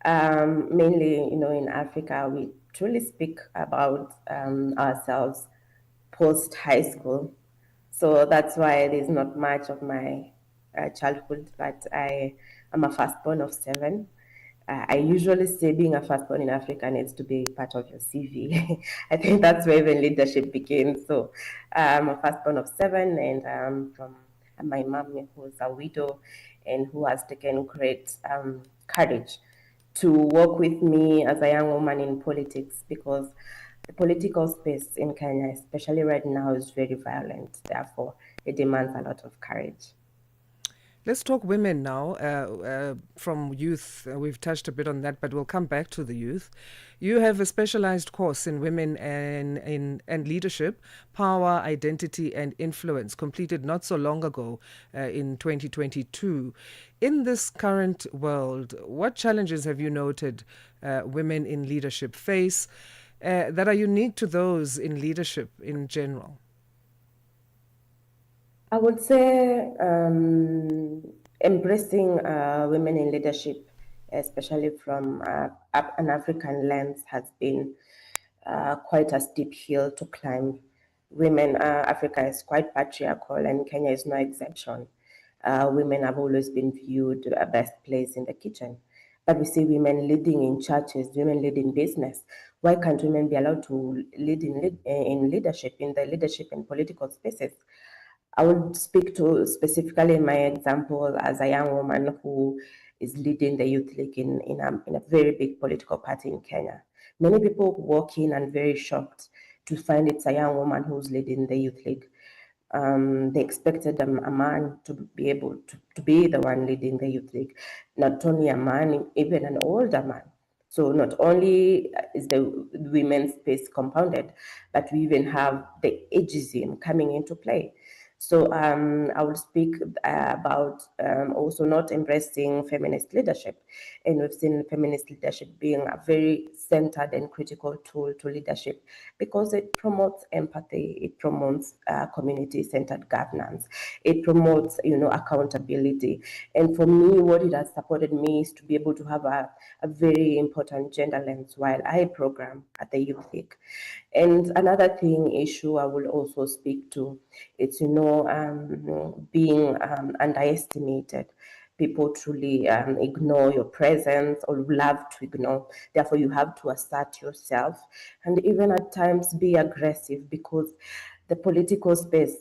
mainly, in Africa, we truly speak about ourselves post high school. So that's why there's not much of my childhood, but I am a firstborn of 7. I usually say being a firstborn in Africa needs to be part of your CV. I think that's where even leadership begins. So I'm a firstborn of 7, and from my mom, who's a widow and who has taken great courage to work with me as a young woman in politics, because the political space in Kenya, especially right now, is very violent. Therefore, it demands a lot of courage. Let's talk women now, from youth. We've touched a bit on that, but we'll come back to the youth. You have a specialized course in women and leadership, power, identity, and influence, completed not so long ago in 2022. In this current world, what challenges have you noted women in leadership face that are unique to those in leadership in general? I would say embracing women in leadership, especially from an African lens, has been quite a steep hill to climb. Africa is quite patriarchal, and Kenya is no exception. Women have always been viewed best placed in the kitchen. But we see women leading in churches, women leading business. Why can't women be allowed to lead in leadership, in the leadership and political spaces? I would speak to specifically in my example as a young woman who is leading the youth league in a very big political party in Kenya. Many people walk in and very shocked to find it's a young woman who's leading the youth league. They expected a man to be able to be the one leading the youth league, not only a man, even an older man. So not only is the women's space compounded, but we even have the ageism coming into play. So I will speak about also not embracing feminist leadership. And we've seen feminist leadership being a very centered and critical tool to leadership because it promotes empathy, it promotes community-centered governance, it promotes, accountability. And for me, what it has supported me is to be able to have a very important gender lens while I program at the Youth League. And another issue I will also speak to, it's, being underestimated. People truly ignore your presence or love to ignore. Therefore, you have to assert yourself and even at times be aggressive because the political space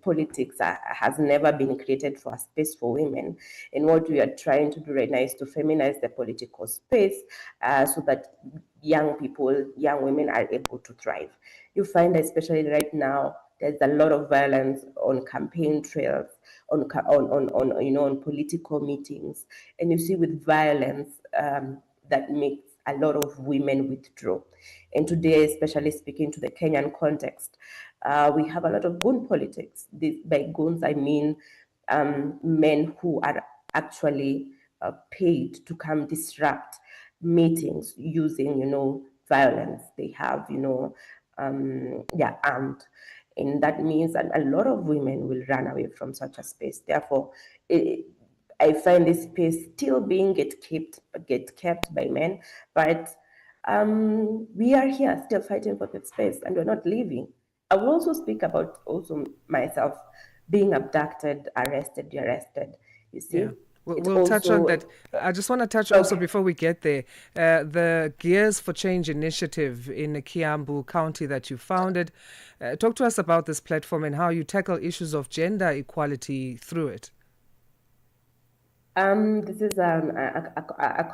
politics has never been created for a space for women. And what we are trying to do right now is to feminize the political space so that young women are able to thrive. You find, especially right now, there's a lot of violence on campaign trails, on political meetings, and you see with violence that makes a lot of women withdraw. And today, especially speaking to the Kenyan context, we have a lot of goon politics. By goons, I mean men who are actually paid to come disrupt meetings using, violence. They have, armed. And that means that a lot of women will run away from such a space. Therefore, I find this space still being get kept by men, but we are here still fighting for that space, and we're not leaving. I will also speak about also myself being abducted, arrested, dearrested. You see, yeah. We'll touch on that. I just want to touch also before we get there, the Gears for Change initiative in Kiambu County that you founded. Talk to us about this platform and how you tackle issues of gender equality through it. This is a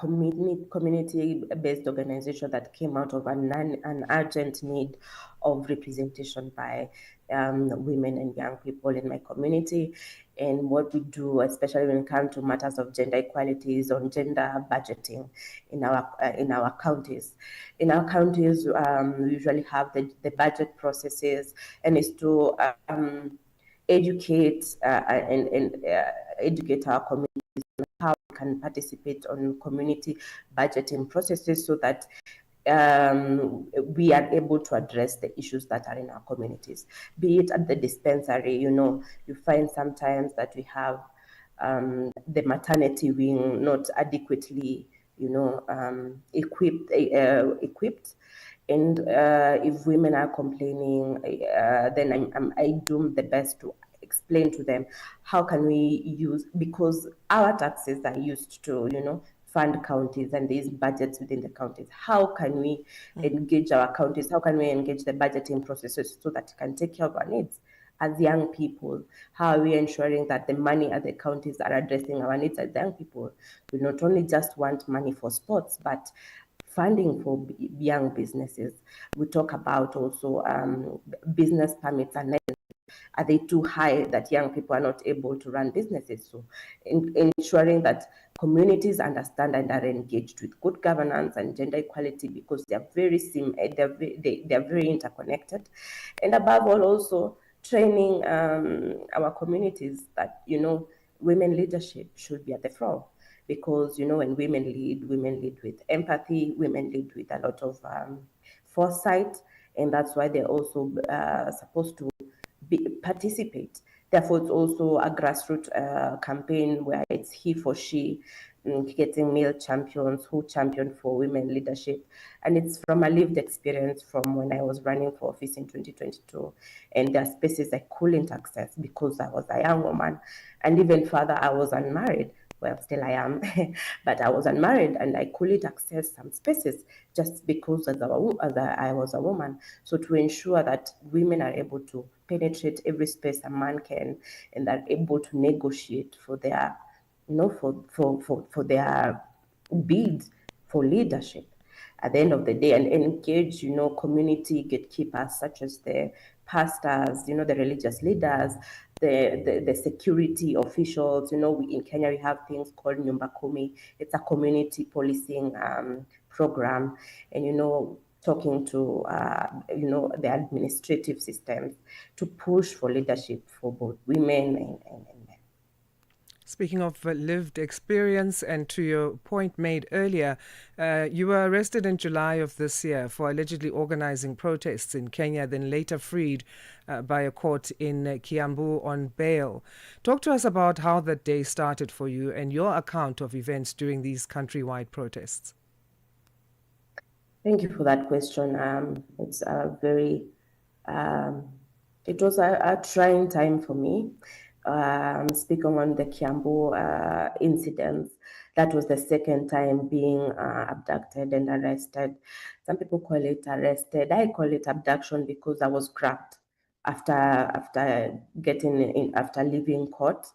community-based organization that came out of an urgent need of representation by women and young people in my community. And what we do, especially when it comes to matters of gender equality, is on gender budgeting in our counties. In our counties, we usually have the budget processes, and it's to educate and educate our community how we can participate on community budgeting processes so that we are able to address the issues that are in our communities. Be it at the dispensary, you find sometimes that we have the maternity wing not adequately, equipped. And if women are complaining, then I do the best to explain to them how can we use, because our taxes are used to fund counties and these budgets within the counties. How can we engage our counties? How can we engage the budgeting processes so that it can take care of our needs as young people? How are we ensuring that the money at the counties are addressing our needs as young people? We not only just want money for sports, but funding for young businesses. We talk about also business permits and are they too high that young people are not able to run businesses? So ensuring that communities understand and are engaged with good governance and gender equality, because they're they're very interconnected. And above all, also training our communities that, women leadership should be at the front, because, when women lead with empathy, women lead with a lot of foresight, and that's why they're also supposed to participate. Therefore, it's also a grassroots campaign where it's he for she, getting male champions who champion for women leadership. And it's from a lived experience from when I was running for office in 2022. And there are spaces I couldn't access because I was a young woman. And even further, I was unmarried. Well, still I am, but I was unmarried and I couldn't access some spaces just because I was a woman. So to ensure that women are able to penetrate every space a man can, and are able to negotiate for their, for their bid for leadership at the end of the day, and engage, community gatekeepers such as the pastors, the religious leaders, the security officials. In Kenya, we have things called Nyumba Kumi. It's a community policing program, and, talking to, the administrative systems to push for leadership for both women and men. Speaking of lived experience, and to your point made earlier, you were arrested in July of this year for allegedly organizing protests in Kenya, then later freed by a court in Kiambu on bail. Talk to us about how that day started for you and your account of events during these countrywide protests. Thank you for that question. It's a very, it was a trying time for me. Speaking on the Kiambu incidents, that was the second time being abducted and arrested. Some people call it arrested. I call it abduction because I was grabbed after getting in, after leaving court.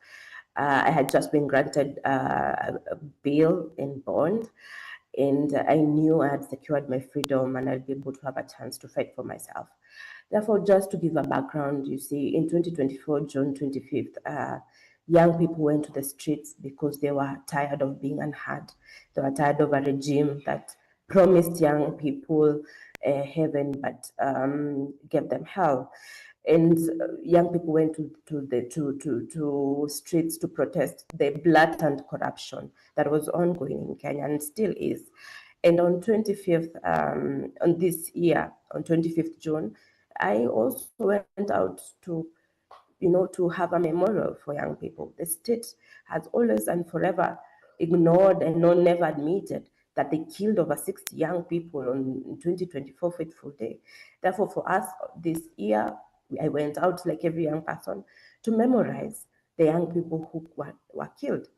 I had just been granted a bail in bond, and I knew I had secured my freedom and I'd be able to have a chance to fight for myself. Therefore, just to give a background, you see, in 2024, June 25th, young people went to the streets because they were tired of being unheard. They were tired of a regime that promised young people heaven but gave them hell. And young people went to streets to protest the blatant corruption that was ongoing in Kenya and still is. And on 25th, on this year, on 25th June, I also went out to, to have a memorial for young people. The state has always and forever ignored and never admitted that they killed over 60 young people on 2024 Fateful Day. Therefore, for us this year, I went out like every young person to memorize the young people who were killed.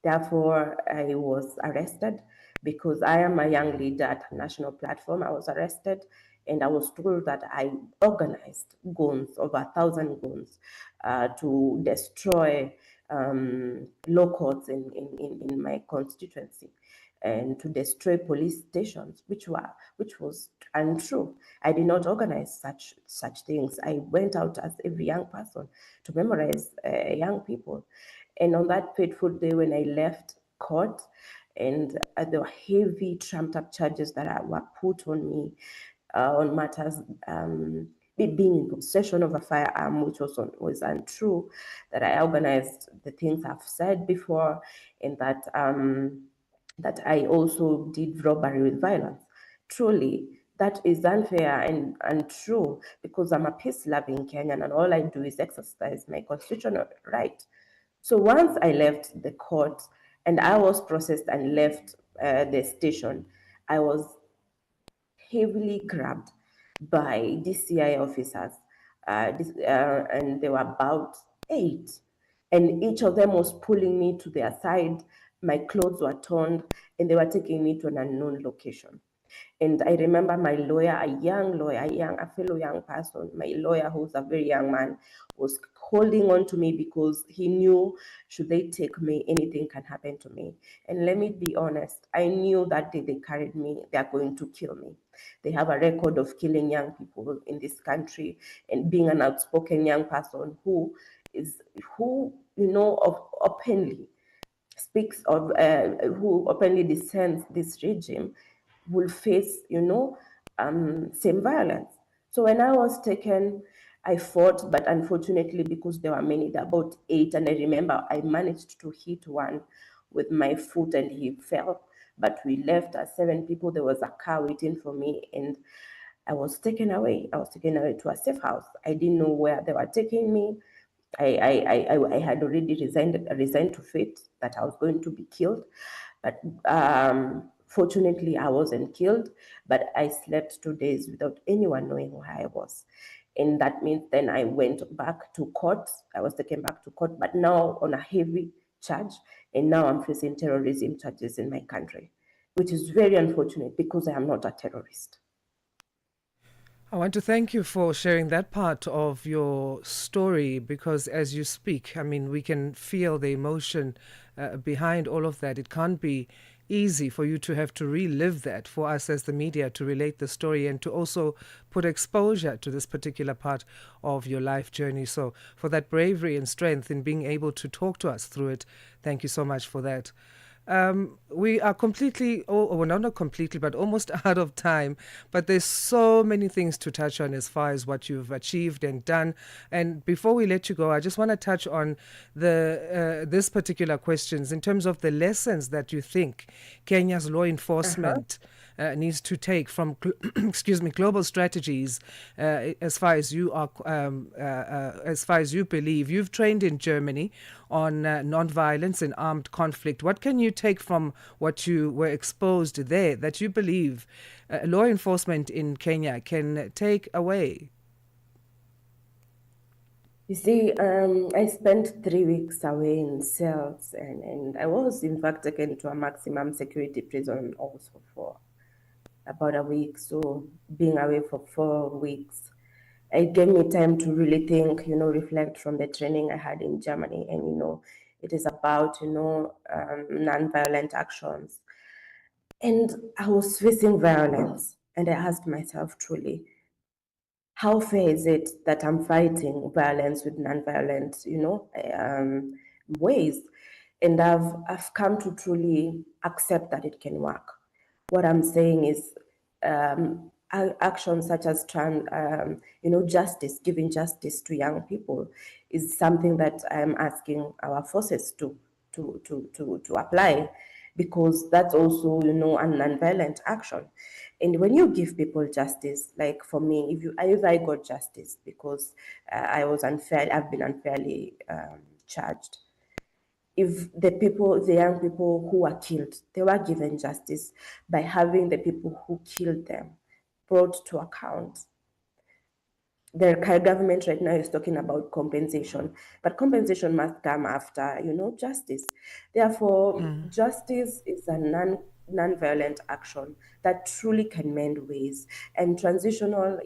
Therefore, I was arrested because I am a young leader at a national platform. I was arrested and I was told that I organized goons, over 1,000 goons, to destroy law courts in my constituency and to destroy police stations, which was untrue. I did not organize such things. I went out as every young person to memorize young people. And on that fateful day when I left court, and there were heavy trumped up charges that were put on me on matters, me being in possession of a firearm, which was untrue, that I organized the things I've said before, and that that I also did robbery with violence. Truly, that is unfair and untrue, because I'm a peace-loving Kenyan and all I do is exercise my constitutional right. So once I left the court and I was processed and left the station, I was heavily grabbed by DCI officers, and there were about 8. And each of them was pulling me to their side. My clothes were torn, and they were taking me to an unknown location. And I remember my lawyer, a fellow young person, my lawyer, who's a very young man, was holding on to me because he knew should they take me, anything can happen to me. And let me be honest, I knew that day they carried me, they are going to kill me. They have a record of killing young people in this country, and being an outspoken young person who openly speaks of, who openly dissents this regime, will face, same violence. So when I was taken, I fought, but unfortunately, because there were many, there were about 8, and I remember I managed to hit one with my foot and he fell. But we left as 7 people. There was a car waiting for me, and I was taken away. I was taken away to a safe house. I didn't know where they were taking me. I had already resigned to fate that I was going to be killed, but fortunately I wasn't killed. But I slept 2 days without anyone knowing where I was, and that means then I went back to court. I was taken back to court, but now on a heavy charge, and now I'm facing terrorism charges in my country, which is very unfortunate because I am not a terrorist. I want to thank you for sharing that part of your story, because as you speak, I mean, we can feel the emotion behind all of that. It can't be easy for you to have to relive that, for us as the media to relate the story and to also put exposure to this particular part of your life journey. So for that bravery and strength in being able to talk to us through it, thank you so much for that. We are completely, well, not completely, but almost out of time. But there's so many things to touch on as far as what you've achieved and done. And before we let you go, I just want to touch on this particular questions in terms of the lessons that you think Kenya's law enforcement needs to take from, global strategies as far as you are, as far as you believe. You've trained in Germany on non-violence and armed conflict. What can you take from what you were exposed there that you believe law enforcement in Kenya can take away? You see, I spent 3 weeks away in cells, and I was in fact taken to a maximum security prison also for about a week. So being away for 4 weeks, it gave me time to really think, reflect from the training I had in Germany. And, it is about, non-violent actions. And I was facing violence. And I asked myself truly, how fair is it that I'm fighting violence with non-violent, ways? And I've come to truly accept that it can work. What I'm saying is, actions such as justice, giving justice to young people, is something that I'm asking our forces to apply, because that's also, a non-violent action. And when you give people justice, like for me, if I got justice because I've been unfairly charged. If the young people who were killed, they were given justice by having the people who killed them brought to account. The government right now is talking about compensation, but compensation must come after, justice. Therefore, justice is a non-violent action that truly can mend ways, and transitional,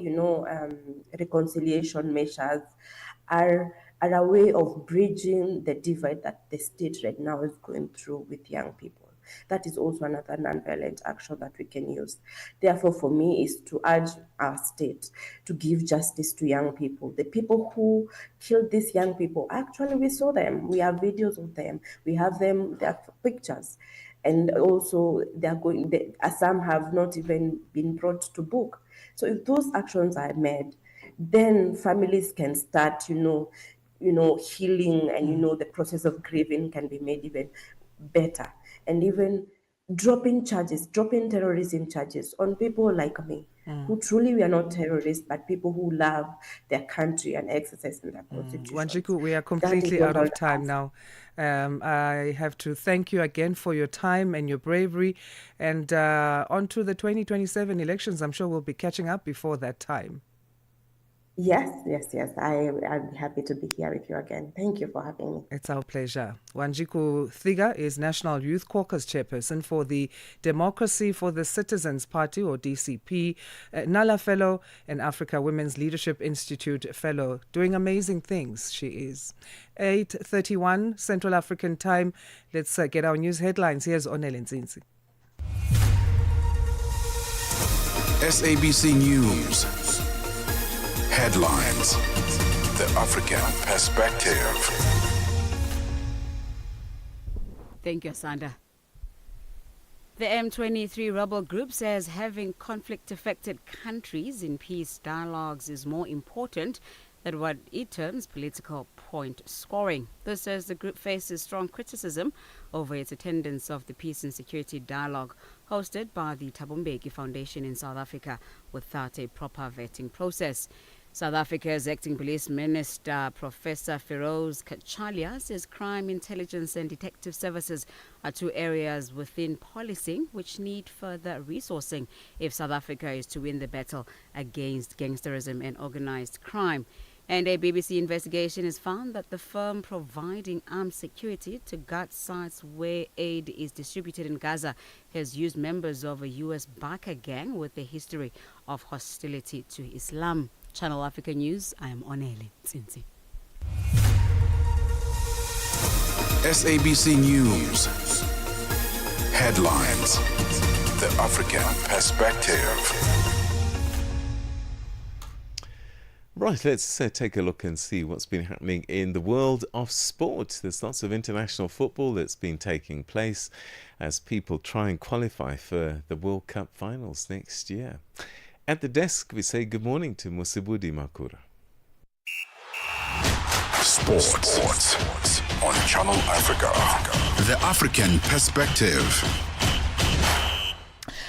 reconciliation measures are a way of bridging the divide that the state right now is going through with young people. That is also another non-violent action that we can use. Therefore, for me, is to urge our state to give justice to young people. The people who killed these young people, actually, we saw them. We have videos of them. We have them, their pictures. And also, some have not even been brought to book. So if those actions are made, then families can start, healing, and the process of grieving can be made even better. And even dropping terrorism charges on people like me, who truly were not terrorists, but people who love their country and exercise in their constitution. Wanjiku, we are completely out of time now. I have to thank you again for your time and your bravery. And on to the 2027 elections. I'm sure we'll be catching up before that time. Yes. I'm happy to be here with you again. Thank you for having me. It's our pleasure. Wanjiku Thiga is National Youth Caucus Chairperson for the Democracy for the Citizens Party, or DCP, Nala Fellow, and Africa Women's Leadership Institute Fellow. Doing amazing things, she is. 8:31 Central African Time. Let's get our news headlines. Here's Onele Nzinzi. SABC News. Headlines. The African Perspective. Thank you, Asanda. The M23 rebel group says having conflict-affected countries in peace dialogues is more important than what it terms political point scoring. This as the group faces strong criticism over its attendance of the Peace and Security Dialogue hosted by the Thabo Mbeki Foundation in South Africa without a proper vetting process. South Africa's acting police minister, Professor Feroz Kachalia, says crime, intelligence and detective services are two areas within policing which need further resourcing if South Africa is to win the battle against gangsterism and organized crime. And a BBC investigation has found that the firm providing armed security to guard sites where aid is distributed in Gaza has used members of a U.S. biker gang with a history of hostility to Islam. Channel Africa News, I am Onele Tsinzi. SABC News. Headlines. The African Perspective. Right, let's take a look and see what's been happening in the world of sport. There's lots of international football that's been taking place as people try and qualify for the World Cup finals next year. At the desk, we say good morning to Musibudi Makura. Sports on Channel Africa. The African Perspective.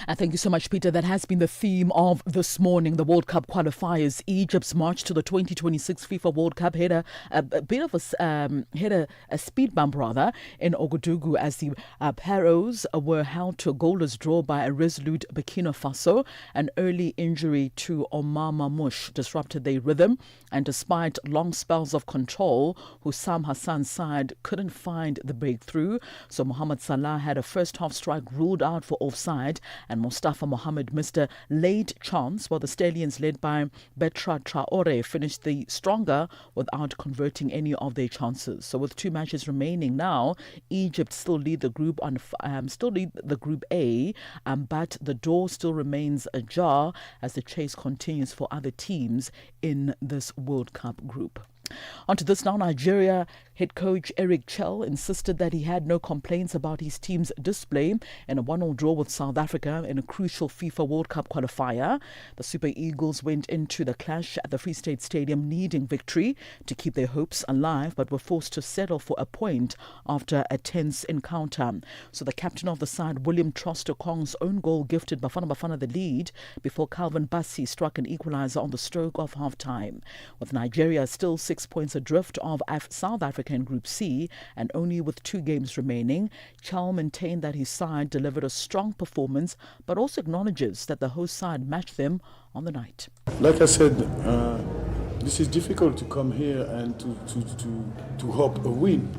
Thank you so much, Peter. That has been the theme of this morning, the World Cup qualifiers. Egypt's march to the 2026 FIFA World Cup hit a bit of a speed bump rather in Ouagadougou as the Pharaohs were held to a goalless draw by a resolute Burkina Faso. An early injury to Omar Mamouche disrupted their rhythm, and despite long spells of control, Hussam Hassan's side couldn't find the breakthrough. So Mohamed Salah had a first half strike ruled out for offside, and Mustafa Mohamed missed a late chance, while the Stallions, led by Bertrand Traore, finished the stronger without converting any of their chances. So with 2 matches remaining now, Egypt still lead the group Group A, but the door still remains ajar as the chase continues for other teams in this World Cup group. Onto this now. Nigeria head coach Eric Chell insisted that he had no complaints about his team's display in a 1-1 draw with South Africa in a crucial FIFA World Cup qualifier. The Super Eagles went into the clash at the Free State Stadium needing victory to keep their hopes alive, but were forced to settle for a point after a tense encounter. So the captain of the side, William Troost-Ekong's own goal, gifted Bafana Bafana the lead before Calvin Bassey struck an equaliser on the stroke of half-time. With Nigeria still 6 points adrift of South Africa in Group C and only with 2 games remaining, Chal maintained that his side delivered a strong performance, but also acknowledges that the host side matched them on the night. Like I said, this is difficult to come here and to hope a win,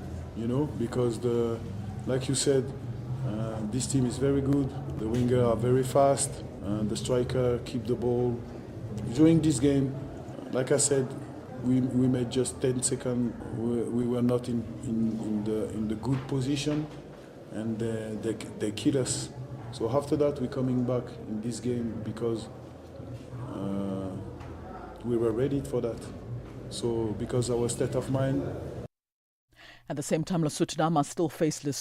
because like you said, this team is very good. The wingers are very fast. The striker keep the ball. During this game, like I said, we made just 10 seconds. We were not in the good position, and they killed us. So after that, we're coming back in this game because we were ready for that. So because our state of mind. At the same time, Nigeria must still face the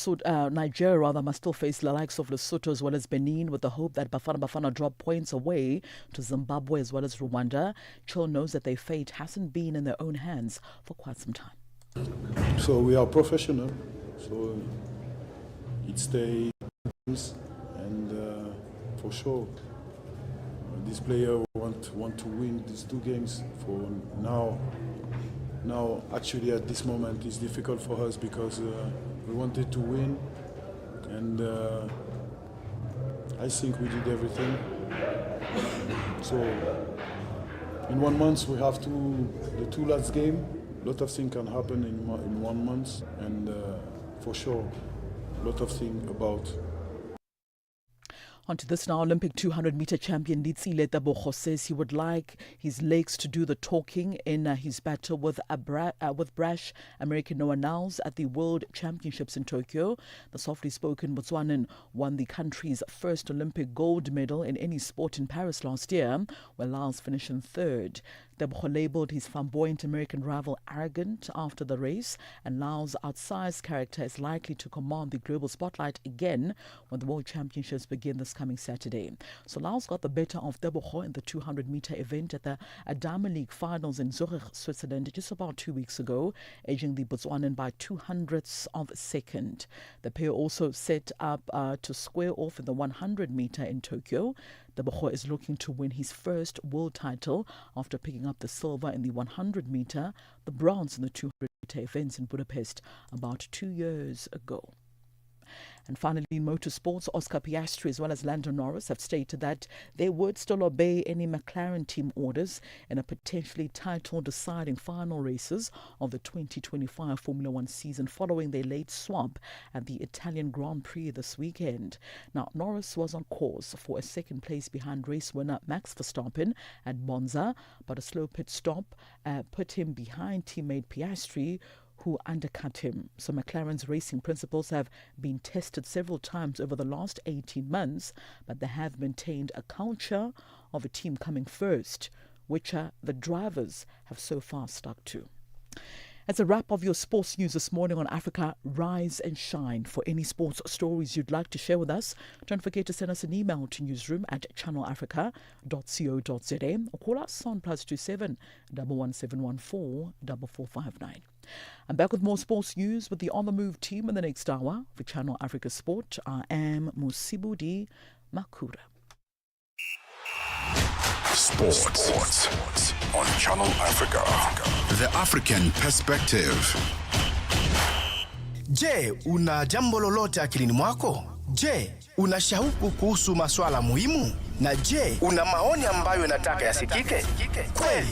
likes of Lesotho as well as Benin, with the hope that Bafana drop points away to Zimbabwe as well as Rwanda. Chol knows that their fate hasn't been in their own hands for quite some time. So we are professional. So it's the games, and for sure, this player want to win these 2 games. For now, actually, at this moment, it's difficult for us because we wanted to win, and I think we did everything. So In 1 month, we have the two last game. A lot of things can happen in 1 month, and for sure, a lot of things about. On to this now. Olympic 200-meter champion Litsile Tebogo says he would like his legs to do the talking in his battle with brash American Noah Niles at the World Championships in Tokyo. The softly spoken Botswanan won the country's first Olympic gold medal in any sport in Paris last year, where Niles finished in third. Tebogo labelled his flamboyant American rival arrogant after the race, and Niles' outsized character is likely to command the global spotlight again when the World Championships begin this coming Saturday. So Niles got the better of Tebogo in the 200-meter event at the Diamond League finals in Zurich, Switzerland, just about 2 weeks ago, edging the Botswanan by 0.02 of a second. The pair also set up to square off in the 100-meter in Tokyo. Tebogo is looking to win his first world title after picking up the silver in the 100-meter, the bronze in the 200-meter events in Budapest about 2 years ago. And finally, in motorsports, Oscar Piastri as well as Lando Norris have stated that they would still obey any McLaren team orders in a potentially title-deciding final races of the 2025 Formula One season following their late swap at the Italian Grand Prix this weekend. Now, Norris was on course for a second place behind race winner Max Verstappen at Monza, but a slow pit stop put him behind teammate Piastri, who undercut him. So McLaren's racing principles have been tested several times over the last 18 months, but they have maintained a culture of a team coming first, which the drivers have so far stuck to. That's a wrap of your sports news this morning on Africa Rise and Shine. For any sports stories you'd like to share with us, don't forget to send us an email to newsroom@channelafrica.co.za or call us on +27 11714 4459. I'm back with more sports news with the On The Move team in the next hour. For Channel Africa Sport, I am Musibudi Makura. Sports on Channel Africa. The African Perspective. Je, una jambo lolote akilini mwako? Je, una shauku kuhusu masuala muhimu? Na je, una maoni ambayo unataka yasikike? Kweli,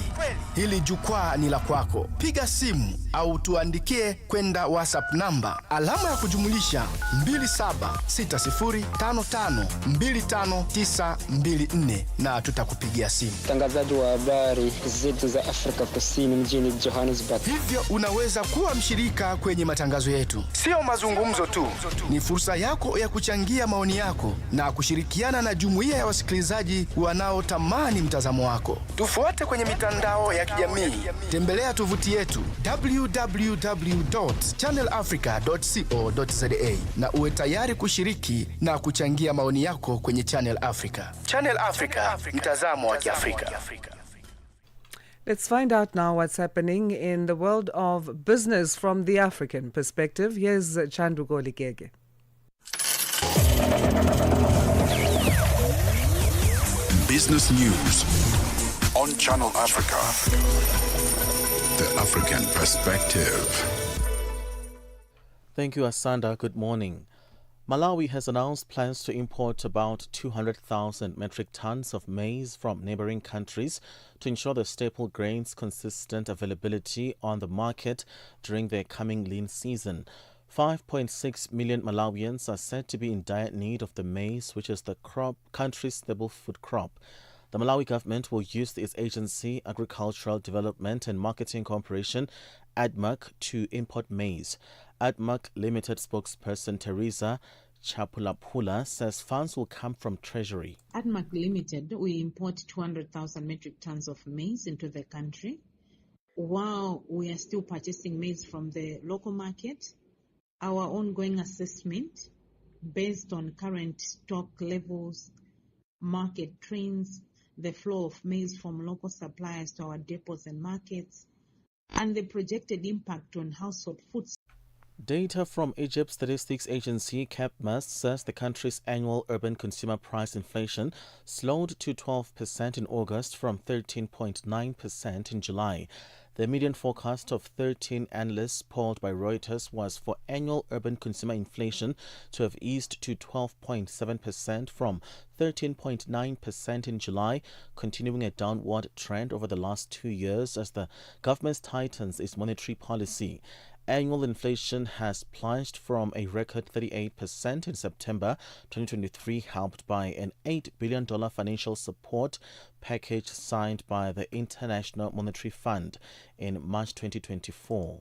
hili jukwaa ni la kwako. Piga simu au tuandikie kwenda WhatsApp namba alama ya kujumulisha 2760552594 na tutakupigia simu. Mtangazaji wa habari zetu za Afrika Kusini mjini Johannesburg. Hivyo unaweza kuwa mshirika kwenye matangazo yetu. Sio mazungumzo tu, ni fursa yako ya kuchangia maoni yako na kushirikiana na jumuiya ya wasikilizaji wanaotamani mtazamo wako. Tufuate kwenye mitandao ya kijamii. Tembelea tovuti yetu www.channelafrica.co.za na uwe tayari kushiriki na kuchangia maoni yako kwenye Channel Africa. Channel Africa, mtazamo wa Kiafrika. Let's find out now what's happening in the world of business from the African perspective. Here's Chandu Golikege. Business news on Channel Africa. The African Perspective. Thank you, Asanda. Good morning. Malawi has announced plans to import about 200,000 metric tons of maize from neighboring countries to ensure the staple grain's consistent availability on the market during the coming lean season. 5.6 million Malawians are said to be in dire need of the maize, which is the country's staple food crop. The Malawi government will use its agency, Agricultural Development and Marketing Corporation, ADMAC, to import maize. ADMAC Limited spokesperson Teresa Chapulapula says funds will come from Treasury. ADMAC Limited, we import 200,000 metric tons of maize into the country. While we are still purchasing maize from the local market, our ongoing assessment based on current stock levels, market trends, the flow of maize from local suppliers to our depots and markets, and the projected impact on household foods. Data from Egypt's statistics agency CAPMAS says the country's annual urban consumer price inflation slowed to 12% in August from 13.9% in July. The median forecast of 13 analysts polled by Reuters was for annual urban consumer inflation to have eased to 12.7% from 13.9% in July, continuing a downward trend over the last 2 years as the government tightens its monetary policy. Annual inflation has plunged from a record 38% in September 2023, helped by an $8 billion financial support package signed by the International Monetary Fund in March 2024.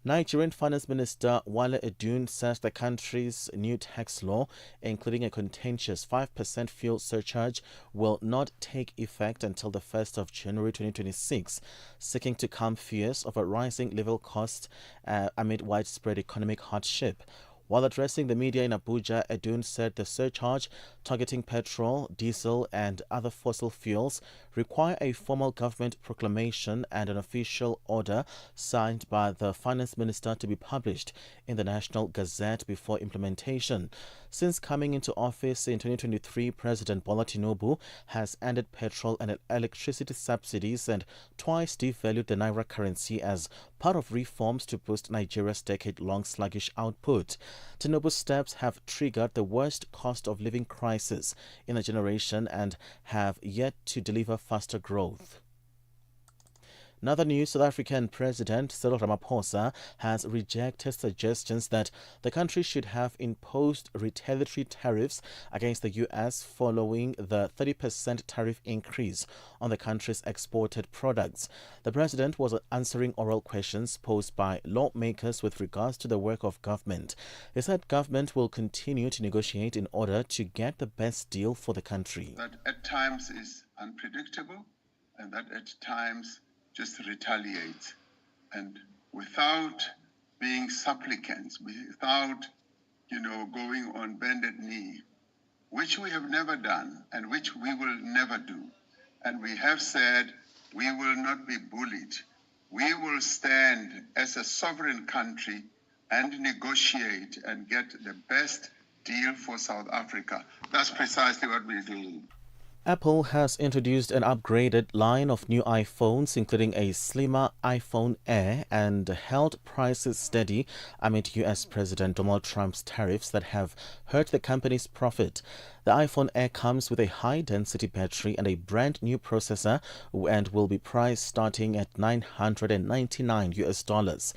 Nigerian Finance Minister Wale Edun says the country's new tax law, including a contentious 5% fuel surcharge, will not take effect until the 1st of January 2026, seeking to calm fears of a rising living cost amid widespread economic hardship. While addressing the media in Abuja, Edun said the surcharge, targeting petrol, diesel and other fossil fuels, require a formal government proclamation and an official order signed by the finance minister to be published in the National Gazette before implementation. Since coming into office in 2023, President Bola Tinubu has ended petrol and electricity subsidies and twice devalued the naira currency as part of reforms to boost Nigeria's decade-long sluggish output. Tinubu's steps have triggered the worst cost of living crisis in a generation and have yet to deliver faster growth. Another news, South African President Cyril Ramaphosa has rejected suggestions that the country should have imposed retaliatory tariffs against the U.S. following the 30% tariff increase on the country's exported products. The president was answering oral questions posed by lawmakers with regards to the work of government. He said government will continue to negotiate in order to get the best deal for the country. That at times is unpredictable and that at times just retaliate, and without being supplicants, without, going on bended knee, which we have never done and which we will never do. And we have said we will not be bullied. We will stand as a sovereign country and negotiate and get the best deal for South Africa. That's precisely what we do. Apple has introduced an upgraded line of new iPhones, including a slimmer iPhone Air, and held prices steady amid U.S. President Donald Trump's tariffs that have hurt the company's profit. The iPhone Air comes with a high-density battery and a brand-new processor and will be priced starting at $999.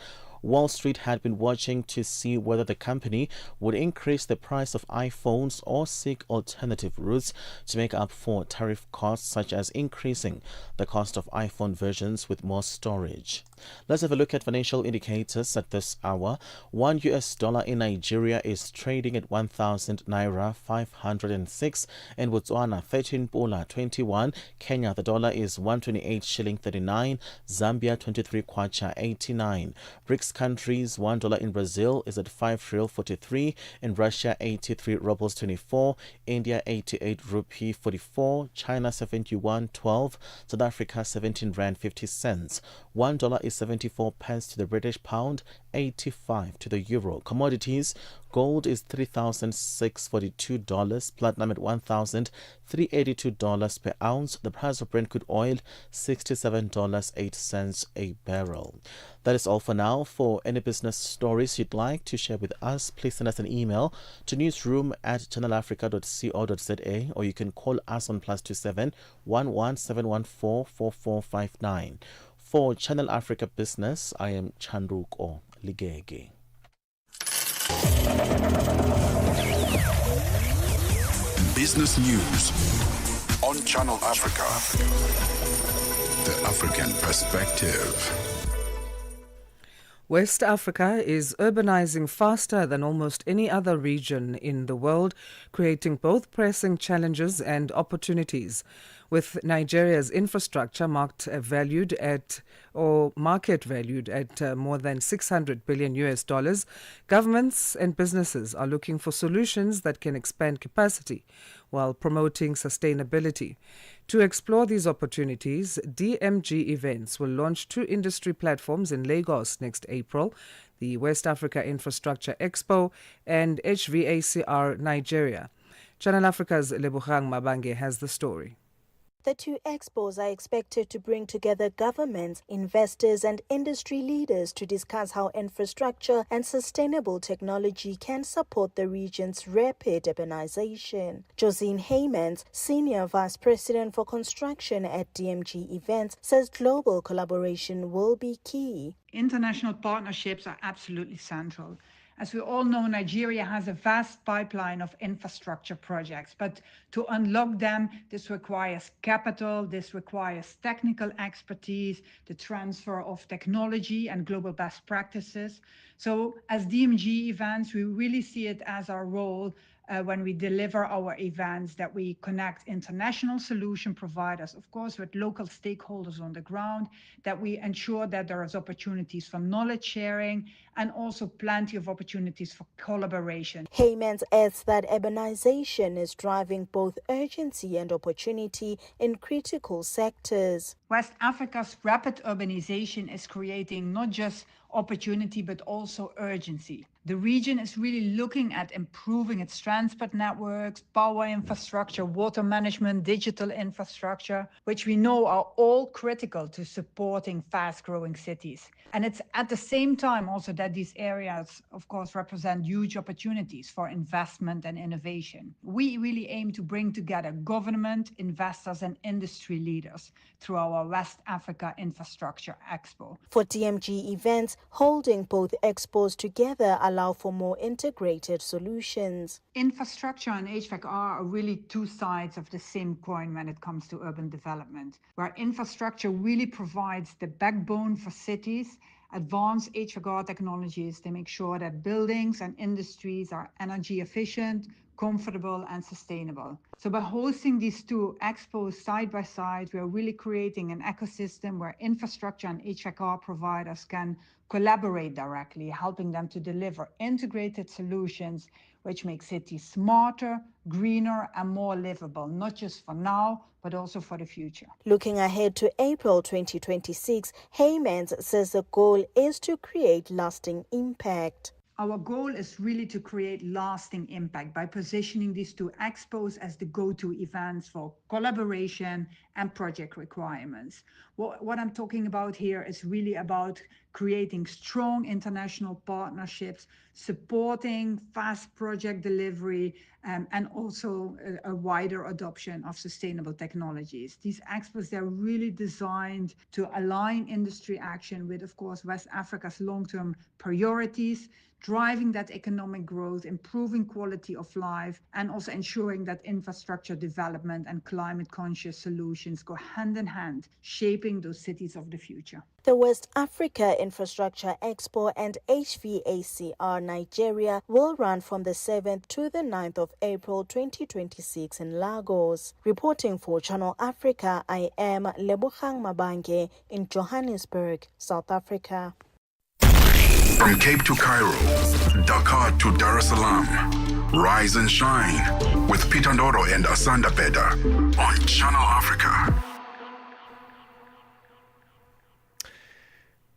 Wall Street had been watching to see whether the company would increase the price of iPhones or seek alternative routes to make up for tariff costs, such as increasing the cost of iPhone versions with more storage. Let's have a look at financial indicators at this hour. $1 in Nigeria is trading at 1,000 naira 506. In Botswana, 13 pula 21. Kenya, the dollar is 128 shilling 39. Zambia, 23 kwacha 89. BRICS countries, $1 in Brazil is at 5 real 43. In Russia, 83 rubles 24. India, 88 rupee 44. China, 71.12. South Africa, 17 rand 50 cents. $1 is 74 pence to the British pound, 85 to the euro. Commodities, gold is $3,642, platinum at $1,382 per ounce. The price of Brent crude oil, $67.08 a barrel. That is all for now. For any business stories you'd like to share with us, please send us an email to newsroom@channelafrica.co.za, or you can call us on +27 11 714 4459. For Channel Africa Business, I am Chandruko Ligege. Business news on Channel Africa. The African perspective. West Africa is urbanizing faster than almost any other region in the world, creating both pressing challenges and opportunities. With Nigeria's infrastructure market valued at more than $600 billion, governments and businesses are looking for solutions that can expand capacity while promoting sustainability. To explore these opportunities, DMG Events will launch 2 industry platforms in Lagos next April, the West Africa Infrastructure Expo and HVACR Nigeria. Channel Africa's Lebogang Mabange has the story. The two expos are expected to bring together governments, investors, and industry leaders to discuss how infrastructure and sustainable technology can support the region's rapid urbanization. Josine Heymans, Senior Vice President for Construction at DMG Events, says global collaboration will be key. International partnerships are absolutely central. As we all know, Nigeria has a vast pipeline of infrastructure projects, but to unlock them, this requires capital, this requires technical expertise, the transfer of technology and global best practices. So as DMG Events, we really see it as our role when we deliver our events, that we connect international solution providers, of course, with local stakeholders on the ground, that we ensure that there is opportunities for knowledge sharing and also plenty of opportunities for collaboration. Heymans adds that urbanization is driving both urgency and opportunity in critical sectors. West Africa's rapid urbanization is creating not just opportunity but also urgency. The region is really looking at improving its transport networks, power infrastructure, water management, digital infrastructure, which we know are all critical to supporting fast-growing cities. And it's at the same time also that these areas, of course, represent huge opportunities for investment and innovation. We really aim to bring together government, investors, and industry leaders through our West Africa Infrastructure Expo. For DMG Events, holding both expos together allow for more integrated solutions. Infrastructure and HVAC are really two sides of the same coin when it comes to urban development, where infrastructure really provides the backbone for cities. Advanced HVAC technologies to make sure that buildings and industries are energy efficient, comfortable, and sustainable. So by hosting these two expos side by side, we are really creating an ecosystem where infrastructure and HVAC providers can collaborate directly, helping them to deliver integrated solutions which make cities smarter, greener, and more livable, not just for now, but also for the future. Looking ahead to April 2026, Heymans says the goal is to create lasting impact. Our goal is really to create lasting impact by positioning these two expos as the go-to events for collaboration and project requirements. What I'm talking about here is really about creating strong international partnerships, supporting fast project delivery, and also a wider adoption of sustainable technologies. These expos, they're really designed to align industry action with, of course, West Africa's long-term priorities, driving that economic growth, improving quality of life, and also ensuring that infrastructure development and climate-conscious solutions go hand in hand, shaping those cities of the future. The West Africa Infrastructure Expo and HVACR Nigeria will run from the 7th to the 9th of April 2026 in Lagos. Reporting for Channel Africa, I am Lebogang Mabange in Johannesburg, South Africa. From Cape to Cairo, Dakar to Dar es Salaam, rise and shine with Peter Ndoro and Asanda Beda on Channel Africa.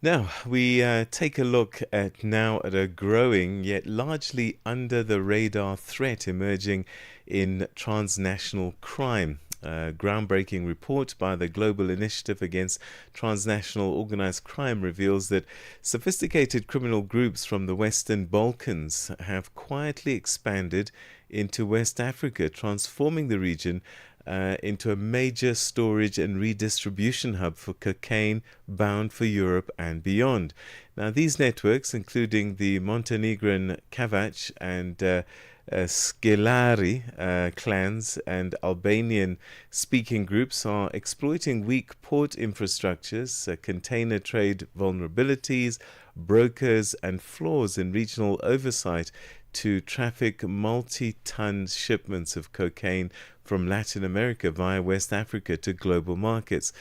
Now, we take a look at a growing yet largely under the radar threat emerging in transnational crime. A groundbreaking report by the Global Initiative Against Transnational Organized Crime reveals that sophisticated criminal groups from the Western Balkans have quietly expanded into West Africa, transforming the region into a major storage and redistribution hub for cocaine bound for Europe and beyond. Now, these networks, including the Montenegrin Kavac and Skelari clans and Albanian-speaking groups, are exploiting weak port infrastructures, container trade vulnerabilities, brokers, and flaws in regional oversight to traffic multi-ton shipments of cocaine from Latin America via West Africa to global markets.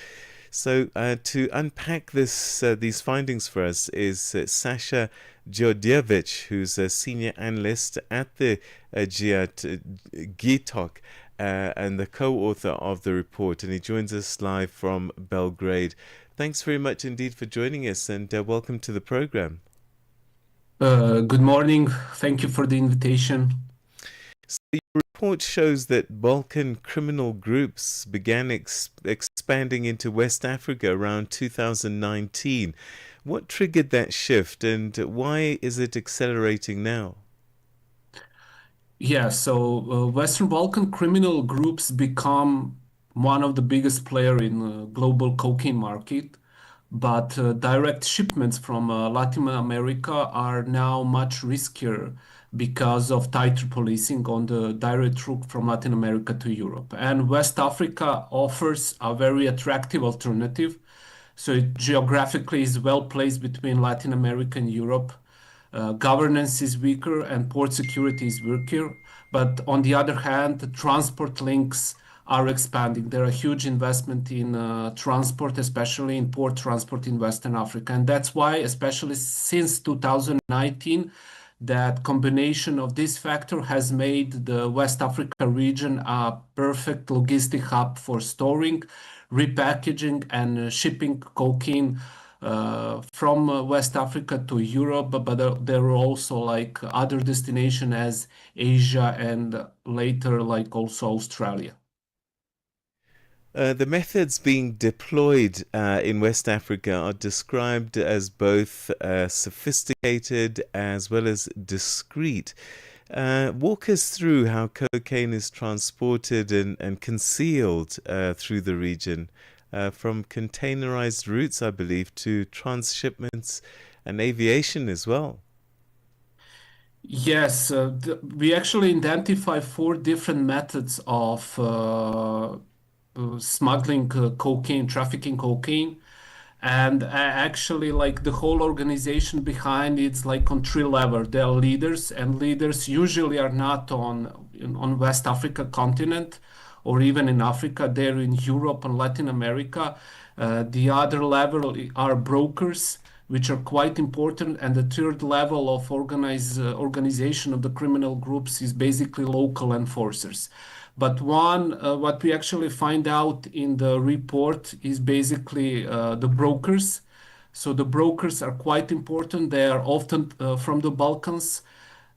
So to unpack these findings for us is Sasha Djordjevic, who's a senior analyst at the GITOC and the co-author of the report, and he joins us live from Belgrade. Thanks very much indeed for joining us, and welcome to the program. Good morning. Thank you for the invitation. So your report shows that Balkan criminal groups began expanding into West Africa around 2019. What triggered that shift, and why is it accelerating now? Yeah, so Western Balkan criminal groups become one of the biggest player in global cocaine market, but direct shipments from Latin America are now much riskier because of tighter policing on the direct route from Latin America to Europe. And West Africa offers a very attractive alternative. So it geographically is well placed between Latin America and Europe. Governance is weaker and port security is weaker. But on the other hand, the transport links are expanding. There are huge investment in transport, especially in port transport in Western Africa. And that's why, especially since 2019, that combination of this factor has made the West Africa region a perfect logistic hub for storing, repackaging, and shipping cocaine from West Africa to Europe, but there are also like other destinations as Asia and later like also Australia. The methods being deployed in West Africa are described as both sophisticated as well as discreet. Walk us through how cocaine is transported and concealed through the region, from containerized routes, I believe, to transshipments and aviation as well. Yes, we actually identify four different methods of smuggling cocaine, trafficking cocaine. And actually, like the whole organization behind it's like on three levels. There are leaders, and leaders usually are not on West Africa continent or even in Africa. They're in Europe and Latin America. The other level are brokers, which are quite important. And the third level of organization of the criminal groups is basically local enforcers. But what we actually find out in the report is basically the brokers. So the brokers are quite important. They are often from the Balkans.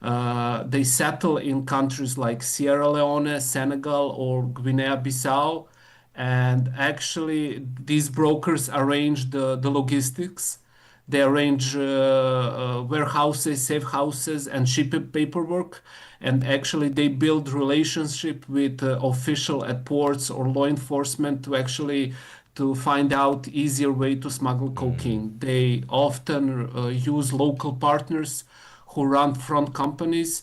They settle in countries like Sierra Leone, Senegal, or Guinea-Bissau. And actually, these brokers arrange the logistics. They arrange warehouses, safe houses, and ship paperwork. And actually, they build relationship with official at ports or law enforcement to find out easier way to smuggle cocaine. They often use local partners who run front companies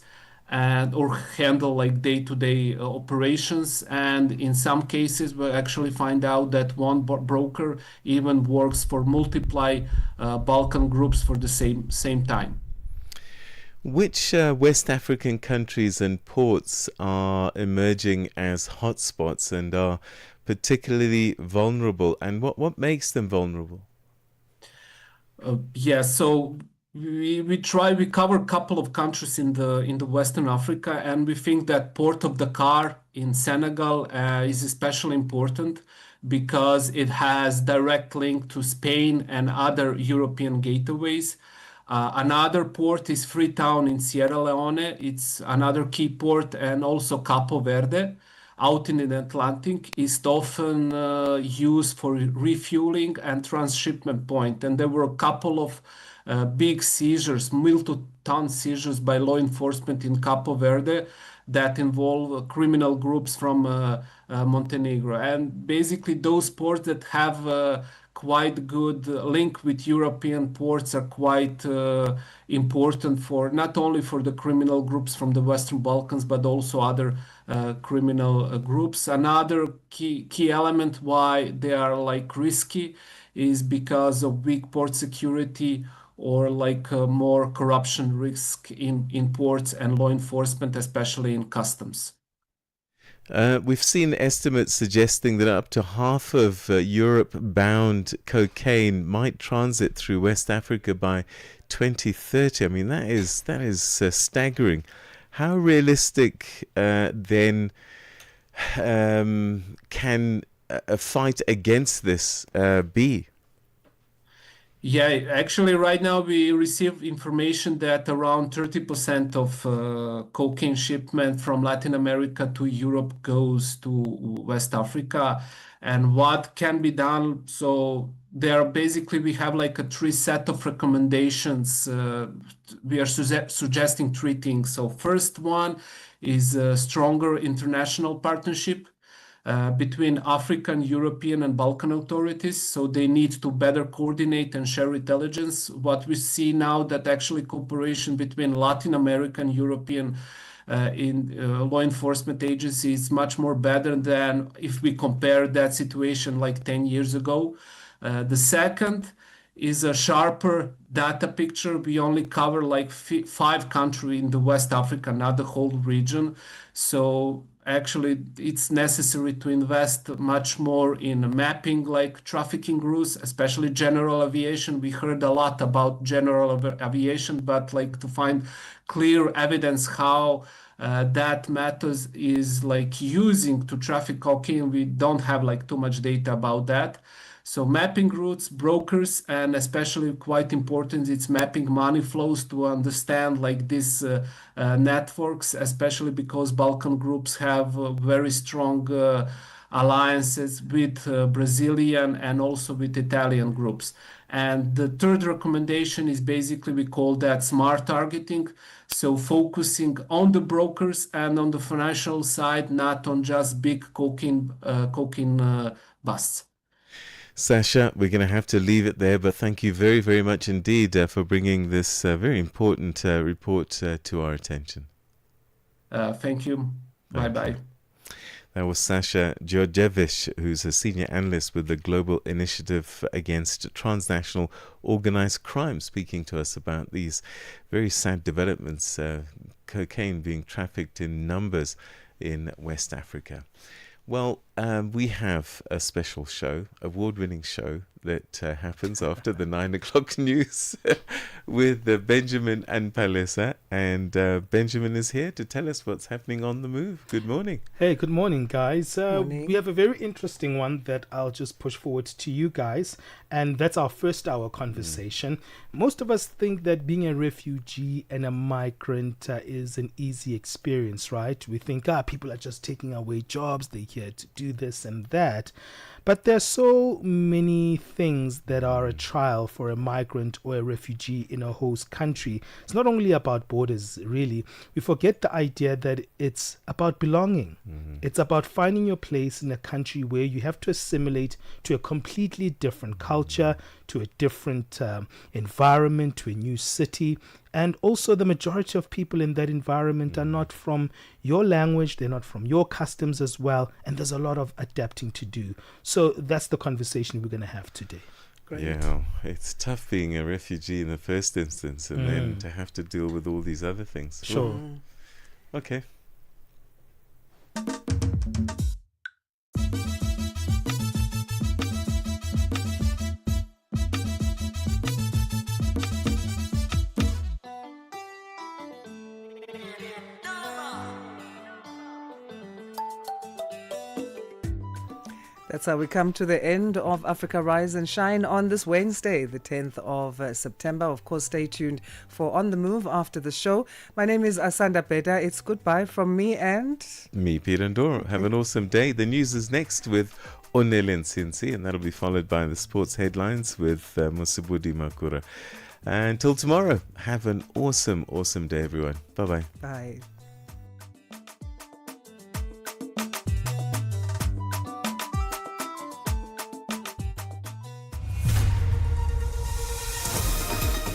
and or handle like day-to-day operations. And in some cases we actually find out that one broker even works for multiply Balkan groups for the same time. Which West African countries and ports are emerging as hotspots and are particularly vulnerable, and what makes them vulnerable? So we cover a couple of countries in the Western Africa, and we think that Port of Dakar in Senegal is especially important because it has direct link to Spain and other European gateways. Another port is Freetown in Sierra Leone. It's another key port, and also Capo Verde out in the Atlantic is often used for refueling and transshipment point. And there were a couple of big seizures, multi-ton seizures by law enforcement in Capo Verde that involve criminal groups from Montenegro. And basically those ports that have quite good link with European ports are quite important for not only for the criminal groups from the Western Balkans, but also other criminal groups. Another key element why they are like risky is because of weak port security or like more corruption risk in ports and law enforcement, especially in customs. We've seen estimates suggesting that up to half of Europe-bound cocaine might transit through West Africa by 2030. I mean, that is staggering. How realistic then can a fight against this be? Yeah, actually, right now we receive information that around 30% of cocaine shipment from Latin America to Europe goes to West Africa. And what can be done? So there are basically we have like a three set of recommendations. We are suggesting three things. So first one is a stronger international partnership between African, European, and Balkan authorities. So they need to better coordinate and share intelligence. What we see now that actually cooperation between Latin American, European in law enforcement agencies is much more better than if we compare that situation like 10 years ago. The second is a sharper data picture. We only cover like 5 countries in the West Africa, not the whole region. So actually it's necessary to invest much more in mapping like trafficking routes, especially general aviation. We heard a lot about general aviation, but like to find clear evidence how that method is like using to traffic cocaine, we don't have like too much data about that. So mapping routes, brokers, and especially quite important, it's mapping money flows to understand like these networks, especially because Balkan groups have very strong alliances with Brazilian and also with Italian groups. And the third recommendation is basically we call that smart targeting. So focusing on the brokers and on the financial side, not on just big cocaine busts. Sasha, we're going to have to leave it there, but thank you very, very much indeed for bringing this very important report to our attention. Thank you. Bye-bye. That was Sasha Georgievich, who's a senior analyst with the Global Initiative Against Transnational Organized Crime, speaking to us about these very sad developments, cocaine being trafficked in numbers in West Africa. Well, we have a special show, award-winning show that happens after the 9 o'clock news with Benjamin and Palesa. And Benjamin is here to tell us what's happening on the move. Good morning. Hey, good morning, guys. Morning. We have a very interesting one that I'll just push forward to you guys. And that's our first hour conversation. Most of us think that being a refugee and a migrant is an easy experience, right? We think, people are just taking away jobs. They're here to do this and that. But there's so many things that are a trial for a migrant or a refugee in a host country. It's not only about borders, really. We forget the idea that it's about belonging. It's about finding your place in a country where you have to assimilate to a completely different culture, to a different environment, to a new city. And also the majority of people in that environment are not from your language, they're not from your customs as well, and there's a lot of adapting to do. So that's the conversation we're going to have today. Great. Yeah, it's tough being a refugee in the first instance and then to have to deal with all these other things. Sure. Okay. That's how we come to the end of Africa Rise and Shine on this Wednesday, the 10th of September. Of course, stay tuned for On the Move after the show. My name is Asanda Beda. It's goodbye from me and... me, Peter Ndoro. Have an awesome day. The news is next with Onelen Sinsi, and that'll be followed by the sports headlines with Musibudi Makura. Until tomorrow, have an awesome, awesome day, everyone. Bye-bye. Bye.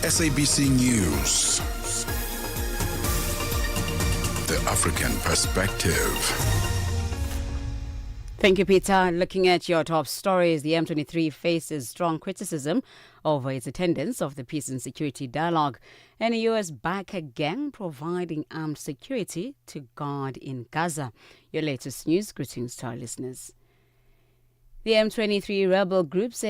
SABC News. The African Perspective. Thank you, Peter. Looking at your top stories, the M23 faces strong criticism over its attendance of the Peace and Security Dialogue, and the U.S. back a gang providing armed security to guard in Gaza. Your latest news. Greetings to our listeners. The M23 rebel group said